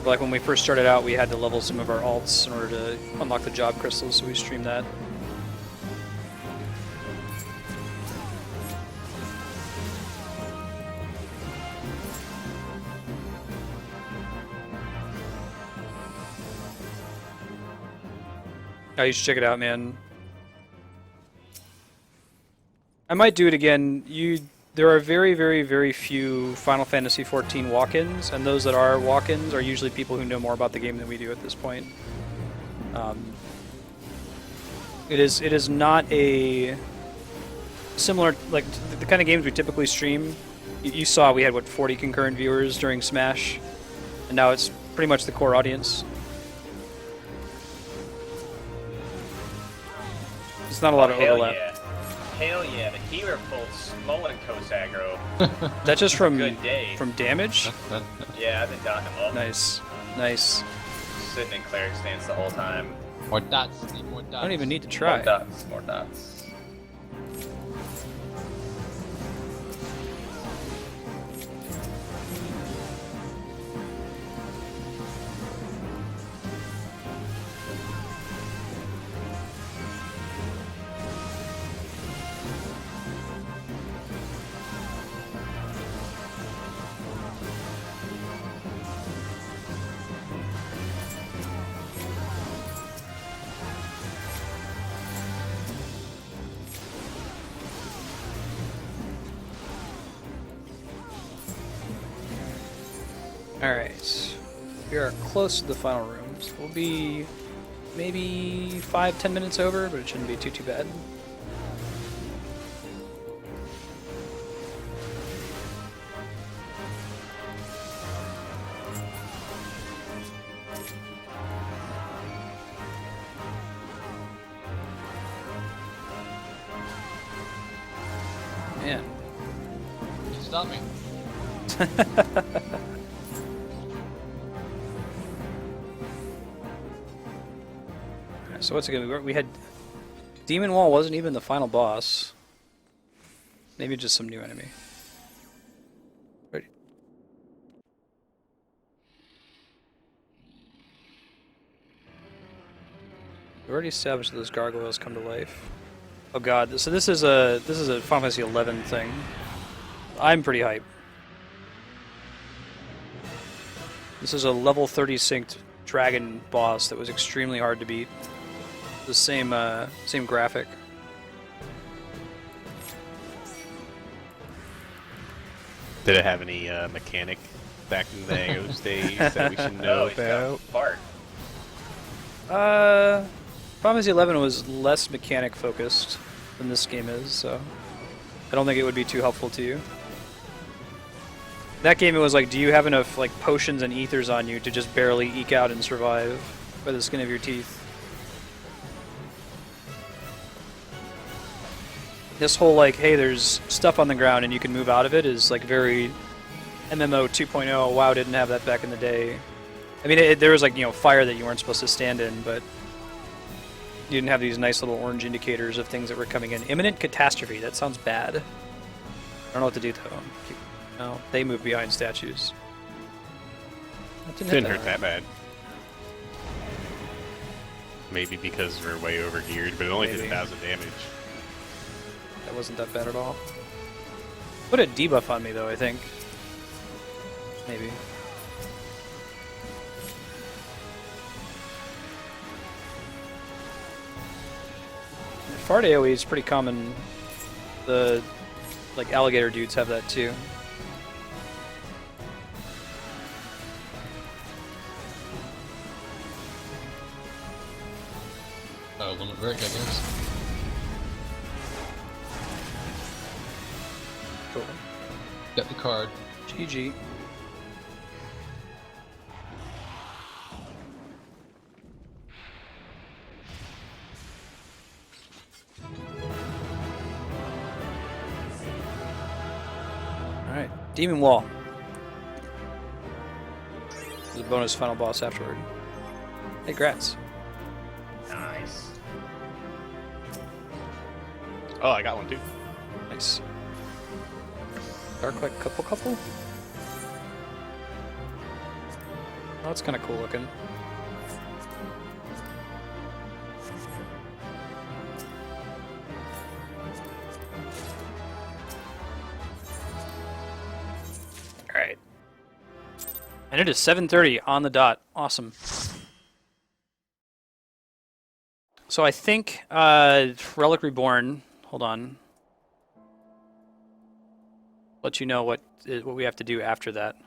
Like when we first started out, we had to level some of our alts in order to unlock the job crystals, so we streamed that. Oh, you should check it out, man. I might do it again. There are very, very, very few Final Fantasy XIV walk-ins, and those that are walk-ins are usually people who know more about the game than we do at this point. It is not a similar, like, the kind of games we typically stream. You saw we had, what, 40 concurrent viewers during Smash, and now it's pretty much the core audience. It's not a lot of overlap. Yeah. Hell yeah, the healer pulled Smolin and Coast aggro. That's just from damage? Yeah, I've been docking him up. Nice. Nice. Sitting in cleric stance the whole time. More dots, need more dots. I don't even need to try. More dots, more dots. Alright. We are close to the final rooms. We'll be maybe 5-10 minutes over, but it shouldn't be too bad. Man. Stop me. So what's it gonna be? We had Demon Wall wasn't even the final boss. Maybe just some new enemy. Ready. We already established that those gargoyles come to life. Oh god! So this is a Final Fantasy 11 thing. I'm pretty hyped. This is a level 30 synced dragon boss that was extremely hard to beat. The same graphic. Did it have any mechanic back in those days that we should know about? Bart. Final Fantasy 11 was less mechanic focused than this game is, so I don't think it would be too helpful to you. That game, it was like, do you have enough like potions and ethers on you to just barely eke out and survive by the skin of your teeth? This whole like, hey, there's stuff on the ground and you can move out of it is like very MMO 2.0. WoW didn't have that back in the day. I mean, there was like, fire that you weren't supposed to stand in, but you didn't have these nice little orange indicators of things that were coming in. Imminent catastrophe, that sounds bad. I don't know what to do though. No, they move behind statues. That didn't hurt that bad. Maybe because we're way over geared, but it only did 1,000 damage. That wasn't that bad at all. Put a debuff on me though, I think. Maybe. Fart AoE is pretty common. The like alligator dudes have that too. Limit break, I guess. Cool. Got the card. GG. Alright, Demon Wall. There's a bonus final boss afterward. Hey, grats. Nice. Oh, I got one too. Nice. Dark like couple? Oh, that's kind of cool looking. Alright. And it is 7:30 on the dot. Awesome. So I think Relic Reborn. Hold on. Let you know what we have to do after that.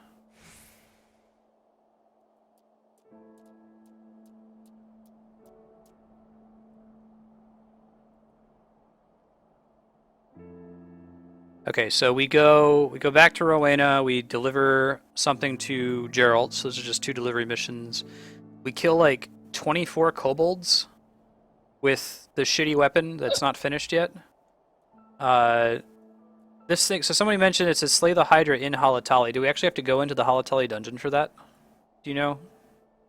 Okay, so we go back to Rowena. We deliver something to Geralt. So those are just 2 delivery missions. We kill like 24 kobolds with the shitty weapon that's not finished yet. This thing. So somebody mentioned it says slay the Hydra in Halatali. Do we actually have to go into the Halatali dungeon for that? Do you know,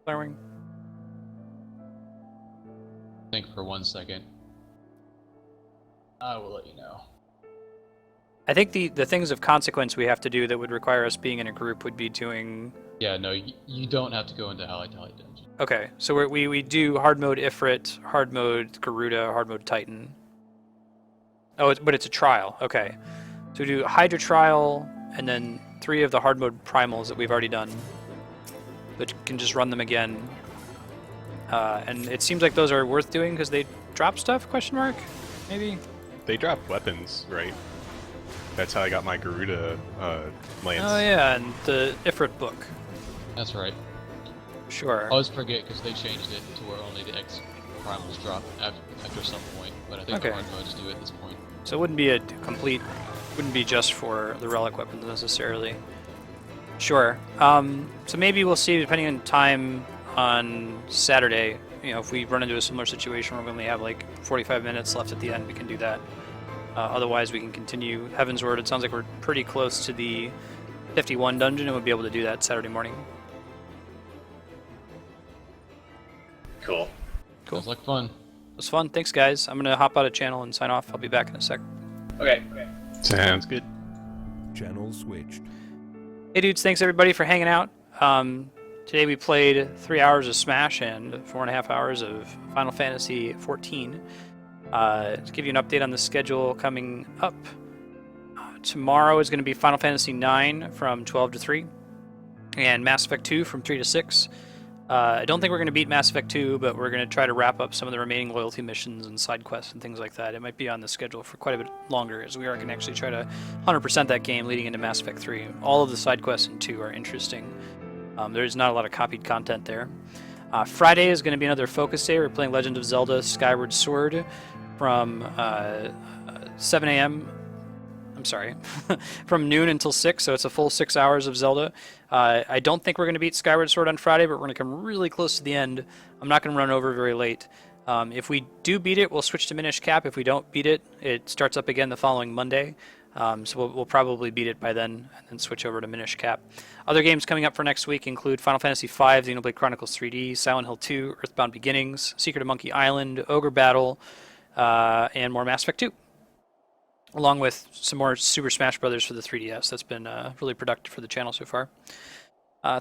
Flarewing? Think for 1 second. I will let you know. I think the things of consequence we have to do that would require us being in a group would be doing... Yeah, no, you don't have to go into Halatali Dungeon. Okay, so we do hard mode Ifrit, hard mode Garuda, hard mode Titan. Oh, but it's a trial. Okay. So we do Hydra trial, and then 3 of the hard mode primals that we've already done. But can just run them again. And it seems like those are worth doing because they drop stuff, question mark? Maybe? They drop weapons, right? That's how I got my Garuda lance. Oh yeah, and the Ifrit book. That's right. Sure. I always forget because they changed it to where only the X primals drop after some point, but I think the hard modes do at this point. So it wouldn't be a complete, wouldn't be just for the relic weapons necessarily. Sure. So maybe we'll see, depending on time on Saturday. You know, if we run into a similar situation where we only have like 45 minutes left at the end, we can do that. Otherwise, we can continue Heavensward. It sounds like we're pretty close to the 51 dungeon, and we'll be able to do that Saturday morning. Cool. Sounds like fun. It was fun. Thanks, guys. I'm going to hop out of channel and sign off. I'll be back in a sec. Okay. Sounds good. Channel switched. Hey, dudes. Thanks, everybody, for hanging out. Today we played 3 hours of Smash and 4.5 hours of Final Fantasy XIV. To give you an update on the schedule coming up, tomorrow is going to be Final Fantasy IX from 12 to 3, and Mass Effect 2 from 3 to 6. I don't think we're going to beat Mass Effect 2, but we're going to try to wrap up some of the remaining loyalty missions and side quests and things like that. It might be on the schedule for quite a bit longer, as we are going to actually try to 100% that game leading into Mass Effect 3. All of the side quests in 2 are interesting. There's not a lot of copied content there. Friday is going to be another focus day. We're playing Legend of Zelda Skyward Sword from 7 a.m. I'm sorry, from noon until 6, so it's a full 6 hours of Zelda. I don't think we're going to beat Skyward Sword on Friday, but we're going to come really close to the end. I'm not going to run over very late. If we do beat it, we'll switch to Minish Cap. If we don't beat it, it starts up again the following Monday. So we'll probably beat it by then and then switch over to Minish Cap. Other games coming up for next week include Final Fantasy V, Xenoblade Chronicles 3D, Silent Hill 2, Earthbound Beginnings, Secret of Monkey Island, Ogre Battle, and more Mass Effect 2. Along with some more Super Smash Bros. For the 3DS. That's been really productive for the channel so far.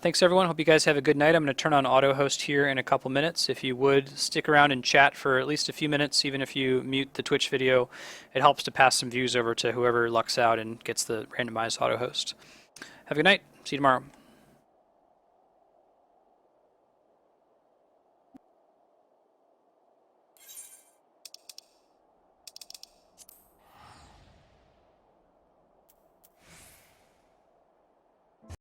Thanks, everyone. Hope you guys have a good night. I'm going to turn on auto host here in a couple minutes. If you would, stick around and chat for at least a few minutes, even if you mute the Twitch video. It helps to pass some views over to whoever lucks out and gets the randomized auto host. Have a good night. See you tomorrow.